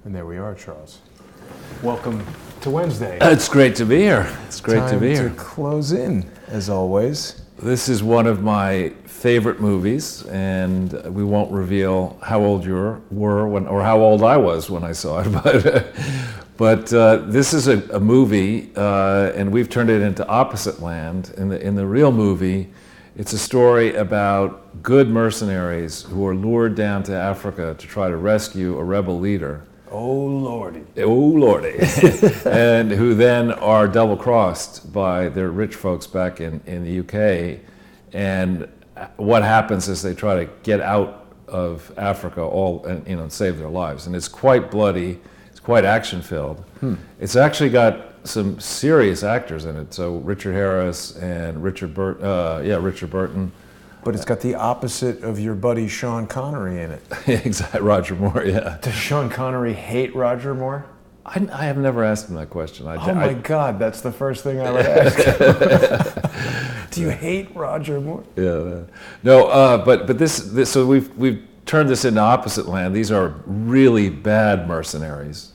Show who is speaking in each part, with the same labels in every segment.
Speaker 1: And there we are, Charles. Welcome to Wednesday.
Speaker 2: It's great to be here. It's great to be here.
Speaker 1: Time to close in, as always.
Speaker 2: This is one of my favorite movies, and we won't reveal how old you were when, or how old I was when I saw it. But this is a movie, and we've turned it into Opposite Land. In the real movie, it's a story about good mercenaries who are lured down to Africa to try to rescue a rebel leader.
Speaker 1: Oh, Lordy.
Speaker 2: Oh, Lordy. And who then are double-crossed by their rich folks back in the UK. And what happens is they try to get out of Africa and save their lives. And it's quite bloody. It's quite action-filled. It's actually got some serious actors in it. So Richard Harris and Richard Burton.
Speaker 1: But it's got the opposite of your buddy Sean Connery in it.
Speaker 2: Exactly, Roger Moore, yeah.
Speaker 1: Does Sean Connery hate Roger Moore?
Speaker 2: I have never asked him that question.
Speaker 1: Oh my God, that's the first thing I would ask. Do you hate Roger Moore?
Speaker 2: Yeah. No, but this so we've turned this into Opposite Land. These are really bad mercenaries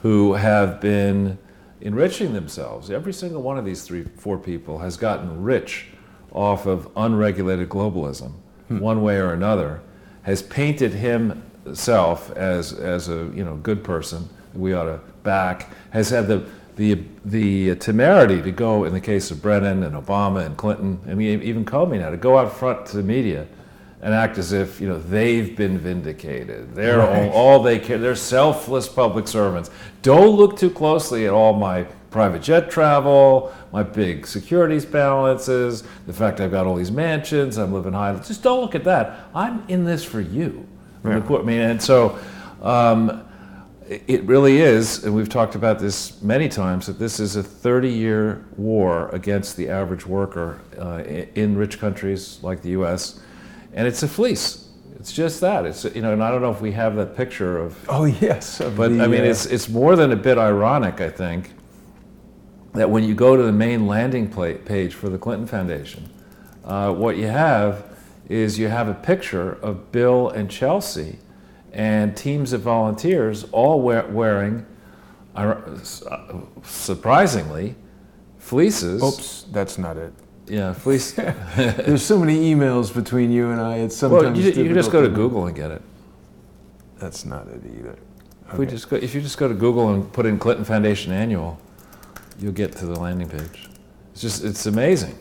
Speaker 2: who have been enriching themselves. Every single one of these 3-4 people has gotten rich off of unregulated globalism, one way or another, has painted himself as a good person we ought to back, has had the temerity to go, in the case of Brennan and Obama and Clinton and even Comey now, to go out front to the media and act as if they've been vindicated. They're all they care. They're selfless public servants. Don't look too closely at all my private jet travel, my big securities balances, the fact I've got all these mansions, I'm living high. Just don't look at that. I'm in this for you. Yeah. I mean, and so it really is, and we've talked about this many times, that this is a 30-year war against the average worker in rich countries like the U.S., and it's a fleece. It's just that. It's and I don't know if we have that picture of.
Speaker 1: Oh yes.
Speaker 2: But I mean, it's more than a bit ironic, I think, that when you go to the main landing page for the Clinton Foundation, what you have is a picture of Bill and Chelsea and teams of volunteers all wearing, surprisingly, fleeces.
Speaker 1: Oops, that's not it.
Speaker 2: Yeah, fleece.
Speaker 1: There's so many emails between you and I. It's sometimes
Speaker 2: well, you can just go to Google and get it.
Speaker 1: That's not it either.
Speaker 2: Okay. If you just go to Google and put in Clinton Foundation Annual, you'll get to the landing page. It's amazing.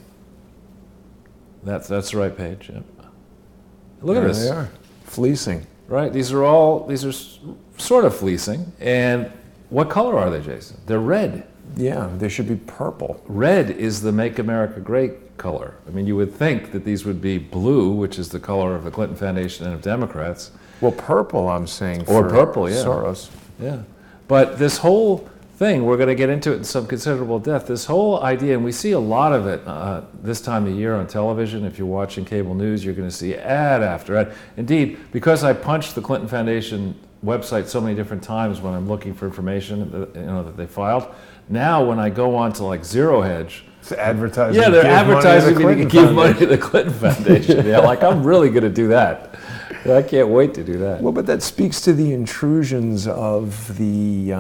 Speaker 2: That's the right page. Yep. Look at this.
Speaker 1: There they are. Fleecing.
Speaker 2: Right. These are sort of fleecing. And what color are they, Jason? They're red.
Speaker 1: Yeah, they should be purple.
Speaker 2: Red is the Make America Great color. I mean, you would think that these would be blue, which is the color of the Clinton Foundation and of Democrats.
Speaker 1: Well, purple, I'm saying.
Speaker 2: Or purple, yeah.
Speaker 1: Soros.
Speaker 2: Yeah. But this whole thing, we're going to get into it in some considerable depth, this whole idea, and we see a lot of it this time of year on television. If you're watching cable news, you're going to see ad after ad. Indeed, because I punched the Clinton Foundation website so many different times when I'm looking for information that they filed, now when I go on to like Zero Hedge,
Speaker 1: it's advertising.
Speaker 2: Yeah, they're advertising me to give money to the Clinton Foundation. Yeah, like I'm really going to do that. I can't wait to do that.
Speaker 1: Well, but that speaks to the intrusions of the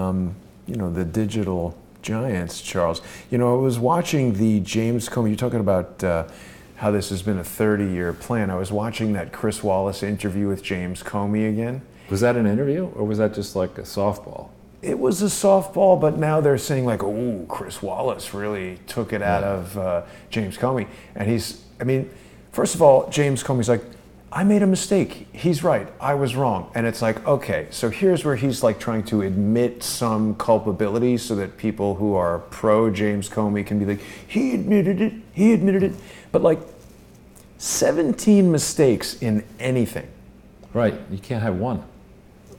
Speaker 1: the digital giants, Charles. I was watching the James Comey. You're talking about how this has been a 30-year plan. I was watching that Chris Wallace interview with James Comey again.
Speaker 2: Was that an interview, or was that just like a softball?
Speaker 1: It was a softball, but now they're saying like, oh, Chris Wallace really took it out of James Comey. And first of all, James Comey's like, I made a mistake. He's right. I was wrong. And it's like, okay, so here's where he's like trying to admit some culpability so that people who are pro James Comey can be like, he admitted it. But like 17 mistakes in anything.
Speaker 2: Right. You can't have one.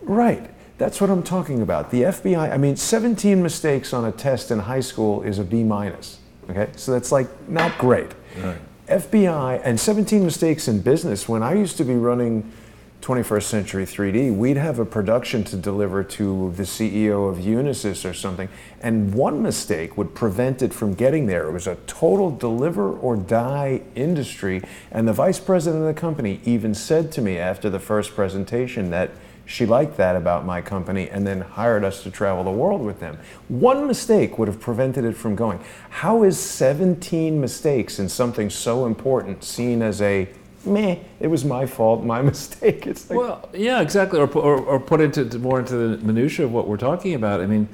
Speaker 1: Right. That's what I'm talking about. The FBI, 17 mistakes on a test in high school is a B-. Okay? So that's like not great.
Speaker 2: Right.
Speaker 1: FBI, and 17 mistakes in business. When I used to be running 21st Century 3D, we'd have a production to deliver to the CEO of Unisys or something, and one mistake would prevent it from getting there. It was a total deliver or die industry, and the vice president of the company even said to me after the first presentation that She liked that about my company and then hired us to travel the world with them. One mistake would have prevented it from going. How is 17 mistakes in something so important seen as a meh, it was my fault, my mistake? It's like,
Speaker 2: well, yeah, exactly. Or put more into the minutia of what we're talking about. I mean,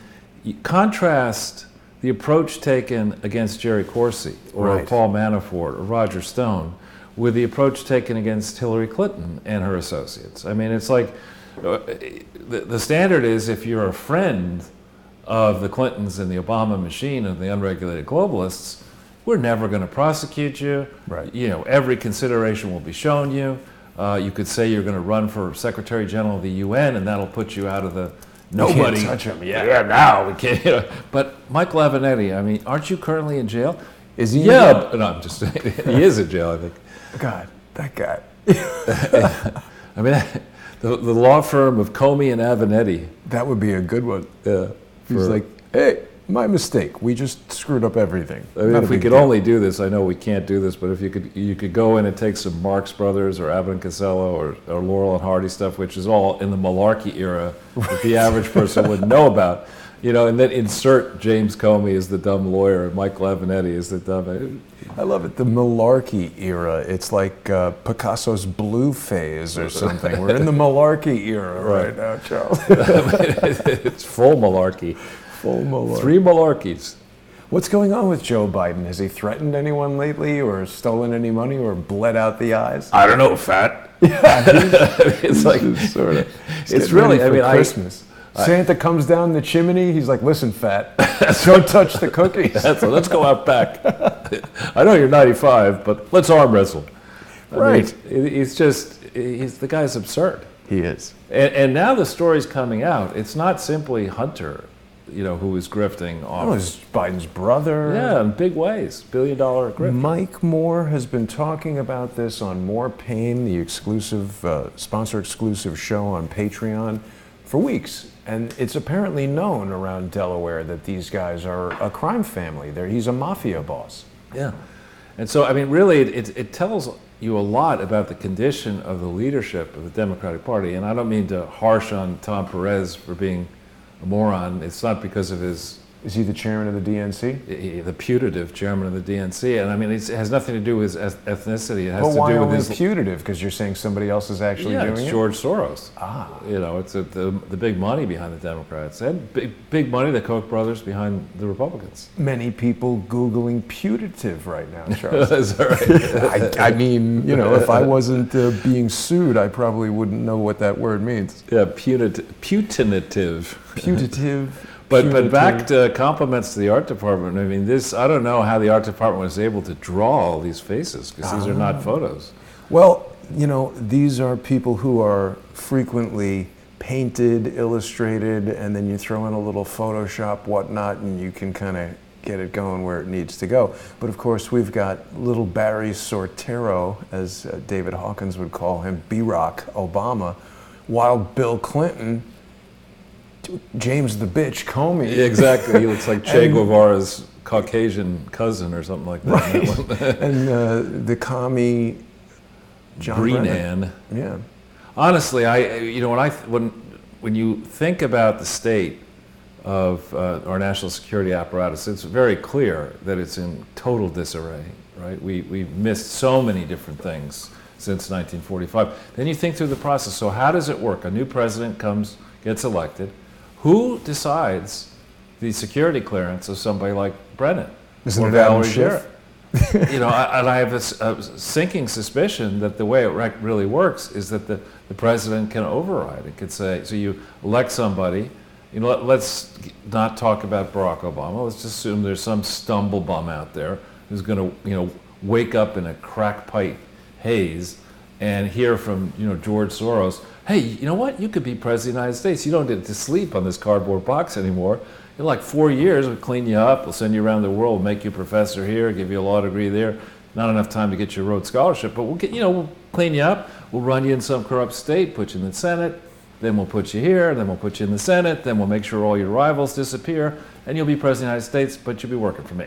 Speaker 2: contrast the approach taken against Jerry Corsi or
Speaker 1: Right.
Speaker 2: Paul Manafort or Roger Stone with the approach taken against Hillary Clinton and her associates. I mean, it's like the standard is if you're a friend of the Clintons and the Obama machine and the unregulated globalists, we're never going to prosecute you.
Speaker 1: Right.
Speaker 2: You know, every consideration will be shown you. You could say you're going to run for Secretary General of the UN, and that'll put you out of the nobody.
Speaker 1: Can't touch him.
Speaker 2: Yeah, now we can't. You know. But Michael Avenatti, I mean, aren't you currently in jail?
Speaker 1: Is he?
Speaker 2: Yeah, no, I'm just saying. He is in jail, I think.
Speaker 1: God, that guy.
Speaker 2: I mean, the law firm of Comey and Avenatti.
Speaker 1: That would be a good one.
Speaker 2: Yeah.
Speaker 1: He's like, hey, my mistake. We just screwed up everything.
Speaker 2: I mean,
Speaker 1: Not a
Speaker 2: if we
Speaker 1: big
Speaker 2: could
Speaker 1: deal.
Speaker 2: only do this, I know we can't do this, but if you could go in and take some Marx Brothers or Abbott and Costello or Laurel and Hardy stuff, which is all in the malarkey era that the average person wouldn't know about, you know, and then insert James Comey as the dumb lawyer and Michael Avenatti as the dumb.
Speaker 1: I love it. The malarkey era. It's like Picasso's blue phase or something. We're in the malarkey era right now, Charles.
Speaker 2: It's full malarkey.
Speaker 1: Full malarkey.
Speaker 2: 3 malarkeys.
Speaker 1: What's going on with Joe Biden? Has he threatened anyone lately or stolen any money or bled out the eyes?
Speaker 2: I don't know, fat. It's like
Speaker 1: Sort of.
Speaker 2: it's really. I mean,
Speaker 1: Christmas. Santa comes down the chimney. He's like, "Listen, fat, don't touch the cookies."
Speaker 2: let's go out back. I know you're 95, but let's arm wrestle.
Speaker 1: Right.
Speaker 2: I mean, he's the guy's absurd.
Speaker 1: He is.
Speaker 2: And now the story's coming out. It's not simply Hunter, you know, who is grifting off.
Speaker 1: Oh, it's Biden's brother.
Speaker 2: Yeah, in big ways, $1 billion grift.
Speaker 1: Mike Moore has been talking about this on More Pain, the exclusive, sponsor-exclusive show on Patreon, for weeks. And it's apparently known around Delaware that these guys are a crime family. He's a mafia boss.
Speaker 2: Yeah, and so I mean, really, it tells you a lot about the condition of the leadership of the Democratic Party. And I don't mean to harsh on Tom Perez for being a moron. It's not because of his.
Speaker 1: Is he the chairman of the DNC?
Speaker 2: The putative chairman of the DNC, and I mean, it has nothing to do with his ethnicity. It has
Speaker 1: But
Speaker 2: to
Speaker 1: why
Speaker 2: do with
Speaker 1: only
Speaker 2: his
Speaker 1: putative? Because you're saying somebody else is actually
Speaker 2: yeah,
Speaker 1: doing
Speaker 2: it's
Speaker 1: it?
Speaker 2: George Soros.
Speaker 1: Ah.
Speaker 2: You know, it's the big money behind the Democrats, and big money, the Koch brothers behind the Republicans.
Speaker 1: Many people Googling putative right now, Charles.
Speaker 2: Is that right?
Speaker 1: I mean, you know, if I wasn't being sued, I probably wouldn't know what that word means.
Speaker 2: Yeah, putative.
Speaker 1: Putative.
Speaker 2: But back to compliments to the art department. I mean, I don't know how the art department was able to draw all these faces, because these are not photos.
Speaker 1: Well, you know, these are people who are frequently painted, illustrated, and then you throw in a little Photoshop, whatnot, and you can kind of get it going where it needs to go. But of course, we've got little Barry Sortero, as David Hawkins would call him, B-Rock Obama, while Bill Clinton, James the Bitch Comey.
Speaker 2: Yeah, exactly. He looks like Che Guevara's Caucasian cousin or something like that.
Speaker 1: Right. And the commie John Brennan.
Speaker 2: Greenan.
Speaker 1: Yeah.
Speaker 2: Honestly, when you think about the state of our national security apparatus, it's very clear that it's in total disarray. Right? We've missed so many different things since 1945. Then you think through the process. So how does it work? A new president gets elected. Who decides the security clearance of somebody like Brennan?
Speaker 1: Isn't
Speaker 2: or
Speaker 1: it Adam
Speaker 2: Valerie
Speaker 1: Schiff?
Speaker 2: Jarrett? You know, and I have a sinking suspicion that the way it really works is that the president can override. It could say, so you elect somebody, you know, let's not talk about Barack Obama. Let's just assume there's some stumble bum out there who's going to, you know, wake up in a crack pipe haze and hear from, you know, George Soros, hey, you know what? You could be president of the United States. You don't get to sleep on this cardboard box anymore. In like 4 years, we'll clean you up. We'll send you around the world, make you a professor here, give you a law degree there. Not enough time to get your Rhodes Scholarship, but we'll clean you up. We'll run you in some corrupt state, put you in the Senate. Then we'll put you here. Then we'll put you in the Senate. Then we'll make sure all your rivals disappear, and you'll be president of the United States, but you'll be working for me.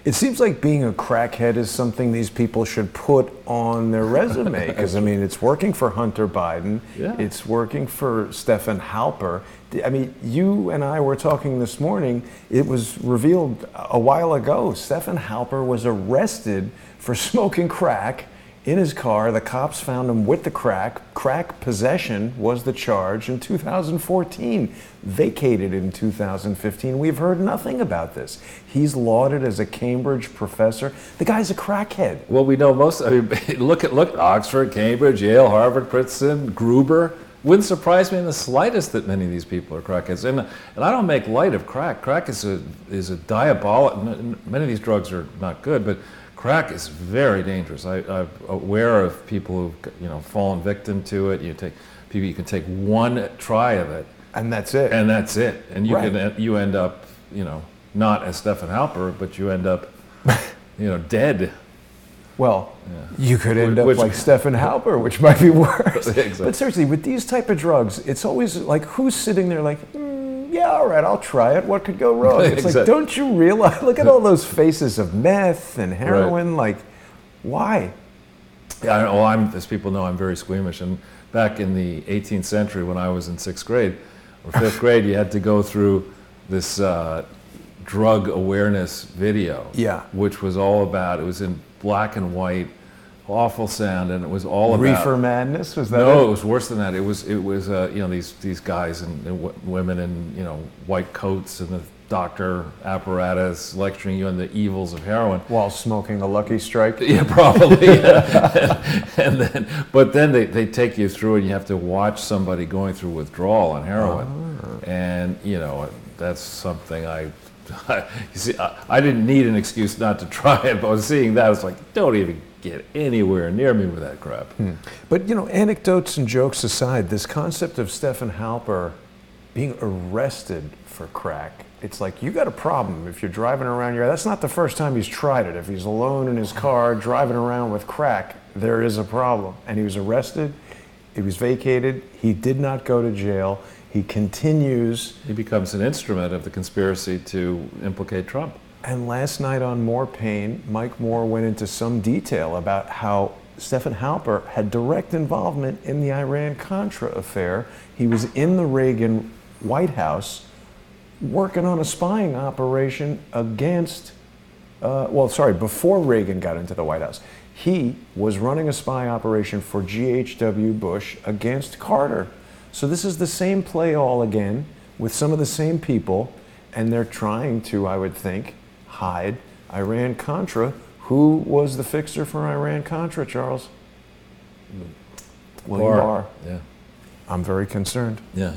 Speaker 1: It seems like being a crackhead is something these people should put on their resume, because I mean, it's working for Hunter Biden, it's working for Stephen Halper. I mean, you and I were talking this morning, it was revealed a while ago, Stephen Halper was arrested for smoking crack in his car. The cops found him with the crack. Crack possession was the charge in 2014, vacated in 2015. We've heard nothing about this. He's lauded as a Cambridge professor. The guy's a crackhead.
Speaker 2: Well, we know most. I mean, look, Oxford, Cambridge, Yale, Harvard, Princeton, Gruber. Wouldn't surprise me in the slightest that many of these people are crackheads. And I don't make light of crack. Crack is a diabolic. Many of these drugs are not good, but crack is very dangerous. I'm aware of people who've fallen victim to it. You can take one try of it,
Speaker 1: and that's it.
Speaker 2: And you end up not as Stephen Halper, but you end up dead.
Speaker 1: Well, you could end up like Stephen Halper, which might be worse.
Speaker 2: Exactly.
Speaker 1: But seriously, with these type of drugs, it's always like, who's sitting there like, yeah, all right, I'll try it. What could go wrong? It's like, don't you realize? Look at all those faces of meth and heroin. Like, why?
Speaker 2: Yeah, well, as people know, I'm very squeamish. And back in the 18th century, when I was in 6th grade or 5th grade, you had to go through this drug awareness video.
Speaker 1: Yeah.
Speaker 2: Which was all about. It was in black and white, awful sound, and it was all about
Speaker 1: reefer madness. Was that?
Speaker 2: No, it was worse than that. It was these guys and women in white coats and the doctor apparatus lecturing you on the evils of heroin
Speaker 1: while smoking a Lucky Strike.
Speaker 2: Yeah, probably. Yeah. But then they take you through, and you have to watch somebody going through withdrawal on heroin, and that's something you see, I didn't need an excuse not to try it, but I was seeing that, I was like, don't even get anywhere near me with that crap.
Speaker 1: But anecdotes and jokes aside, this concept of Stephen Halper being arrested for crack, it's like, you got a problem if you're driving around that's not the first time he's tried it. If he's alone in his car driving around with crack, there is a problem. And he was arrested, he was vacated, he did not go to jail. He continues.
Speaker 2: He becomes an instrument of the conspiracy to implicate Trump.
Speaker 1: And last night on More Pain, Mike Moore went into some detail about how Stephen Halper had direct involvement in the Iran-Contra affair. He was in the Reagan White House working on a spying operation against, before Reagan got into the White House. He was running a spy operation for G.H.W. Bush against Carter. So this is the same play all again with some of the same people, and they're trying to, I would think, hide Iran-Contra. Who was the fixer for Iran-Contra, Charles? William Barr.
Speaker 2: Yeah.
Speaker 1: I'm very concerned.
Speaker 2: Yeah.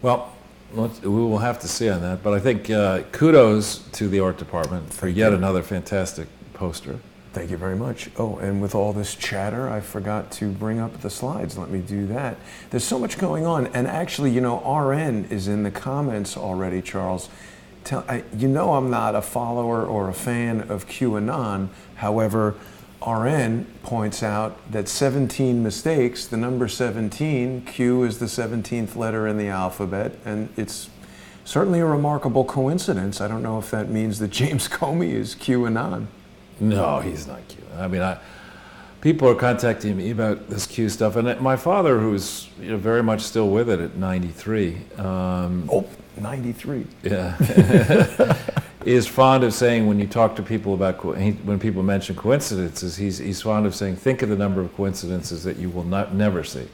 Speaker 2: Well, we will have to see on that, but I think kudos to the art department for yet another fantastic poster.
Speaker 1: Thank you very much. Oh, and with all this chatter, I forgot to bring up the slides. Let me do that. There's so much going on. And actually, RN is in the comments already, Charles. I'm not a follower or a fan of QAnon. However, RN points out that 17 mistakes, the number 17, Q is the 17th letter in the alphabet, and it's certainly a remarkable coincidence. I don't know if that means that James Comey is QAnon.
Speaker 2: No, he's not Q. I mean, people are contacting me about this Q stuff, and my father, who's very much still with it at 93.
Speaker 1: 93.
Speaker 2: Yeah. Is fond of saying, when you talk to people about, when people mention coincidences, he's fond of saying, think of the number of coincidences that you will never see.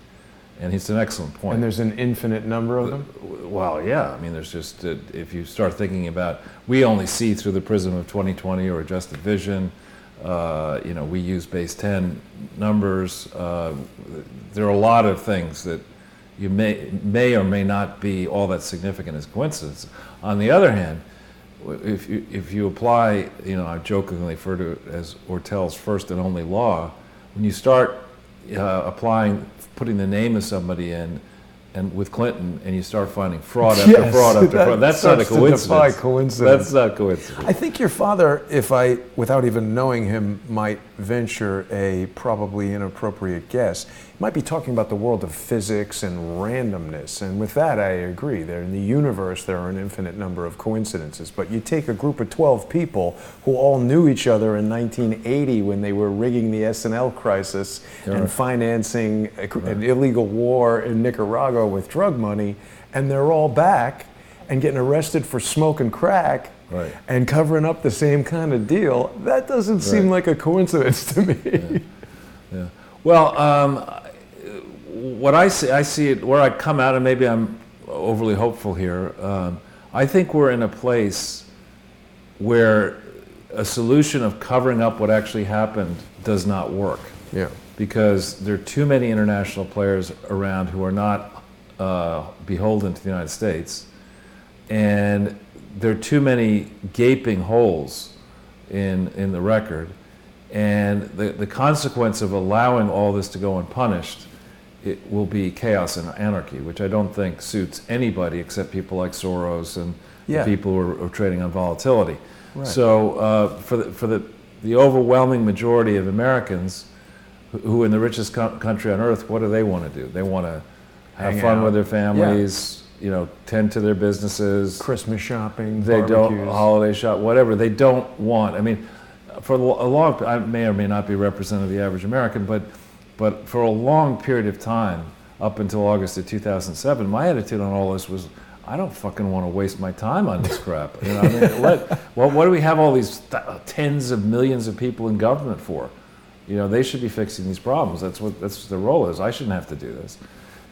Speaker 2: And it's an excellent point.
Speaker 1: And there's an infinite number of them?
Speaker 2: Well, yeah. I mean, there's just, if you start thinking about, we only see through the prism of 20/20 or adjusted vision. We use base 10 numbers. There are a lot of things that you may or may not be all that significant as coincidence. On the other hand, if you apply, I jokingly refer to it as Ortel's first and only law, when you start putting the name of somebody in, and with Clinton, and you start finding fraud after fraud after fraud. That's not a coincidence. That's not coincidence.
Speaker 1: I think your father, without even knowing him, might venture a probably inappropriate guess. might be talking about the world of physics and randomness. And with that, I agree. There in the universe, there are an infinite number of coincidences. But you take a group of 12 people who all knew each other in 1980 when they were rigging the S&L crisis and financing an illegal war in Nicaragua with drug money, and they're all back and getting arrested for smoking crack and covering up the same kind of deal. That doesn't seem like a coincidence to me.
Speaker 2: Yeah. Well, what I see it where I come out, and maybe I'm overly hopeful here. I think we're in a place where a solution of covering up what actually happened does not work.
Speaker 1: Yeah.
Speaker 2: Because there are too many international players around who are not beholden to the United States, and there are too many gaping holes in the record, and the consequence of allowing all this to go unpunished, it will be chaos and anarchy, which I don't think suits anybody except people like Soros and the people who are trading on volatility. Right. So for the overwhelming majority of Americans who in the richest country on earth, what do they want to do? They want to have fun with their families, you know, tend to their businesses.
Speaker 1: Christmas shopping,
Speaker 2: they
Speaker 1: barbecues.
Speaker 2: don't holiday shop, whatever. They don't want. I mean, for a long, I may or may not be representative of the average American, but for a long period of time, up until August of 2007, my attitude on all this was, I don't fucking want to waste my time on this crap. You know, I mean, what do we have all these tens of millions of people in government for? You know, they should be fixing these problems. That's what their role is. I shouldn't have to do this.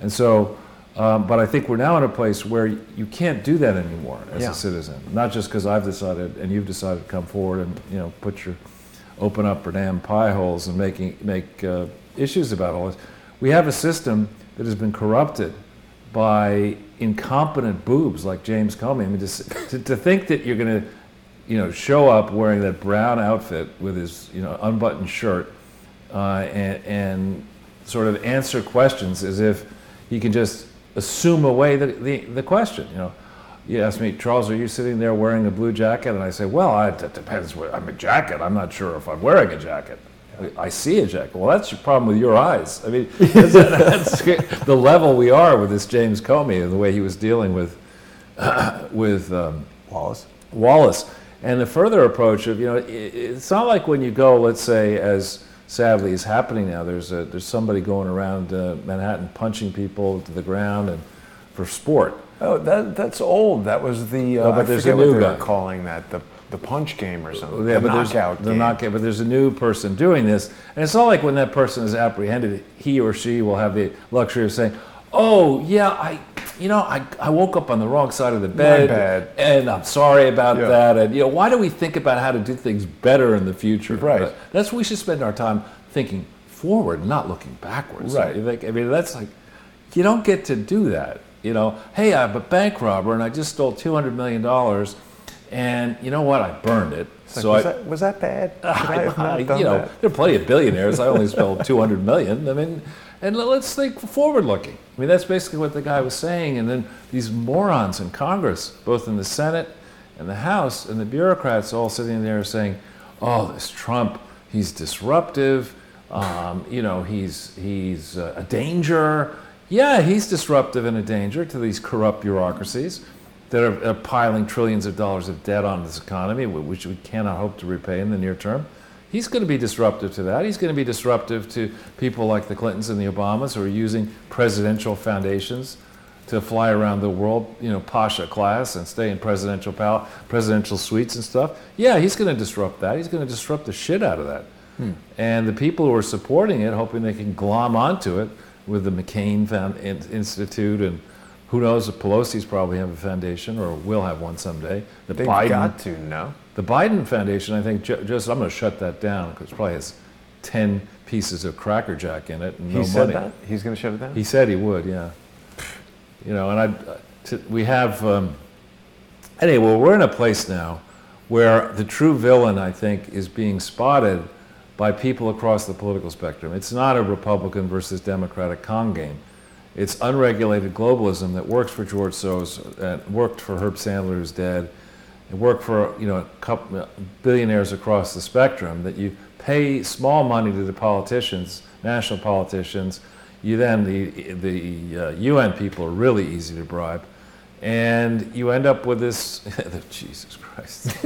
Speaker 2: And so, but I think we're now in a place where you can't do that anymore as a citizen. Not just because I've decided and you've decided to come forward and, you know, open up our damn pie holes and make issues about all this. We have a system that has been corrupted by incompetent boobs like James Comey. I mean, to think that you're going to, you know, show up wearing that brown outfit with his, you know, unbuttoned shirt and sort of answer questions as if he can just assume away the question. You know, you ask me, Charles, are you sitting there wearing a blue jacket? And I say, well, it depends. I'm a jacket. I'm not sure if I'm wearing a jacket. I see a jacket. Well, that's your problem with your eyes. I mean, that's the level we are with this James Comey and the way he was dealing with Wallace. And the further approach of, you know, it's not like when you go, let's say, as sadly is happening now, there's somebody going around Manhattan punching people to the ground and for sport.
Speaker 1: Oh, that's old. That was the
Speaker 2: but there's a new guy
Speaker 1: calling that the punch game or something.
Speaker 2: Yeah,
Speaker 1: the
Speaker 2: but
Speaker 1: knockout game.
Speaker 2: But there's a new person doing this, and it's not like when that person is apprehended, he or she will have the luxury of saying, "Oh yeah, I woke up on the wrong side of the bed,
Speaker 1: My bad.
Speaker 2: And I'm sorry about that." And, you know, why do we think about how to do things better in the future?
Speaker 1: Right.
Speaker 2: That's we should spend our time thinking forward, not looking backwards.
Speaker 1: Right.
Speaker 2: I mean, that's like, you don't get to do that. You know, hey, I'm a bank robber and I just stole $200 million, and you know what? I burned it.
Speaker 1: Like,
Speaker 2: So
Speaker 1: was that bad? Should I have not done
Speaker 2: you know,
Speaker 1: that?
Speaker 2: there are plenty of billionaires. I only stole $200 million. I mean, and let's think forward-looking. I mean, that's basically what the guy was saying. And then these morons in Congress, both in the Senate and the House, and the bureaucrats all sitting there saying, "Oh, this Trump, he's disruptive. You know, he's a danger." Yeah, he's disruptive and a danger to these corrupt bureaucracies that are piling trillions of dollars of debt on this economy, which we cannot hope to repay in the near term. He's going to be disruptive to that. He's going to be disruptive to people like the Clintons and the Obamas who are using presidential foundations to fly around the world, you know, Pasha class, and stay in presidential suites and stuff. Yeah, he's going to disrupt that. He's going to disrupt the shit out of that. And the people who are supporting it, hoping they can glom onto it with the McCain Institute, and who knows, if Pelosi's probably have a foundation or will have one someday.
Speaker 1: They've got to, no?
Speaker 2: The Biden Foundation, I think, just I'm going to shut that down because it probably has 10 pieces of Cracker Jack in it and no money.
Speaker 1: He said that? He's going to shut it down?
Speaker 2: He said he would, yeah. You know, and we have, anyway, well, we're in a place now where the true villain, I think, is being spotted by people across the political spectrum. It's not a Republican versus Democratic con game. It's unregulated globalism that works for George Soros, worked for Herb Sandler, who's dead. It worked for, you know, a couple billionaires across the spectrum, that you pay small money to the politicians, national politicians. You then the UN people are really easy to bribe, and you end up with this. Jesus Christ.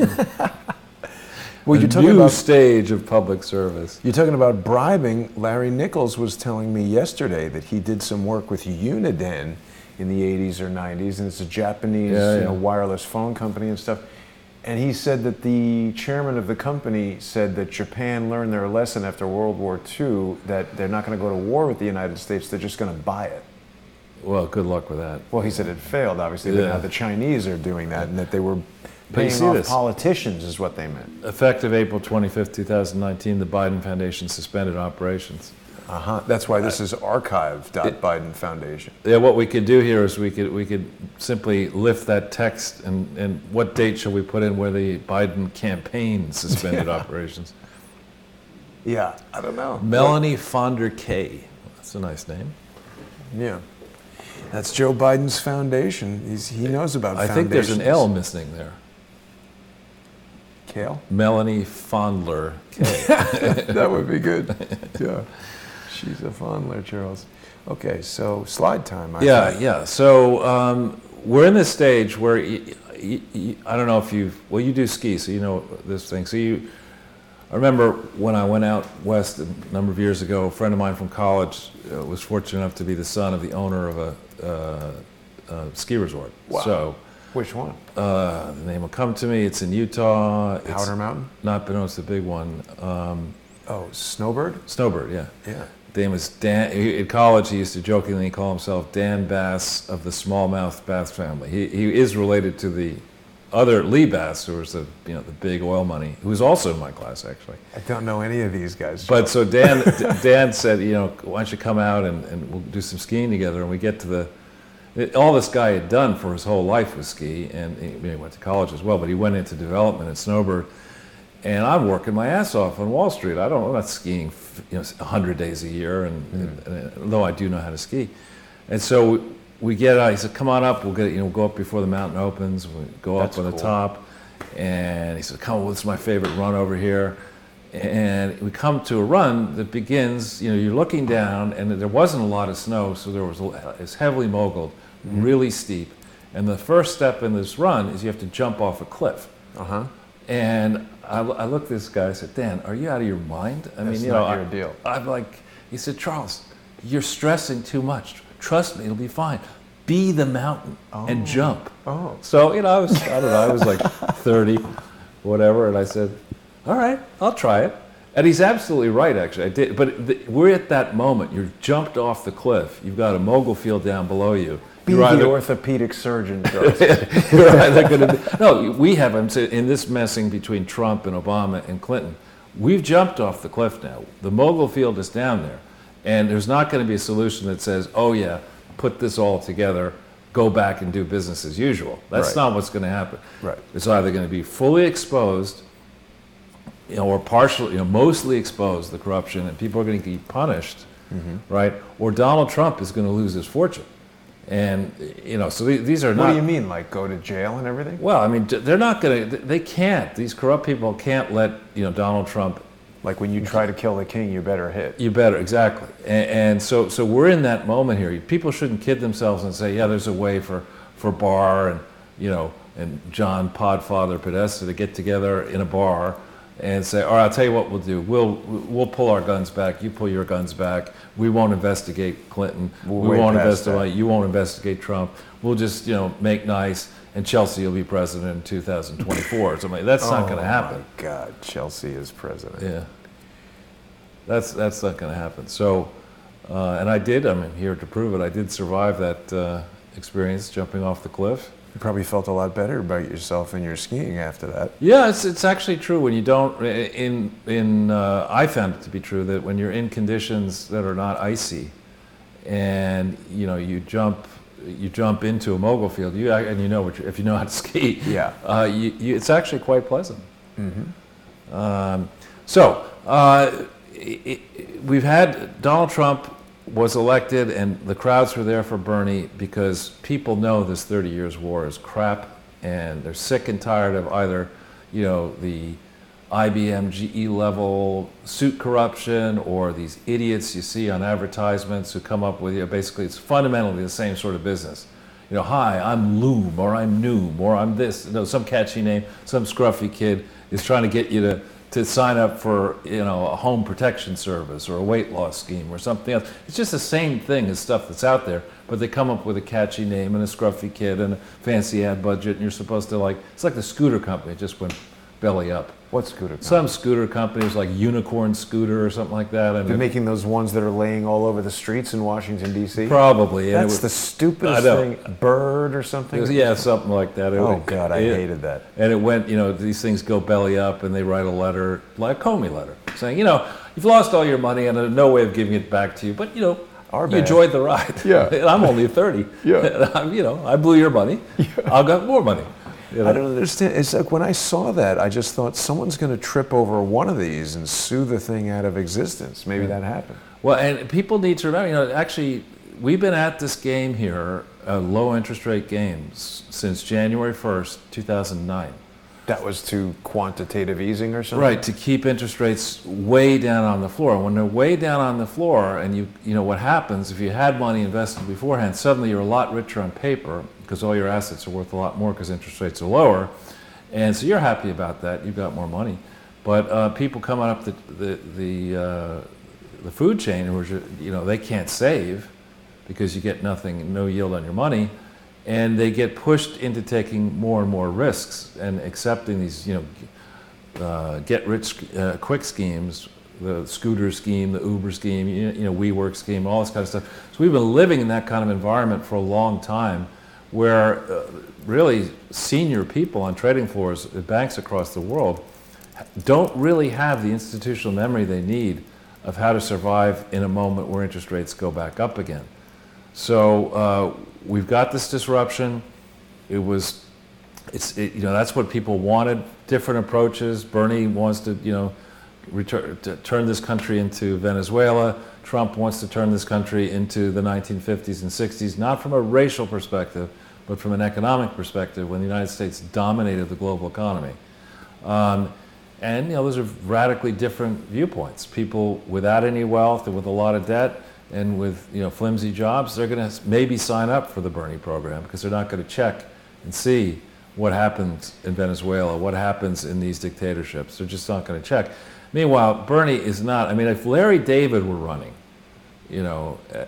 Speaker 1: Well, you're talking
Speaker 2: new
Speaker 1: about
Speaker 2: stage of public service.
Speaker 1: You're talking about bribing. Larry Nichols was telling me yesterday that he did some work with Uniden in the 80s or 90s, and it's a Japanese wireless phone company and stuff. And he said that the chairman of the company said that Japan learned their lesson after World War II, that they're not going to go to war with the United States, they're just going to buy it.
Speaker 2: Well, good luck with that.
Speaker 1: Well, he said it failed, obviously, but now the Chinese are doing that, and that they were paying off politicians is what they meant.
Speaker 2: Effective April 25th, 2019, the Biden Foundation suspended operations.
Speaker 1: That's why this is archive.Biden Foundation.
Speaker 2: Yeah, what we could do here is we could simply lift that text and what date shall we put in where the Biden campaign suspended operations?
Speaker 1: Yeah, I don't know.
Speaker 2: Melanie Fonder Kay. That's a nice name.
Speaker 1: Yeah. That's Joe Biden's foundation. He knows about foundations.
Speaker 2: I think there's an L missing there.
Speaker 1: Kale?
Speaker 2: Melanie Fondler Kay.
Speaker 1: That would be good. Yeah. She's a fondler, Charles. Okay, so slide time.
Speaker 2: Yeah. So we're in this stage where I don't know if you do ski, so you know this thing. So I remember when I went out west a number of years ago, a friend of mine from college was fortunate enough to be the son of the owner of a ski resort.
Speaker 1: Wow.
Speaker 2: So,
Speaker 1: which one?
Speaker 2: The name will come to me. It's in Utah.
Speaker 1: Powder Mountain?
Speaker 2: Not, no, it's the big one.
Speaker 1: Snowbird?
Speaker 2: Snowbird, yeah.
Speaker 1: Yeah.
Speaker 2: His name was Dan. In college, he used to jokingly call himself Dan Bass of the smallmouth bass family. He is related to the other Lee Bass, who was the big oil money, who was also in my class actually.
Speaker 1: I don't know any of these guys.
Speaker 2: But so Dan said, why don't you come out and we'll do some skiing together? And we get to all this guy had done for his whole life was ski, and he went to college as well. But he went into development at Snowbird. And I'm working my ass off on Wall Street. I'm not skiing 100 days a year, and though I do know how to ski. And so we get out, he said, come on up, we'll go up before the mountain opens, we'll go up on the top. And he said, come on, this is my favorite run over here. And we come to a run that begins, you're looking down, and there wasn't a lot of snow, so it's heavily moguled, really steep. And the first step in this run is you have to jump off a cliff. And I looked at this guy, I said, Dan, are you out of your mind?
Speaker 1: That's not your deal.
Speaker 2: I'm like, he said, Charles, you're stressing too much. Trust me, it'll be fine. Be the mountain and jump. So, I was like 30, whatever, and I said, all right, I'll try it. And he's absolutely right, actually. I did, but we're at that moment. You're jumped off the cliff. You've got a mogul field down below you.
Speaker 1: Be the orthopedic surgeon, Charles.
Speaker 2: You're either going to no, we have, I'm saying, in this messing between Trump and Obama and Clinton, we've jumped off the cliff now. The mogul field is down there. And there's not going to be a solution that says, oh yeah, put this all together, go back and do business as usual. That's not what's going to happen.
Speaker 1: Right.
Speaker 2: It's either going to be fully exposed, or partially, mostly exposed, the corruption, and people are going to get punished, right? Or Donald Trump is going to lose his fortune. And, so these are not...
Speaker 1: What do you mean, like go to jail and everything?
Speaker 2: Well, I mean, they're not going to... They can't. These corrupt people can't let, Donald Trump...
Speaker 1: Like when you try to kill the king, you better hit.
Speaker 2: You better, exactly. And so we're in that moment here. People shouldn't kid themselves and say, yeah, there's a way for Barr and, and John Podfather Podesta to get together in a bar and say, all right, I'll tell you what we'll do. We'll pull our guns back. You pull your guns back. We won't investigate Clinton. We won't investigate. You won't investigate Trump. We'll just make nice, and Chelsea will be president in 2024. So that's not going to happen.
Speaker 1: Oh my God, Chelsea is president.
Speaker 2: Yeah, that's not going to happen. So, and I'm here to prove it. I did survive that experience, jumping off the cliff.
Speaker 1: You probably felt a lot better about yourself and your skiing after that.
Speaker 2: Yeah, it's actually true. When you don't, I found it to be true that when you're in conditions that are not icy, and you jump into a mogul field, if you know how to ski, it's actually quite pleasant. We've had Donald Trump was elected, and the crowds were there for Bernie because people know this 30 years war is crap, and they're sick and tired of either, the IBM, GE level suit corruption, or these idiots you see on advertisements who come up with, basically it's fundamentally the same sort of business. Hi, I'm Loom, or I'm Noom, or I'm this, some catchy name, some scruffy kid is trying to get you to sign up for, a home protection service or a weight loss scheme or something else. It's just the same thing as stuff that's out there, but they come up with a catchy name and a scruffy kid and a fancy ad budget, and you're supposed to it's like the scooter company, it just went belly up.
Speaker 1: What scooter company?
Speaker 2: Some scooter companies like Unicorn Scooter or something like that.
Speaker 1: They're making those ones that are laying all over the streets in Washington, D.C.?
Speaker 2: Probably.
Speaker 1: That's the stupidest thing. Bird or something?
Speaker 2: Something like that.
Speaker 1: God, I hated that.
Speaker 2: And it went, these things go belly up and they write a letter, like a Comey letter, saying, you've lost all your money and there's no way of giving it back to you, but, you enjoyed the ride.
Speaker 1: Yeah.
Speaker 2: And I'm only 30.
Speaker 1: Yeah.
Speaker 2: I blew your money. Yeah. I'll got more money.
Speaker 1: I don't understand. It's like when I saw that, I just thought someone's going to trip over one of these and sue the thing out of existence. Maybe that happened.
Speaker 2: Well, and people need to remember, actually, we've been at this game here, low interest rate games, since January 1st, 2009.
Speaker 1: That was to quantitative easing or something?
Speaker 2: Right, to keep interest rates way down on the floor. When they're way down on the floor, and you know what happens, if you had money invested beforehand, suddenly you're a lot richer on paper because all your assets are worth a lot more because interest rates are lower. And so you're happy about that, you've got more money. But people coming up the food chain, they can't save because you get nothing, no yield on your money. And they get pushed into taking more and more risks and accepting these, get-rich-quick schemes, the scooter scheme, the Uber scheme, WeWork scheme, all this kind of stuff. So we've been living in that kind of environment for a long time, where really senior people on trading floors at banks across the world don't really have the institutional memory they need of how to survive in a moment where interest rates go back up again. So we've got this disruption. That's what people wanted. Different approaches. Bernie wants to, to turn this country into Venezuela. Trump wants to turn this country into the 1950s and 60s, not from a racial perspective, but from an economic perspective, when the United States dominated the global economy. And those are radically different viewpoints. People without any wealth and with a lot of debt and with flimsy jobs, they're going to maybe sign up for the Bernie program because they're not going to check and see what happens in Venezuela, what happens in these dictatorships. They're just not going to check. Meanwhile, Bernie is not. I mean, if Larry David were running,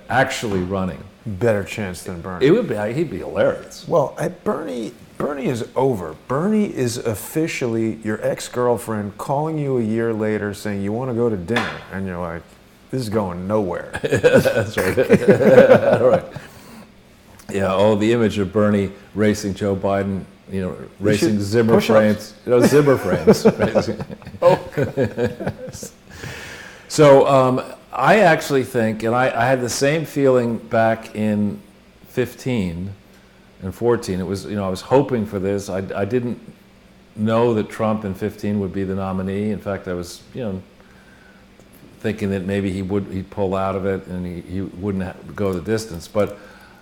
Speaker 2: actually running,
Speaker 1: better chance than Bernie.
Speaker 2: It would be. He'd be hilarious.
Speaker 1: Well, Bernie is over. Bernie is officially your ex-girlfriend calling you a year later saying you want to go to dinner, and you're like, this is going nowhere.
Speaker 2: That's right. Right. Yeah. Oh, the image of Bernie racing Joe Biden, racing Zimmer frames. Zimmer frames. So I actually think, and I had the same feeling back in 15 and 14. It was, I was hoping for this. I didn't know that Trump in 15 would be the nominee. In fact, I was, thinking that maybe he'd pull out of it and he wouldn't go the distance. But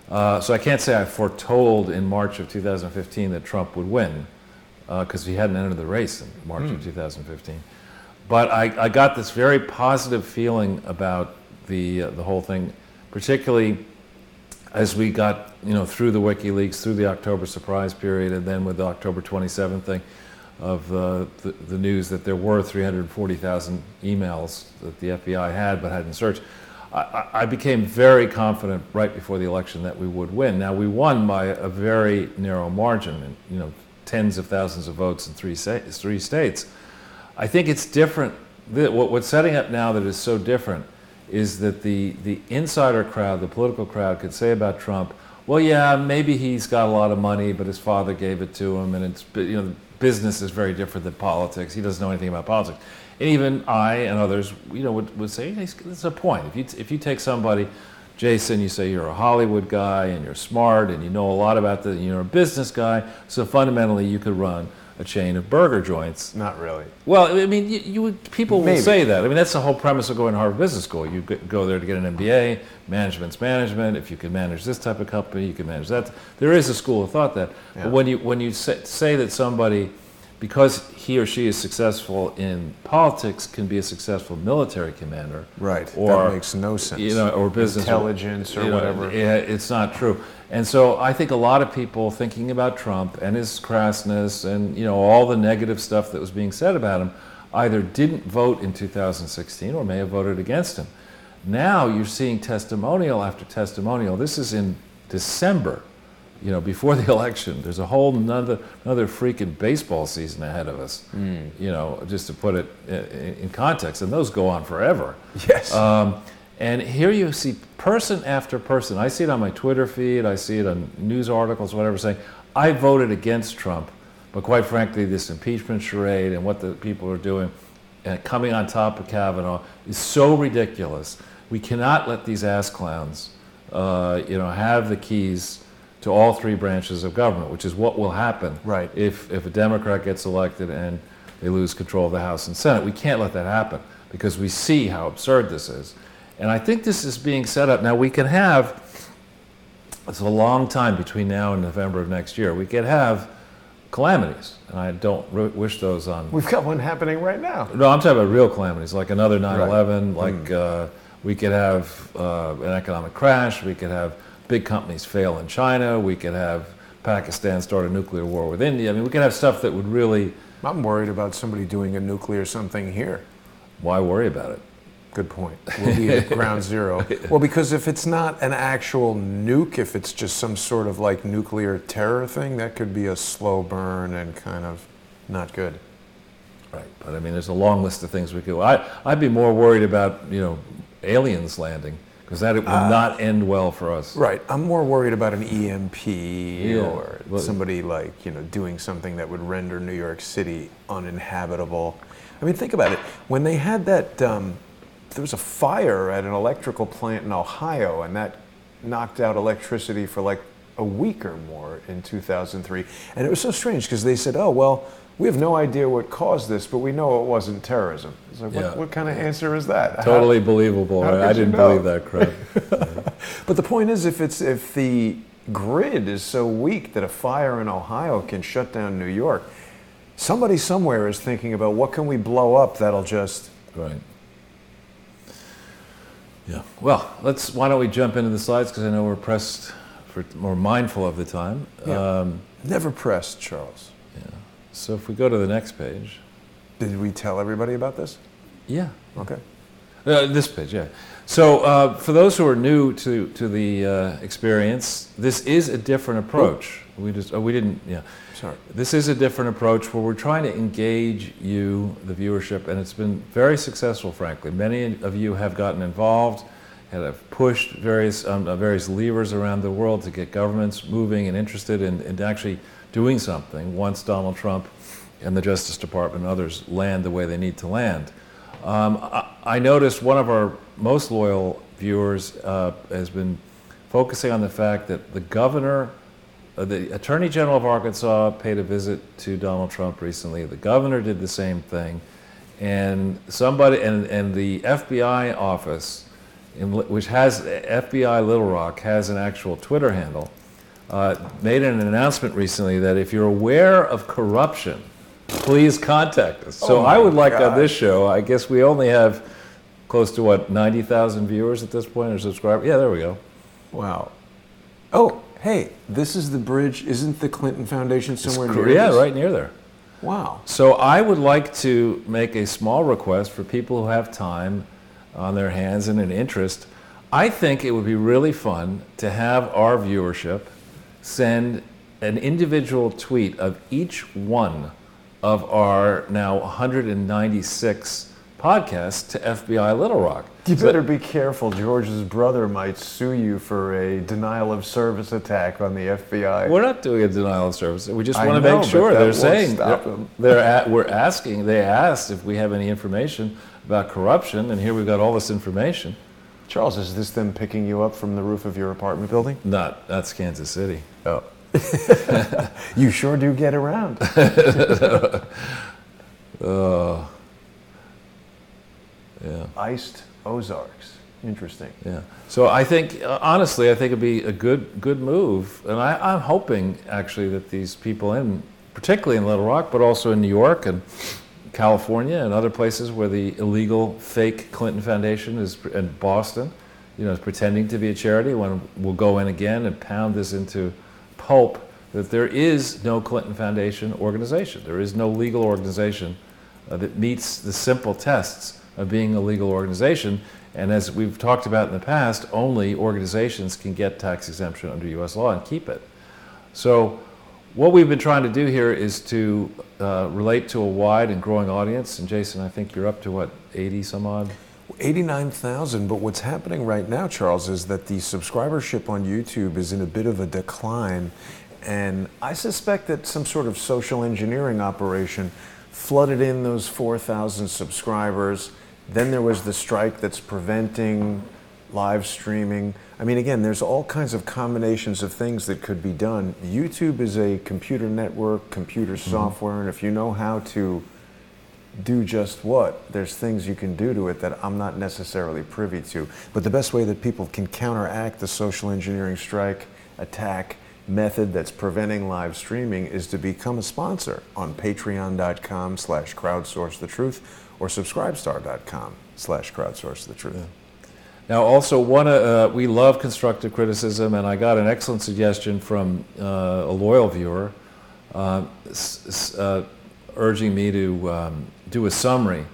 Speaker 2: so I can't say I foretold in March of 2015 that Trump would win because he hadn't entered the race in March of 2015. But I got this very positive feeling about the whole thing, particularly as we got through the WikiLeaks, through the October surprise period, and then with the October 27th thing of the news that there were 340,000 emails that the FBI had but hadn't searched. I became very confident right before the election that we would win. Now, we won by a very narrow margin, tens of thousands of votes in three states. I think it's different. What's setting up now that is so different is that the insider crowd, the political crowd, could say about Trump, well, yeah, maybe he's got a lot of money, but his father gave it to him, and it's, business is very different than politics. He doesn't know anything about politics. And even I and others, would say, hey, there's a point. If you take somebody, Jason, you say you're a Hollywood guy and you're smart and you know a lot about you're a business guy, so fundamentally you could run a chain of burger joints.
Speaker 1: Not really.
Speaker 2: Well, I mean, people will say that. I mean, that's the whole premise of going to Harvard Business School. You go there to get an MBA, management's management. If you can manage this type of company, you can manage that. There is a school of thought that. Yeah. But when you say that somebody because he or she is successful in politics, can be a successful military commander.
Speaker 1: Right.
Speaker 2: Or,
Speaker 1: that makes no sense.
Speaker 2: Or business
Speaker 1: intelligence or whatever.
Speaker 2: It's not true. And so I think a lot of people thinking about Trump and his crassness and all the negative stuff that was being said about him either didn't vote in 2016 or may have voted against him. Now you're seeing testimonial after testimonial. This is in December. Before the election, there's a whole another freaking baseball season ahead of us. Just to put it in context, and those go on forever.
Speaker 1: Yes.
Speaker 2: And here you see person after person. I see it on my Twitter feed. I see it on news articles, whatever, saying I voted against Trump, but quite frankly, this impeachment charade and what the people are doing, coming on top of Kavanaugh, is so ridiculous. We cannot let these ass clowns, have the keys to all three branches of government, which is what will happen if a Democrat gets elected and they lose control of the House and Senate. We can't let that happen because we see how absurd this is. And I think this is being set up. Now we can have, it's a long time between now and November of next year, we could have calamities, and I don't wish those on.
Speaker 1: We've got one happening right now.
Speaker 2: No, I'm talking about real calamities, like another 9/11, like we could have an economic crash, we could have big companies fail in China, we could have Pakistan start a nuclear war with India. I mean, we could have stuff that would really...
Speaker 1: I'm worried about somebody doing a nuclear something here.
Speaker 2: Why worry about it?
Speaker 1: Good point. We'll be at ground zero. Well, because if it's not an actual nuke, if it's just some sort of like nuclear terror thing, that could be a slow burn and kind of not good.
Speaker 2: Right, but I mean, there's a long list of things we could... I'd be more worried about, aliens landing, because that it will not end well for us.
Speaker 1: Right. I'm more worried about an EMP or somebody like, doing something that would render New York City uninhabitable. I mean, think about it. When they had that, there was a fire at an electrical plant in Ohio, and that knocked out electricity for like a week or more in 2003. And it was so strange because they said, oh, well, we have no idea what caused this, but we know it wasn't terrorism. It's like, what kind of answer is that?
Speaker 2: Totally believable. Right? I didn't believe that crap.
Speaker 1: But the point is, if the grid is so weak that a fire in Ohio can shut down New York, somebody somewhere is thinking about what can we blow up that'll just...
Speaker 2: Right. Yeah. Well, why don't we jump into the slides, because I know we're pressed, more mindful of the time.
Speaker 1: Yeah. Never pressed, Charles.
Speaker 2: So if we go to the next page.
Speaker 1: Did we tell everybody about this?
Speaker 2: Yeah.
Speaker 1: Okay.
Speaker 2: This page, yeah. So for those who are new to the experience, this is a different approach. We didn't,
Speaker 1: Sorry.
Speaker 2: This is a different approach where we're trying to engage you, the viewership, and it's been very successful, frankly. Many of you have gotten involved and have pushed various levers around the world to get governments moving and interested in actually doing something once Donald Trump and the Justice Department and others land the way they need to land. I noticed one of our most loyal viewers has been focusing on the fact that the Attorney General of Arkansas paid a visit to Donald Trump recently. The governor did the same thing, and the FBI office, which has FBI Little Rock, has an actual Twitter handle. Made an announcement recently that if you're aware of corruption, please contact us. So I would like on this show, I guess we only have close to 90,000 viewers at this point, or subscribers. Yeah, there we go.
Speaker 1: Wow. Oh, hey, this is the bridge. Isn't the Clinton Foundation somewhere near
Speaker 2: Yeah,
Speaker 1: this?
Speaker 2: right near there.
Speaker 1: Wow.
Speaker 2: So I would like to make a small request for people who have time on their hands and an interest. I think it would be really fun to have our viewership send an individual tweet of each one of our now 196 podcasts to FBI Little Rock.
Speaker 1: You better be careful. George's brother might sue you for a denial of service attack on the FBI.
Speaker 2: We're not doing a denial of service. We just want to make sure. They're saying they asked if we have any information about corruption, and here we've got all this information.
Speaker 1: Charles, is this them picking you up from the roof of your apartment building?
Speaker 2: That's Kansas City.
Speaker 1: Oh. You sure do get around.
Speaker 2: Yeah.
Speaker 1: Iced Ozarks. Interesting.
Speaker 2: Yeah. So I think, honestly, it'd be a good move, and I'm hoping actually that these people in particularly in Little Rock, but also in New York and California and other places where the illegal fake Clinton Foundation is, in Boston, is pretending to be a charity, when we'll go in again and pound this into pulp, that there is no Clinton Foundation organization. There is no legal organization that meets the simple tests of being a legal organization. And as we've talked about in the past, only organizations can get tax exemption under U.S. law and keep it. So what we've been trying to do here is to relate to a wide and growing audience. And Jason, I think you're up to what, 80 some odd?
Speaker 1: 89,000, but what's happening right now, Charles, is that the subscribership on YouTube is in a bit of a decline, and I suspect that some sort of social engineering operation flooded in those 4,000 subscribers. Then there was the strike that's preventing live streaming. I mean, again, there's all kinds of combinations of things that could be done. YouTube is a computer network, computer software, and if you know how to do just what, there's things you can do to it that I'm not necessarily privy to. But the best way that people can counteract the social engineering strike attack method that's preventing live streaming is to become a sponsor on patreon.com/crowdsourcethetruth or subscribestar.com/crowdsourcethetruth.
Speaker 2: Yeah. Now, also, we love constructive criticism, and I got an excellent suggestion from a loyal viewer urging me to do a summary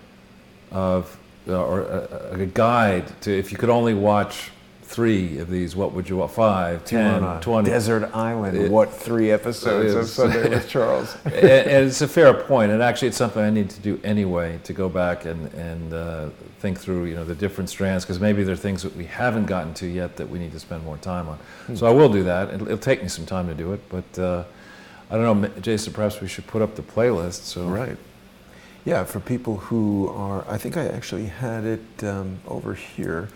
Speaker 2: of, or a guide to, if you could only watch 3 of these, what would you want? 5, 10, 20?
Speaker 1: Desert island, what 3 episodes of Sunday with Charles?
Speaker 2: and it's a fair point, and actually it's something I need to do anyway, to go back and think through, the different strands, because maybe there are things that we haven't gotten to yet that we need to spend more time on. So I will do that. It'll take me some time to do it, but I don't know, Jason, perhaps we should put up the playlist. So.
Speaker 1: Right. Yeah, for people who are, I think I actually had it over here.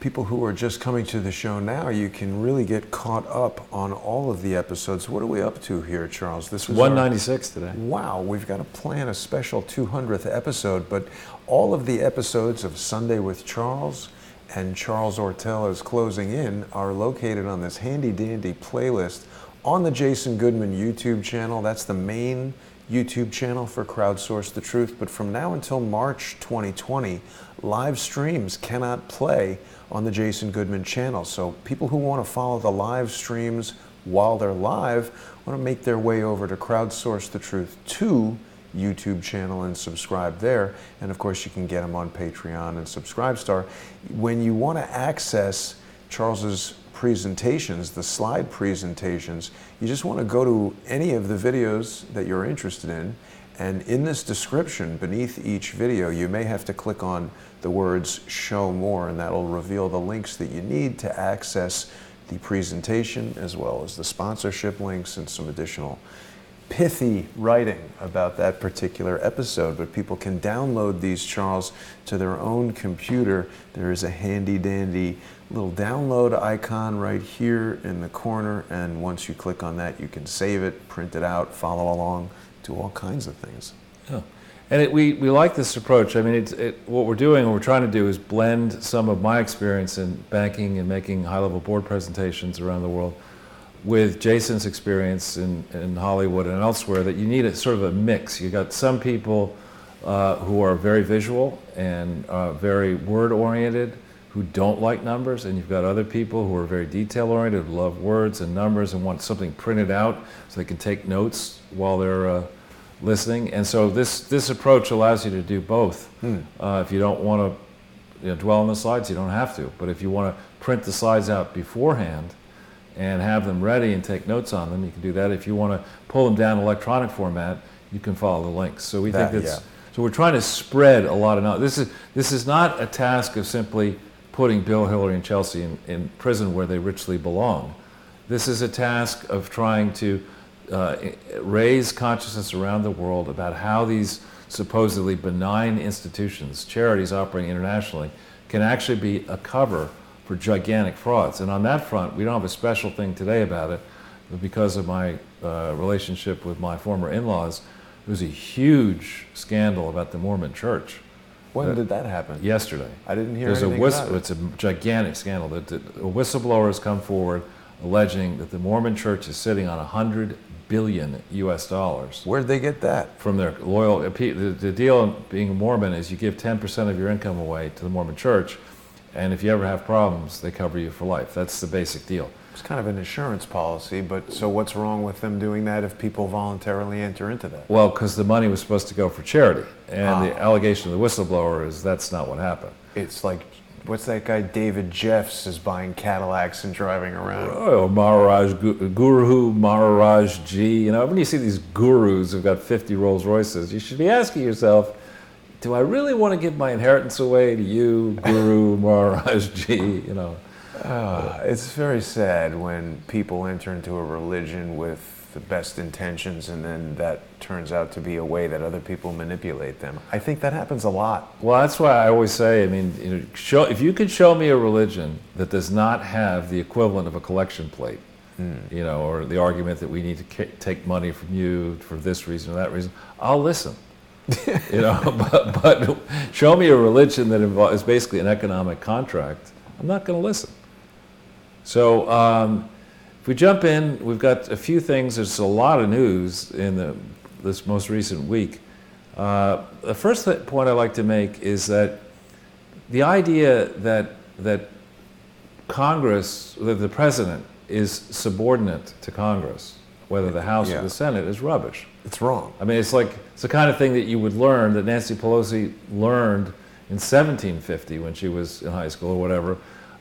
Speaker 1: People who are just coming to the show now, you can really get caught up on all of the episodes. What are we up to here, Charles? This was
Speaker 2: 196 today.
Speaker 1: Wow, we've got to plan a special 200th episode, but all of the episodes of Sunday with Charles and Charles Ortel is closing in are located on this handy dandy playlist on the Jason Goodman YouTube channel. That's the main YouTube channel for Crowdsource the Truth. But from now until March 2020, live streams cannot play on the Jason Goodman channel. So people who want to follow the live streams while they're live want to make their way over to Crowdsource the Truth 2 YouTube channel and subscribe there. And of course, you can get them on Patreon and Subscribestar. When you want to access Charles's presentations, the slide presentations, you just want to go to any of the videos that you're interested in, and in this description beneath each video you may have to click on the words show more, and that'll reveal the links that you need to access the presentation, as well as the sponsorship links and some additional pithy writing about that particular episode. But people can download these, Charles, to their own computer. There is a handy dandy little download icon right here in the corner, and once you click on that you can save it, print it out, follow along, do all kinds of things.
Speaker 2: Yeah. And we like this approach. I mean, what we're doing, what we're trying to do is blend some of my experience in banking and making high-level board presentations around the world with Jason's experience in Hollywood and elsewhere, that you need a sort of a mix. You got some people who are very visual and very word-oriented, who don't like numbers, and you've got other people who are very detail-oriented, who love words and numbers and want something printed out so they can take notes while they're listening. And so this approach allows you to do both. If you don't want to dwell on the slides, you don't have to. But if you want to print the slides out beforehand and have them ready and take notes on them, you can do that. If you want to pull them down in electronic format, you can follow the links. So we think that's, so we're trying to spread a lot of knowledge. This is not a task of simply putting Bill, Hillary, and Chelsea in prison where they richly belong. This is a task of trying to raise consciousness around the world about how these supposedly benign institutions, charities operating internationally, can actually be a cover for gigantic frauds. And on that front, we don't have a special thing today about it, but because of my relationship with my former in-laws, there was a huge scandal about the Mormon Church.
Speaker 1: When did that happen?
Speaker 2: Yesterday.
Speaker 1: I didn't hear anything about it.
Speaker 2: It's a gigantic scandal. A whistleblower has come forward alleging that the Mormon Church is sitting on $100 billion billion US dollars.
Speaker 1: Where'd they get that?
Speaker 2: From their loyal, the deal being a Mormon is you give 10% of your income away to the Mormon church, and if you ever have problems, they cover you for life. That's the basic deal.
Speaker 1: It's kind of an insurance policy, but so what's wrong with them doing that if people voluntarily enter into that?
Speaker 2: Well, because the money was supposed to go for charity, and the allegation of the whistleblower is that's not what happened.
Speaker 1: It's like, what's that guy David Jeffs is buying Cadillacs and driving around?
Speaker 2: Oh, Guru Maharaj G. You know, when you see these gurus who've got 50 Rolls Royces, you should be asking yourself, do I really want to give my inheritance away to you, Guru Maharaj G? You know.
Speaker 1: It's very sad when people enter into a religion with the best intentions and then that turns out to be a way that other people manipulate them. I think that happens a lot.
Speaker 2: Well, that's why I always say, I mean, you know, if you could show me a religion that does not have the equivalent of a collection plate, you know, or the argument that we need to take money from you for this reason or that reason, I'll listen. You know, but show me a religion that is basically an economic contract, I'm not going to listen. So if we jump in, we've got a few things. There's a lot of news in this most recent week. The first point I'd like to make is that the idea that Congress, that the president is subordinate to Congress, whether the House or the Senate, is rubbish.
Speaker 1: It's wrong.
Speaker 2: I mean, it's the kind of thing that you would learn, that Nancy Pelosi learned in 1750 when she was in high school or whatever,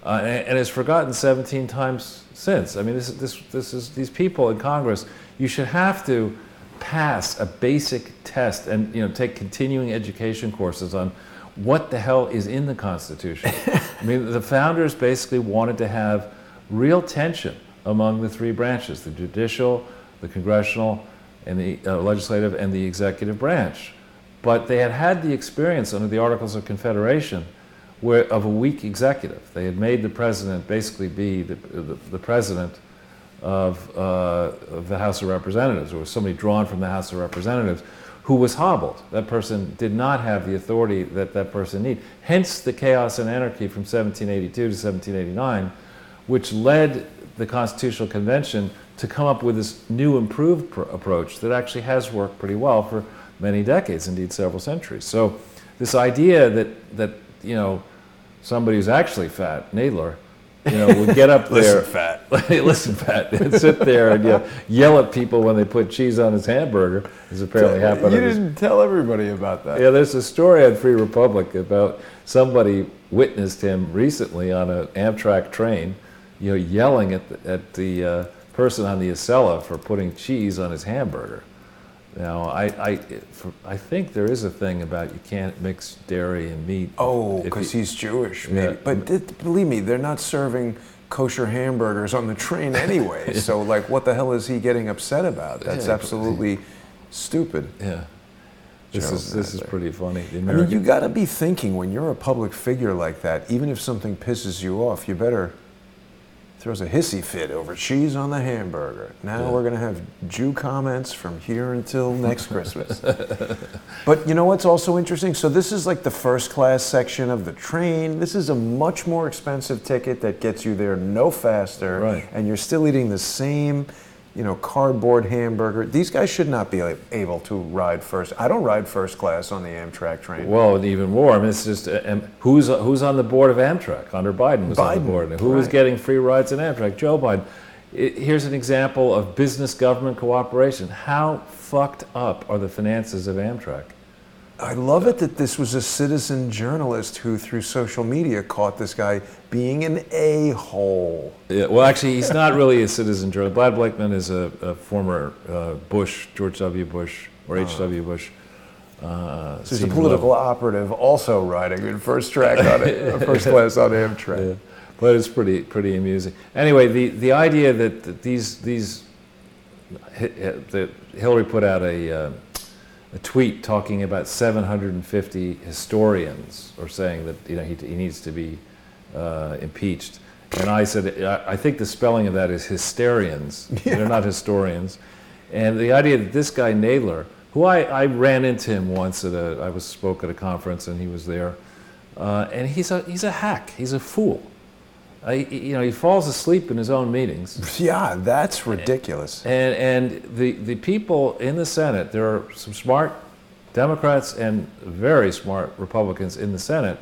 Speaker 2: and has forgotten 17 times since. I mean, this is these people in Congress. You should have to pass a basic test and, you know, take continuing education courses on what the hell is in the Constitution. I mean, the founders basically wanted to have real tension among the three branches: the judicial, the congressional, and the legislative and the executive branch. But they had the experience under the Articles of Confederation of a weak executive. They had made the president basically be the president of the House of Representatives. There was somebody drawn from the House of Representatives who was hobbled. That person did not have the authority that person needed. Hence the chaos and anarchy from 1782 to 1789, which led the Constitutional Convention to come up with this new improved approach that actually has worked pretty well for many decades, indeed several centuries. So this idea that you know, somebody who's actually fat, Nadler, you know, would get up there, listen fat, and sit there and yell at people when they put cheese on his hamburger, as apparently happened.
Speaker 1: You didn't tell everybody about that.
Speaker 2: Yeah, there's a story on Free Republic about somebody witnessed him recently on an Amtrak train, you know, yelling at the person on the Acela for putting cheese on his hamburger. Now, I think there is a thing about you can't mix dairy and meat.
Speaker 1: Oh, because he's Jewish, maybe. Yeah. But believe me, they're not serving kosher hamburgers on the train anyway. So, like, what the hell is he getting upset about? That's absolutely stupid.
Speaker 2: Yeah. This is pretty funny.
Speaker 1: I mean, you got to be thinking when you're a public figure like that, even if something pisses you off, you better throws a hissy fit over cheese on the hamburger. Now we're going to have Jew comments from here until next Christmas. But you know what's also interesting? So this is like the first class section of the train. This is a much more expensive ticket that gets you there no faster.
Speaker 2: Right.
Speaker 1: And you're still eating the same, you know, cardboard hamburger. These guys should not be able to ride first. I don't ride first class on the Amtrak train.
Speaker 2: Well, and even more. I mean, it's just who's on the board of Amtrak? Hunter Biden was on the board. And who was getting free rides in Amtrak? Joe Biden. Here's an example of business-government cooperation. How fucked up are the finances of Amtrak?
Speaker 1: I love it that this was a citizen journalist who, through social media, caught this guy being an a-hole.
Speaker 2: Yeah, well, actually, he's not really a citizen journalist. Brad Blakeman is a former George W. Bush, or H.W. Bush.
Speaker 1: So he's a political operative also riding in first class on Amtrak.
Speaker 2: Yeah, but it's pretty amusing. Anyway, the idea that that Hillary put out a tweet talking about 750 historians, or saying that, you know, he needs to be impeached. And I said, I think the spelling of that is hysterians. Yeah. They're not historians. And the idea that this guy Nadler, who I ran into him once I spoke at a conference and he was there, and he's a hack. He's a fool. he falls asleep in his own meetings.
Speaker 1: Yeah, that's ridiculous.
Speaker 2: And the people in the Senate, there are some smart Democrats and very smart Republicans in the Senate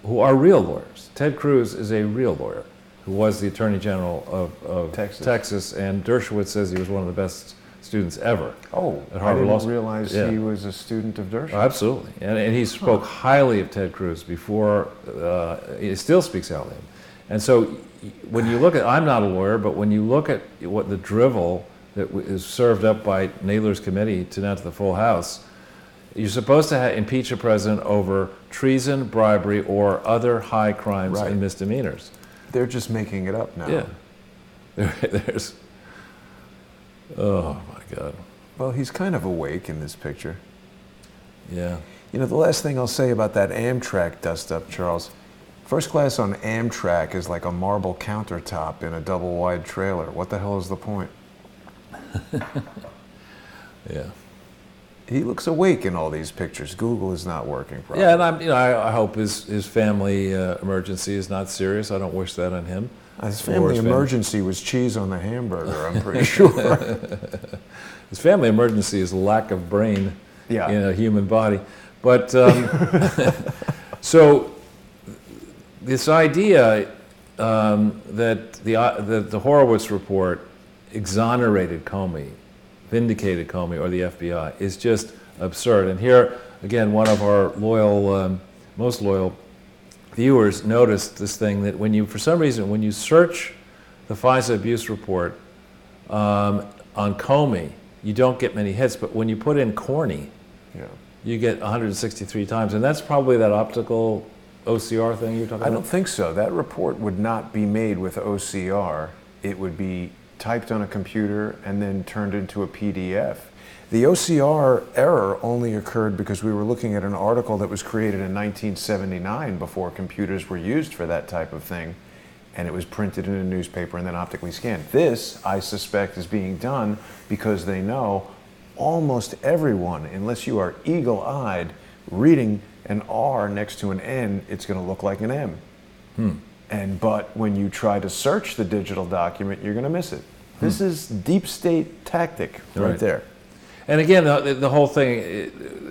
Speaker 2: who are real lawyers. Ted Cruz is a real lawyer who was the Attorney General of Texas, and Dershowitz says he was one of the best students ever.
Speaker 1: Oh,
Speaker 2: at
Speaker 1: I
Speaker 2: Harvard Law
Speaker 1: didn't
Speaker 2: School.
Speaker 1: realize he was a student of Dershowitz.
Speaker 2: Absolutely, and he spoke highly of Ted Cruz before. He still speaks highly of him. And so when you look at, I'm not a lawyer, but when you look at what the drivel that is served up by Nadler's committee to now to the full House, you're supposed to impeach a president over treason, bribery, or other high crimes and misdemeanors.
Speaker 1: They're just making it up now.
Speaker 2: Yeah. There's, oh my God.
Speaker 1: Well, he's kind of awake in this picture.
Speaker 2: Yeah.
Speaker 1: You know, the last thing I'll say about that Amtrak dust-up, Charles, first class on Amtrak is like a marble countertop in a double-wide trailer. What the hell is the point?
Speaker 2: Yeah.
Speaker 1: He looks awake in all these pictures. Google is not working properly.
Speaker 2: Yeah, and I hope his family emergency is not serious. I don't wish that on him.
Speaker 1: His family emergency was cheese on the hamburger, I'm pretty sure.
Speaker 2: His family emergency is lack of brain in a human body. But, so, this idea that the Horowitz report exonerated Comey, vindicated Comey or the FBI is just absurd. And here, again, one of our loyal, most loyal viewers noticed this thing that for some reason, when you search the FISA abuse report on Comey, you don't get many hits, but when you put in Corney, you get 163 times. And that's probably that optical OCR thing you're talking about?
Speaker 1: I don't think so. That report would not be made with OCR. It would be typed on a computer and then turned into a PDF. The OCR error only occurred because we were looking at an article that was created in 1979 before computers were used for that type of thing, and it was printed in a newspaper and then optically scanned. This, I suspect, is being done because they know almost everyone, unless you are eagle-eyed, reading an R next to an N, it's going to look like an M. But when you try to search the digital document, you're going to miss it. This is deep state tactic right there.
Speaker 2: And again, the whole thing,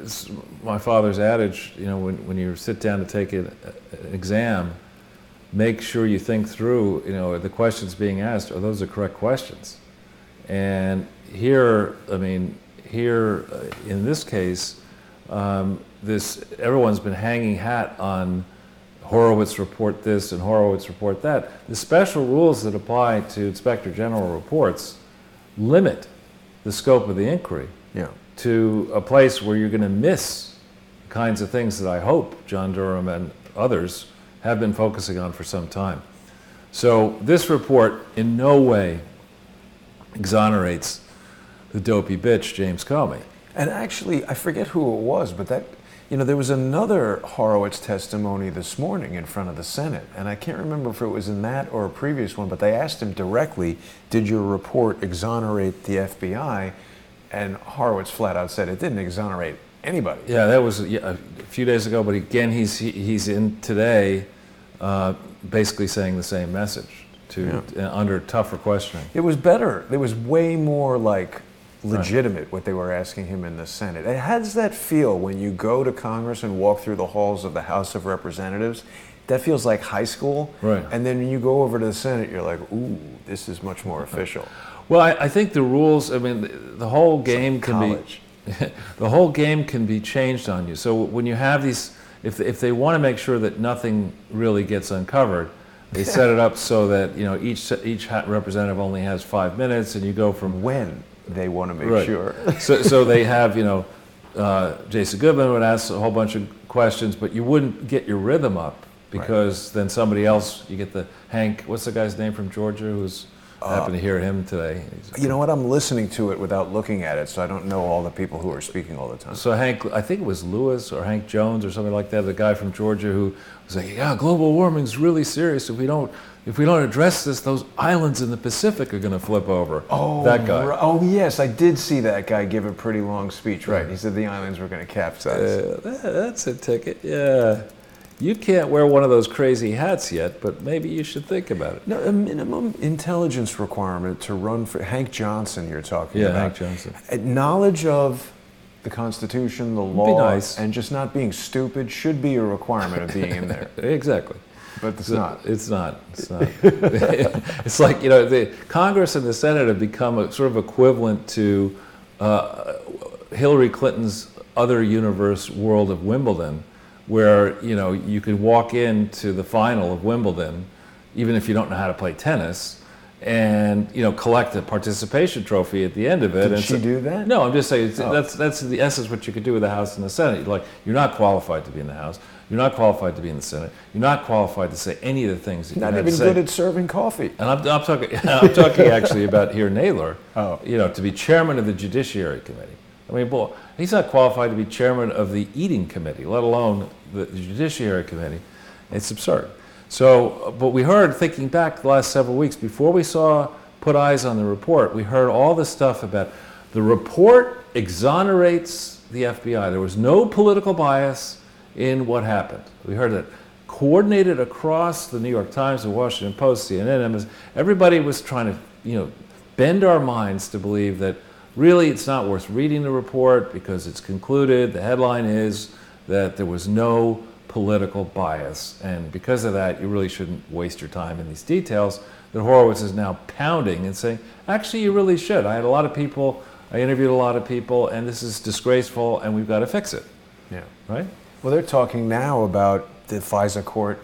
Speaker 2: it's my father's adage, when you sit down to take an exam, make sure you think through, the questions being asked, are those the correct questions? And here, in this case, everyone's been hanging hat on Horowitz report this and Horowitz report that. The special rules that apply to Inspector General reports limit the scope of the inquiry to a place where you're going to miss the kinds of things that I hope John Durham and others have been focusing on for some time. So this report in no way exonerates the dopey bitch, James Comey.
Speaker 1: And actually, I forget who it was, but there was another Horowitz testimony this morning in front of the Senate, and I can't remember if it was in that or a previous one, but they asked him directly, did your report exonerate the FBI? And Horowitz flat out said it didn't exonerate anybody.
Speaker 2: Yeah, that was a few days ago, but again, he's in today basically saying the same message under tougher questioning.
Speaker 1: It was better. It was way more legitimate what they were asking him in the Senate. And how does that feel when you go to Congress and walk through the halls of the House of Representatives? That feels like high school.
Speaker 2: Right.
Speaker 1: And then when you go over to the Senate, you're like, ooh, this is much more official.
Speaker 2: Well, I think the rules, the whole game can be the whole game can be changed on you. So when you have these, if they want to make sure that nothing really gets uncovered, they set it up so that each representative only has 5 minutes, and you go from
Speaker 1: when they want to make sure.
Speaker 2: so they have, Jason Goodman would ask a whole bunch of questions, but you wouldn't get your rhythm up because then somebody else, you get the Hank, what's the guy's name from Georgia who's, happened to hear him today.
Speaker 1: You know what, I'm listening to it without looking at it, so I don't know all the people who are speaking all the time.
Speaker 2: So Hank, I think it was Lewis or Hank Jones or something like that, the guy from Georgia who was like, yeah, global warming's really serious. If we don't address this, those islands in the Pacific are going to flip over.
Speaker 1: Oh,
Speaker 2: that guy.
Speaker 1: Oh, yes, I did see that guy give a pretty long speech, right? He said the islands were going to capsize.
Speaker 2: That's a ticket, yeah. you can't wear one of those crazy hats yet, but maybe you should think about it.
Speaker 1: No, a minimum intelligence requirement to run for Hank Johnson. You're talking about.
Speaker 2: Yeah, Hank Johnson.
Speaker 1: Knowledge of the Constitution, the law,
Speaker 2: be nice.
Speaker 1: and just not being stupid should be a requirement of being in there.
Speaker 2: Exactly.
Speaker 1: But it's not.
Speaker 2: It's not. It's not. It's like, the Congress and the Senate have become a sort of equivalent to Hillary Clinton's other universe world of Wimbledon, where you could walk into the final of Wimbledon, even if you don't know how to play tennis, and collect a participation trophy at the end of it.
Speaker 1: Did she do that?
Speaker 2: No, I'm just saying that's in the essence what you could do with the House and the Senate. You're not qualified to be in the House. You're not qualified to be in the Senate. You're not qualified to say any of the things that
Speaker 1: not
Speaker 2: you
Speaker 1: even
Speaker 2: have to
Speaker 1: good
Speaker 2: say.
Speaker 1: at serving coffee.
Speaker 2: And I'm talking. I'm talking actually about here Naylor.
Speaker 1: Oh.
Speaker 2: To be chairman of the Judiciary Committee. I mean, boy, he's not qualified to be chairman of the Eating Committee, let alone the Judiciary Committee. It's absurd. So, but we heard, thinking back the last several weeks, before we put eyes on the report, we heard all this stuff about the report exonerates the FBI. There was no political bias in what happened. We heard that coordinated across the New York Times, the Washington Post, CNN, everybody was trying to, bend our minds to believe that really it's not worth reading the report because it's concluded, the headline is that there was no political bias. And because of that, you really shouldn't waste your time in these details that Horowitz is now pounding and saying, actually, you really should. I interviewed a lot of people, and this is disgraceful, and we've got to fix it.
Speaker 1: Yeah.
Speaker 2: Right?
Speaker 1: Well, they're talking now about the FISA court.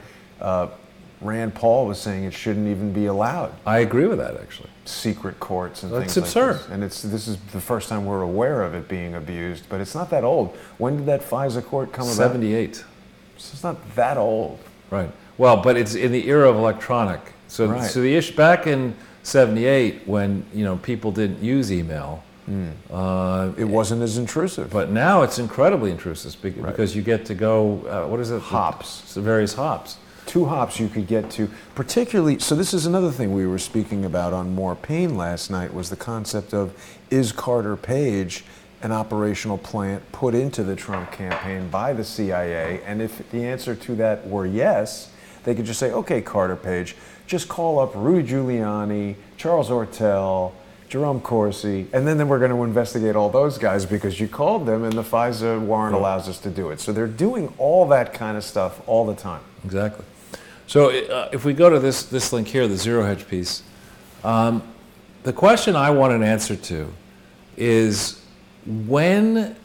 Speaker 1: Rand Paul was saying it shouldn't even be allowed.
Speaker 2: I agree with that, actually.
Speaker 1: Secret courts and
Speaker 2: That's
Speaker 1: things
Speaker 2: absurd.
Speaker 1: like this. And this is the first time we're aware of it being abused, but it's not that old. When did that FISA court come about?
Speaker 2: 78.
Speaker 1: So it's not that old.
Speaker 2: Right. Well, but it's in the era of electronic. So,
Speaker 1: Right.
Speaker 2: so the issue back in 78, when people didn't use email,
Speaker 1: It wasn't as intrusive.
Speaker 2: but now it's incredibly intrusive because you get to go. What is it?
Speaker 1: Hops.
Speaker 2: The various hops.
Speaker 1: 2 hops you could get to, particularly, so this is another thing we were speaking about on More Pain last night, was the concept of, is Carter Page an operational plant put into the Trump campaign by the CIA? And if the answer to that were yes, they could just say, okay, Carter Page, just call up Rudy Giuliani, Charles Ortel, Jerome Corsi, and then we're going to investigate all those guys because you called them and the FISA warrant allows us to do it. So they're doing all that kind of stuff all the time.
Speaker 2: Exactly. So if we go to this link here, the Zero Hedge piece, the question I want an answer to is, when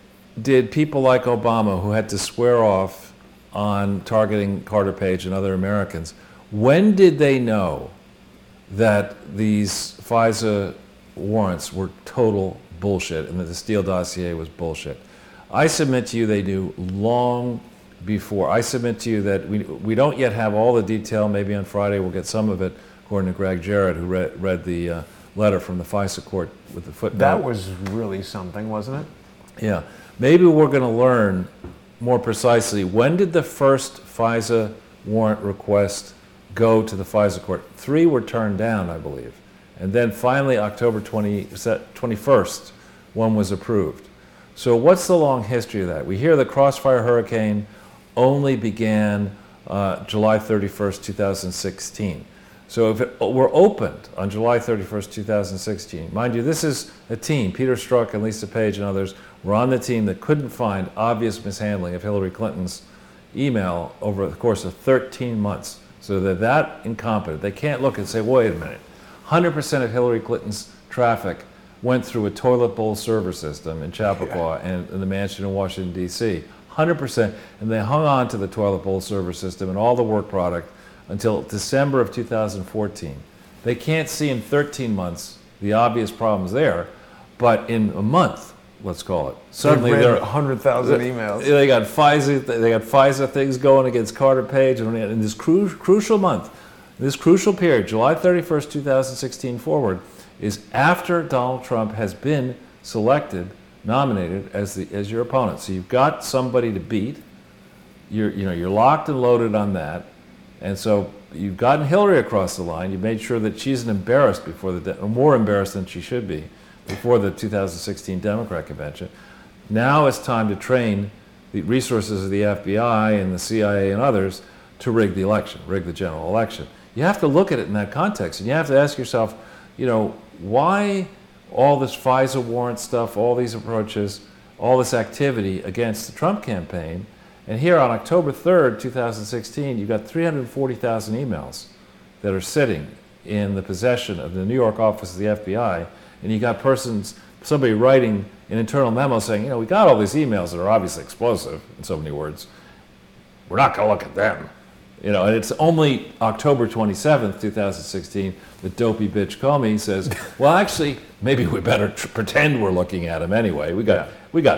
Speaker 2: did people like Obama, who had to swear off on targeting Carter Page and other Americans, when did they know that these FISA warrants were total bullshit and that the Steele dossier was bullshit? I submit to you they knew long before. I submit to you that we don't yet have all the detail. Maybe on Friday we'll get some of it, according to Greg Jarrett, who read the letter from the FISA court with the footnote.
Speaker 1: That was really something, wasn't it?
Speaker 2: Yeah. Maybe we're going to learn more precisely, when did the first FISA warrant request go to the FISA court? 3 were turned down, I believe. And then finally, October 21st, one was approved. So what's the long history of that? We hear the Crossfire Hurricane only began July 31st, 2016. So if it were opened on July 31st, 2016, mind you, this is a team, Peter Strzok and Lisa Page and others were on the team that couldn't find obvious mishandling of Hillary Clinton's email over the course of 13 months. So they're that incompetent. They can't look and say, wait a minute, 100% of Hillary Clinton's traffic went through a toilet bowl server system in Chappaqua and in the mansion in Washington, D.C. 100%, and they hung on to the toilet bowl server system and all the work product until December of 2014. They can't see in 13 months the obvious problems there, but in a month, let's call it, suddenly there are
Speaker 1: 100,000 emails.
Speaker 2: They got FISA things going against Carter Page, and in this crucial month, this crucial period, July 31st, 2016 forward, is after Donald Trump has been nominated as your opponent. So you've got somebody to beat. You're locked and loaded on that, and so you've gotten Hillary across the line. You've made sure that she's embarrassed or more embarrassed than she should be before the 2016 Democrat convention. Now it's time to train the resources of the FBI and the CIA and others to rig the election, rig the general election. You have to look at it in that context, and you have to ask yourself, why all this FISA warrant stuff, all these approaches, all this activity against the Trump campaign. And here on October 3rd, 2016, you've got 340,000 emails that are sitting in the possession of the New York office of the FBI, and you got somebody writing an internal memo saying, we got all these emails that are obviously explosive, in so many words. We're not going to look at them. And it's only October 27th, 2016, the dopey bitch Comey says, well, actually, maybe we better pretend we're looking at them anyway. We got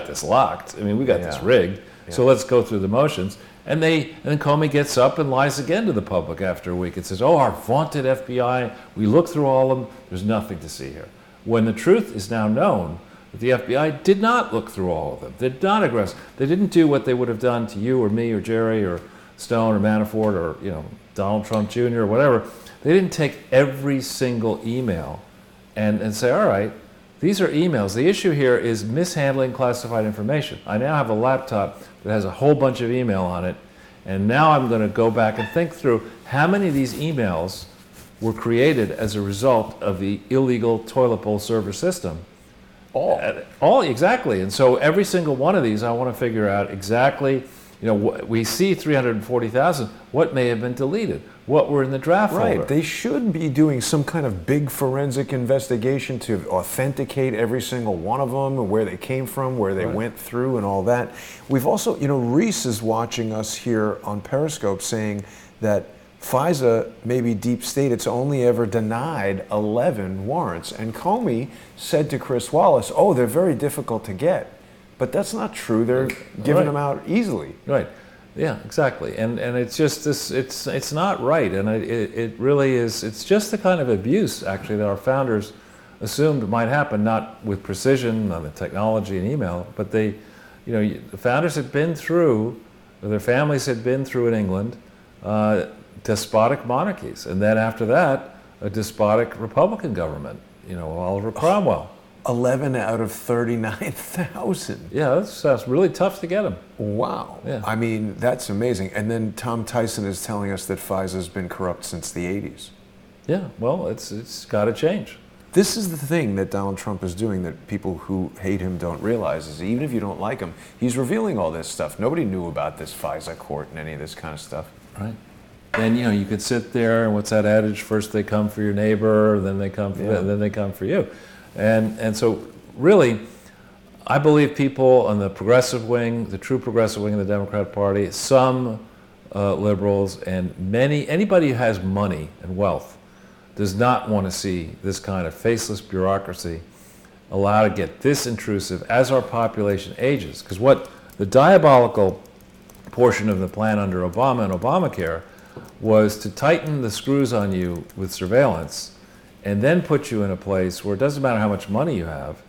Speaker 2: this locked. We got this rigged. Yeah. So let's go through the motions. And then Comey gets up and lies again to the public after a week and says, our vaunted FBI, we looked through all of them, there's nothing to see here. When the truth is now known that the FBI did not look through all of them, they did not aggress, they didn't do what they would have done to you or me or Jerry or Stone or Manafort or Donald Trump Jr. or whatever. They didn't take every single email and say, all right, these are emails. The issue here is mishandling classified information. I now have a laptop that has a whole bunch of email on it, and now I'm going to go back and think through how many of these emails were created as a result of the illegal toilet bowl server system. All, exactly. And so every single one of these, I want to figure out exactly, we see 340,000, what may have been deleted? What were in the draft folder?
Speaker 1: Right. They should be doing some kind of big forensic investigation to authenticate every single one of them, where they came from, where they went through, and all that. We've also, Reese is watching us here on Periscope saying that FISA may be deep state. It's only ever denied 11 warrants. And Comey said to Chris Wallace, they're very difficult to get. But that's not true. They're giving them out easily.
Speaker 2: Right. Yeah, exactly. And it's just this, it's not right. And it really is, it's just the kind of abuse, actually, that our founders assumed might happen, not with precision on the technology and email, but the founders had been through, or their families had been through in England, despotic monarchies. And then after that, a despotic Republican government, Oliver Cromwell.
Speaker 1: 11 out of 39,000.
Speaker 2: Yeah, that's really tough to get them.
Speaker 1: Wow. Yeah. That's amazing. And then Tom Tyson is telling us that FISA's been corrupt since the 80s.
Speaker 2: Yeah, well, it's got to change.
Speaker 1: This is the thing that Donald Trump is doing that people who hate him don't realize, is even if you don't like him, he's revealing all this stuff. Nobody knew about this FISA court and any of this kind of stuff.
Speaker 2: Right. And you could sit there, and what's that adage? First they come for your neighbor, then they come for then they come for you. And so really, I believe people on the progressive wing, the true progressive wing of the Democrat Party, some liberals, and anybody who has money and wealth does not want to see this kind of faceless bureaucracy allowed to get this intrusive as our population ages. Because what the diabolical portion of the plan under Obama and Obamacare was to tighten the screws on you with surveillance and then put you in a place where it doesn't matter how much money you have,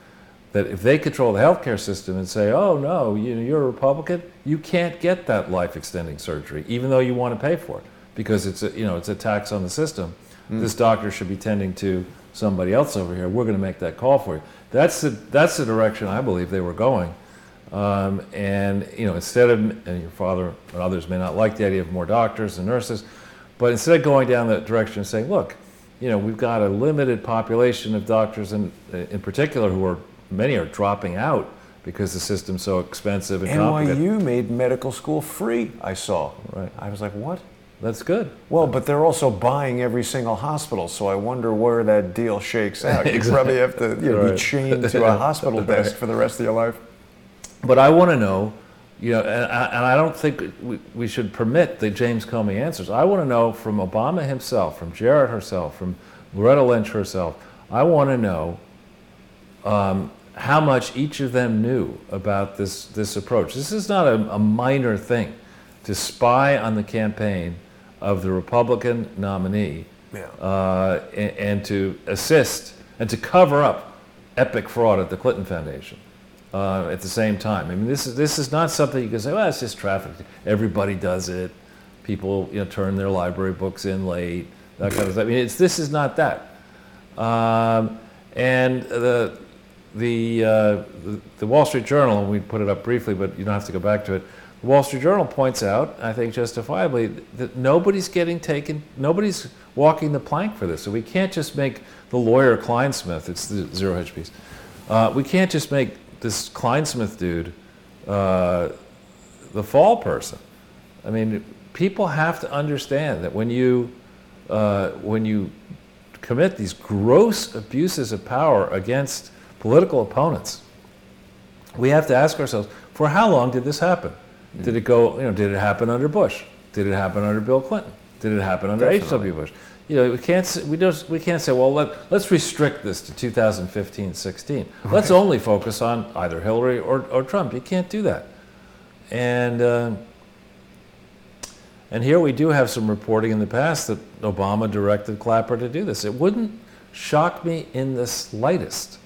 Speaker 2: that if they control the healthcare system and say, oh no, you're a Republican, you can't get that life-extending surgery, even though you want to pay for it, because it's a tax on the system. This doctor should be tending to somebody else over here. We're going to make that call for you. That's the direction I believe they were going. And instead of, and your father and others may not like the idea of more doctors and nurses, but instead of going down that direction and saying, look, we've got a limited population of doctors, and in particular, many are dropping out because the system's so expensive and complicated.
Speaker 1: NYU made medical school free, I saw.
Speaker 2: Right.
Speaker 1: I was like, what?
Speaker 2: That's good.
Speaker 1: Well, but they're also buying every single hospital, so I wonder where that deal shakes out. You probably have to be chained to a hospital desk for the rest of your life.
Speaker 2: But I want to know, and I don't think we should permit the James Comey answers. I want to know from Obama himself, from Jarrett herself, from Loretta Lynch herself. I want to know how much each of them knew about this approach. This is not a minor thing to spy on the campaign of the Republican nominee and to assist and to cover up epic fraud at the Clinton Foundation. At the same time, this is not something you can say, well, it's just traffic. Everybody does it. People, turn their library books in late. That kind of stuff. This is not that. And the Wall Street Journal, and we put it up briefly, but you don't have to go back to it. The Wall Street Journal points out, I think justifiably, that nobody's walking the plank for this. So we can't just make the lawyer Kleinsmith, it's the Zero Hedge piece, we can't just make this Kleinsmith dude the fall person. I mean, people have to understand that when you commit these gross abuses of power against political opponents, we have to ask ourselves, for how long did this happen? Did it go, did it happen under Bush? Did it happen under Bill Clinton? Did it happen under H.W. Bush? We can't say, well, let's restrict this to 2015-16. Right. Let's only focus on either Hillary or Trump. You can't do that. And here we do have some reporting in the past that Obama directed Clapper to do this. It wouldn't shock me in the slightest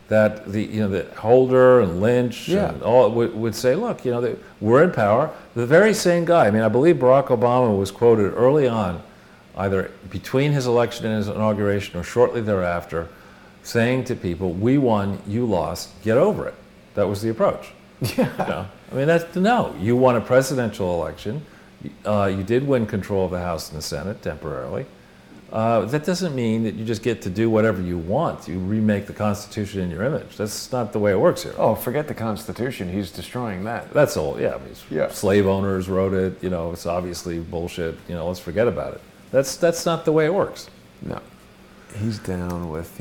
Speaker 2: that that Holder and Lynch and all would say, look, we're in power. The very same guy. I mean, I believe Barack Obama was quoted early on, either between his election and his inauguration or shortly thereafter, saying to people, "We won, you lost. Get over it." That was the approach.
Speaker 1: Yeah.
Speaker 2: I mean, you won a presidential election. You did win control of the House and the Senate temporarily. That doesn't mean that you just get to do whatever you want. You remake the Constitution in your image. That's not the way it works here.
Speaker 1: Oh, forget the Constitution. He's destroying that.
Speaker 2: That's all. Yeah. I mean, slave owners wrote it. It's obviously bullshit. Let's forget about it. That's not the way it works.
Speaker 1: No. He's down with,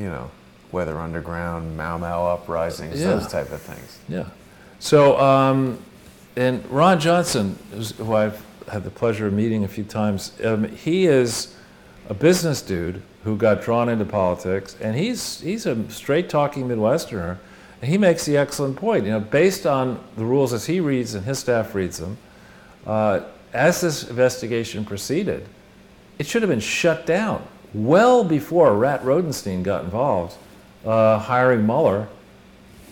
Speaker 1: Weather Underground, Mau Mau uprisings, those type of things.
Speaker 2: Yeah. So, and Ron Johnson, who I've had the pleasure of meeting a few times, he is a business dude who got drawn into politics, and he's a straight-talking Midwesterner, and he makes the excellent point. Based on the rules as he reads and his staff reads them, as this investigation proceeded, it should have been shut down well before Rat Rodenstein got involved, hiring Mueller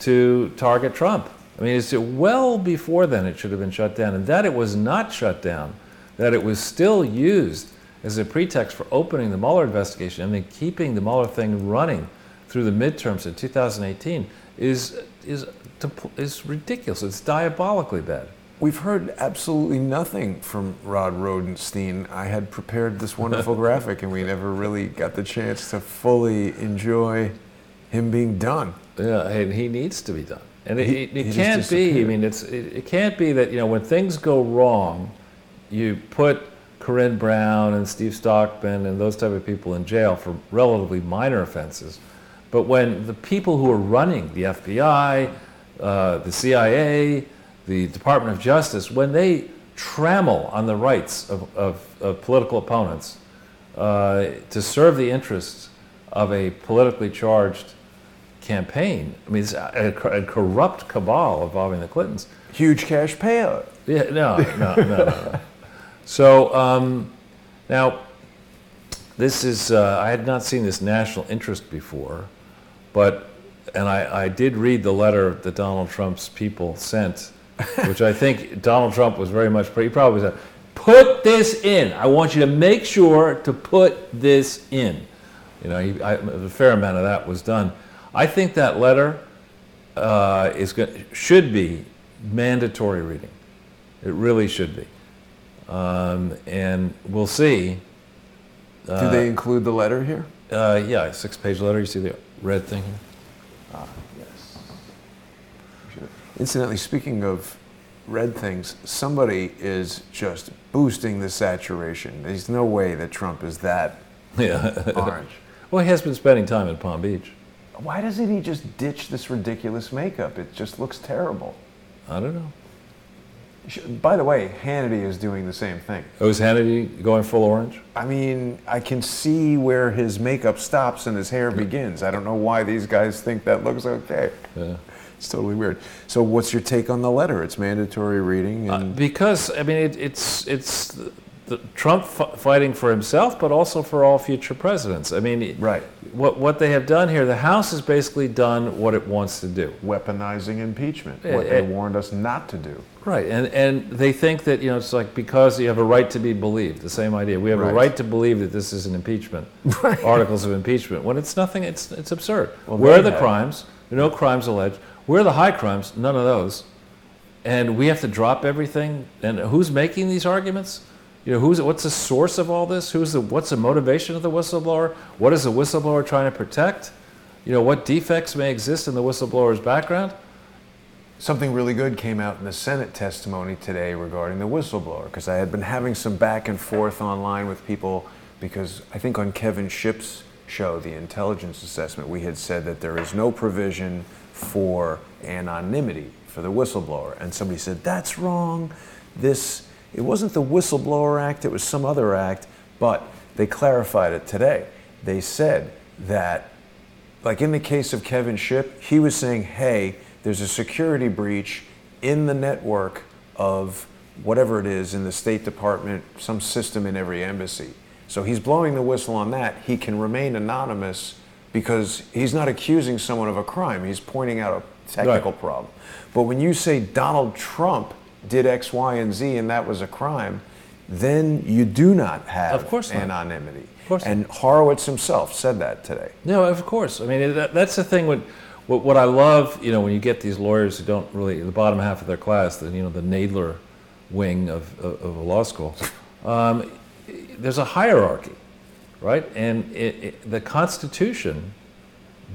Speaker 2: to target Trump. I mean, it's well before then it should have been shut down. And that it was not shut down, that it was still used as a pretext for opening the Mueller investigation and then keeping the Mueller thing running through the midterms in 2018 is ridiculous. It's diabolically bad.
Speaker 1: We've heard absolutely nothing from Rod Rodenstein. I had prepared this wonderful graphic, and we never really got the chance to fully enjoy him being done.
Speaker 2: Yeah, and he needs to be done. And it can't be. I mean, it can't be that when things go wrong, you put Corinne Brown and Steve Stockman and those type of people in jail for relatively minor offenses, but when the people who are running the FBI, the CIA, the Department of Justice, when they trammel on the rights of political opponents to serve the interests of a politically charged campaign. I mean, it's a corrupt cabal involving the Clintons.
Speaker 1: Huge cash payout.
Speaker 2: Yeah, no. So now, this is, I had not seen this national interest before, and I did read the letter that Donald Trump's people sent, which I think Donald Trump was very much, he probably said, put this in. I want you to make sure to put this in. A fair amount of that was done. I think that letter should be mandatory reading. It really should be. And we'll see.
Speaker 1: Do they include the letter here?
Speaker 2: Yeah, a 6-page letter. You see the red thing here?
Speaker 1: Yes. Incidentally, speaking of red things, somebody is just boosting the saturation. There's no way that Trump is that orange.
Speaker 2: Well, he has been spending time in Palm Beach.
Speaker 1: Why doesn't he just ditch this ridiculous makeup? It just looks terrible.
Speaker 2: I don't know.
Speaker 1: By the way, Hannity is doing the same thing.
Speaker 2: Oh, is Hannity going full orange?
Speaker 1: I mean, I can see where his makeup stops and his hair begins. I don't know why these guys think that looks okay.
Speaker 2: Yeah.
Speaker 1: It's totally weird. So what's your take on the letter? It's mandatory reading. And
Speaker 2: because, I mean, it's the Trump fighting for himself, but also for all future presidents. I mean,
Speaker 1: right.
Speaker 2: What they have done here, the House has basically done what it wants to do.
Speaker 1: Weaponizing impeachment, what they warned us not to do.
Speaker 2: Right, and they think that, it's like because you have a right to be believed, the same idea. We have a right to believe that this is an impeachment, articles of impeachment, when it's nothing, it's absurd. Well, where are the crimes? There are no crimes alleged. Where are the high crimes? None of those. And we have to drop everything. And who's making these arguments? What's the source of all this? What's the motivation of the whistleblower? What is the whistleblower trying to protect? What defects may exist in the whistleblower's background?
Speaker 1: Something really good came out in the Senate testimony today regarding the whistleblower, because I had been having some back and forth online with people, because I think on Kevin Shipp's show, the intelligence assessment, we had said that there is no provision for anonymity for the whistleblower. And somebody said, that's wrong. It wasn't the Whistleblower Act, it was some other act, but they clarified it today. They said that, like in the case of Kevin Shipp, he was saying, hey, there's a security breach in the network of whatever it is in the State Department, some system in every embassy. So he's blowing the whistle on that. He can remain anonymous because he's not accusing someone of a crime. He's pointing out a technical problem. But when you say Donald Trump did X, Y, and Z and that was a crime, then you do not have anonymity.
Speaker 2: Of course
Speaker 1: and Horowitz himself said that today.
Speaker 2: No, of course. I mean, that's the thing. What I love, when you get these lawyers who don't really, the bottom half of their class, the Nadler wing of a law school, there's a hierarchy, right? And the Constitution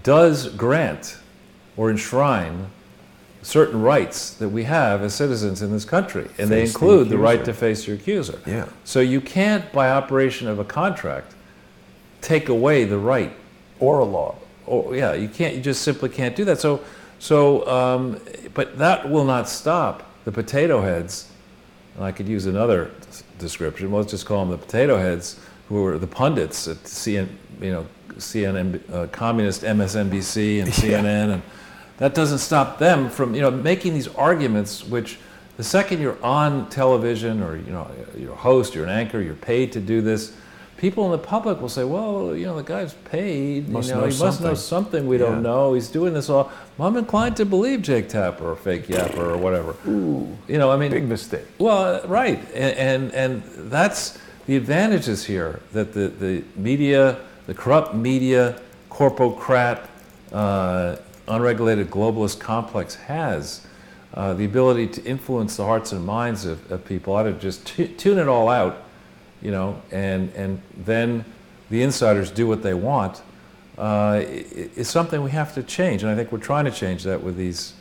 Speaker 2: does grant or enshrine certain rights that we have as citizens in this country, and they include the right to face your accuser.
Speaker 1: Yeah.
Speaker 2: So you can't, by operation of a contract, take away the right.
Speaker 1: Or a law.
Speaker 2: You can't. You just simply can't do that. But that will not stop the potato heads. And I could use another description. Well, let's just call them the potato heads, who are the pundits at CNN, communist MSNBC and CNN, and that doesn't stop them from making these arguments. Which the second you're on television or you're a host, you're an anchor, you're paid to do this. People in the public will say, well, the guy's paid, he must know something we don't know, he's doing this all. Well, I'm inclined to believe Jake Tapper or fake Yapper or whatever.
Speaker 1: Ooh, big mistake.
Speaker 2: Well, right, and that's the advantages here that the media, the corrupt media, corporocrat, unregulated globalist complex has, the ability to influence the hearts and minds of people. I ought to just tune it all out. And then the insiders do what they want, is something we have to change. And I think we're trying to change that with these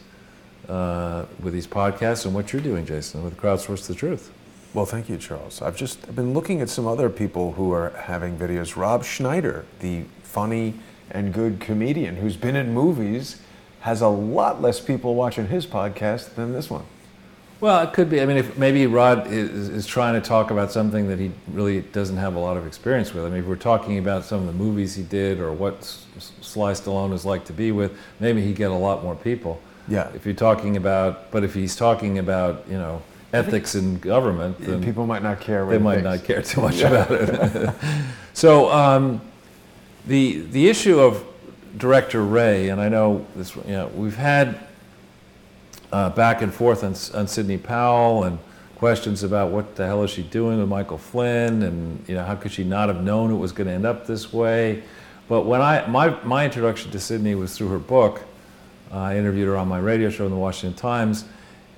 Speaker 2: podcasts and what you're doing, Jason, with Crowdsource the Truth.
Speaker 1: Well, thank you, Charles. I've been looking at some other people who are having videos. Rob Schneider, the funny and good comedian who's been in movies, has a lot less people watching his podcast than this one.
Speaker 2: Well, it could be. I mean, if maybe Rod is trying to talk about something that he really doesn't have a lot of experience with. I mean, if we're talking about some of the movies he did or what Sly Stallone is like to be with, maybe he'd get a lot more people.
Speaker 1: Yeah.
Speaker 2: If he's talking about ethics in government, then
Speaker 1: people might not care.
Speaker 2: They might not care too much about it. So the issue of Director Wray, and I know this, we've had back and forth on Sidney Powell and questions about what the hell is she doing with Michael Flynn, and how could she not have known it was going to end up this way? But when my introduction to Sidney was through her book. I interviewed her on my radio show in the Washington Times,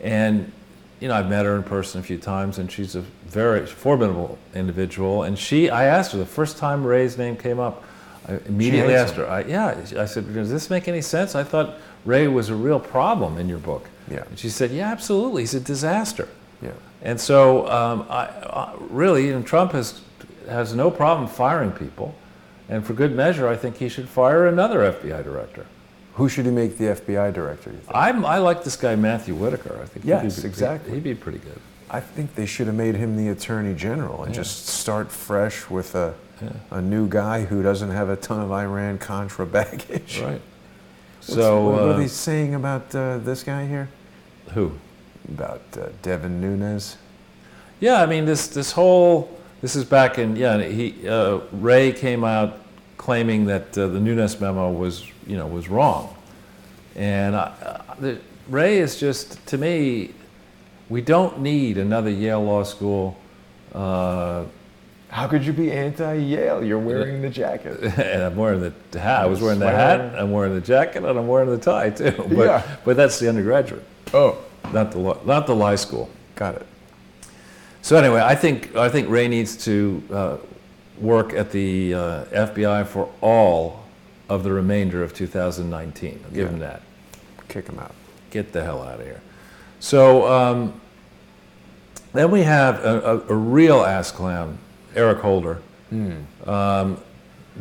Speaker 2: and I've met her in person a few times, and she's a very formidable individual. And I asked her the first time Ray's name came up, I immediately asked her. I said, does this make any sense? I thought Ray was a real problem in your book.
Speaker 1: Yeah.
Speaker 2: And she said, yeah, absolutely. He's a disaster.
Speaker 1: Yeah.
Speaker 2: And so, really, Trump has no problem firing people, and for good measure, I think he should fire another FBI director.
Speaker 1: Who should he make the FBI director, you think?
Speaker 2: I like this guy, Matthew Whitaker. I think
Speaker 1: exactly.
Speaker 2: He'd be pretty good.
Speaker 1: I think they should have made him the Attorney General and just start fresh with a new guy who doesn't have a ton of Iran-Contra baggage.
Speaker 2: Right.
Speaker 1: What are they saying about this guy here?
Speaker 2: Who?
Speaker 1: About Devin Nunes.
Speaker 2: Yeah, I mean this is back in Ray came out claiming that the Nunes memo was wrong, and Ray is just, to me, we don't need another Yale Law School
Speaker 1: How could you be anti-Yale? You're wearing the jacket.
Speaker 2: And I'm wearing the hat. I was wearing the hat, I'm wearing the jacket, and I'm wearing the tie too. But that's the undergraduate.
Speaker 1: Oh.
Speaker 2: Not the law school.
Speaker 1: Got it.
Speaker 2: So anyway, I think Ray needs to work at the FBI for all of the remainder of 2019. I'll give him that.
Speaker 1: Kick him out. Get
Speaker 2: the hell out of here. So then we have a real ass clown, Eric Holder,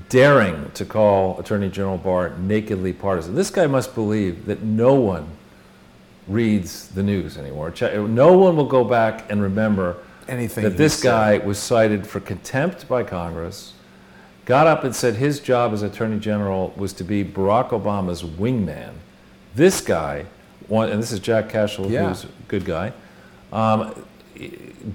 Speaker 2: daring to call Attorney General Barr nakedly partisan. This guy must believe that no one reads the news anymore. No one will go back and remember
Speaker 1: anything
Speaker 2: that this guy was cited for contempt by Congress, got up and said his job as Attorney General was to be Barack Obama's wingman. This guy, and this is Jack Cashel, who's a good guy,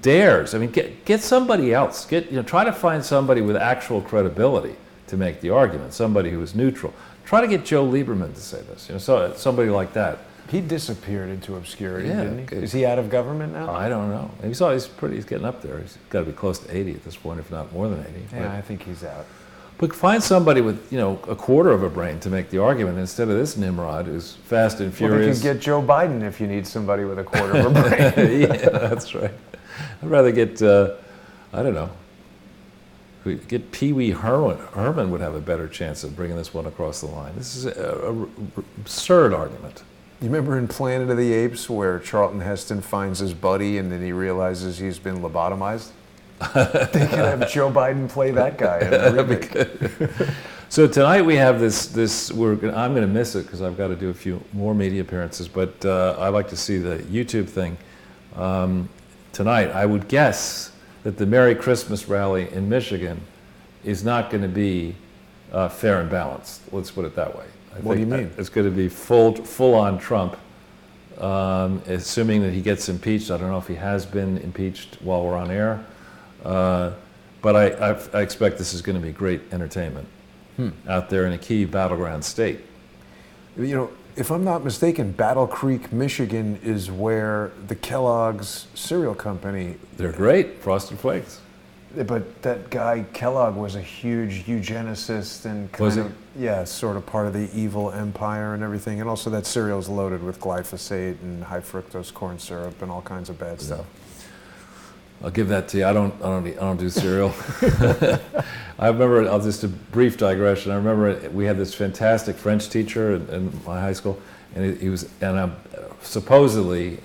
Speaker 2: dares. I mean, get somebody else. Try to find somebody with actual credibility to make the argument. Somebody who is neutral. Try to get Joe Lieberman to say this. So somebody like that.
Speaker 1: He disappeared into obscurity, didn't he? Is he out of government now?
Speaker 2: I don't know. He's getting up there. He's got to be close to 80 at this point, if not more than 80.
Speaker 1: Yeah, I think he's out.
Speaker 2: But find somebody with, a quarter of a brain to make the argument instead of this Nimrod who's fast and furious.
Speaker 1: Well, you can get Joe Biden if you need somebody with a quarter of a brain.
Speaker 2: Yeah, that's right. I'd rather get, I don't know, get Pee Wee Herman. Herman would have a better chance of bringing this one across the line. This is an absurd argument.
Speaker 1: You remember in Planet of the Apes where Charlton Heston finds his buddy and then he realizes he's been lobotomized? They could have Joe Biden play that guy.
Speaker 2: That'd be good. So tonight we have this. I'm going to miss it because I've got to do a few more media appearances. But I like to see the YouTube thing tonight. I would guess that the Merry Christmas rally in Michigan is not going to be fair and balanced. Let's put it that way.
Speaker 1: What do you mean?
Speaker 2: It's going to be full on Trump, assuming that he gets impeached. I don't know if he has been impeached while we're on air, but I expect this is going to be great entertainment out there in a key battleground state.
Speaker 1: If I'm not mistaken, Battle Creek, Michigan is where the Kellogg's cereal company...
Speaker 2: They're great, Frosted Flakes.
Speaker 1: But that guy Kellogg was a huge eugenicist and sort of part of the evil empire and everything. And also that cereal is loaded with glyphosate and high fructose corn syrup and all kinds of bad stuff.
Speaker 2: I'll give that to you. I don't do cereal. I remember. A brief digression. I remember we had this fantastic French teacher in my high school, and he was supposedly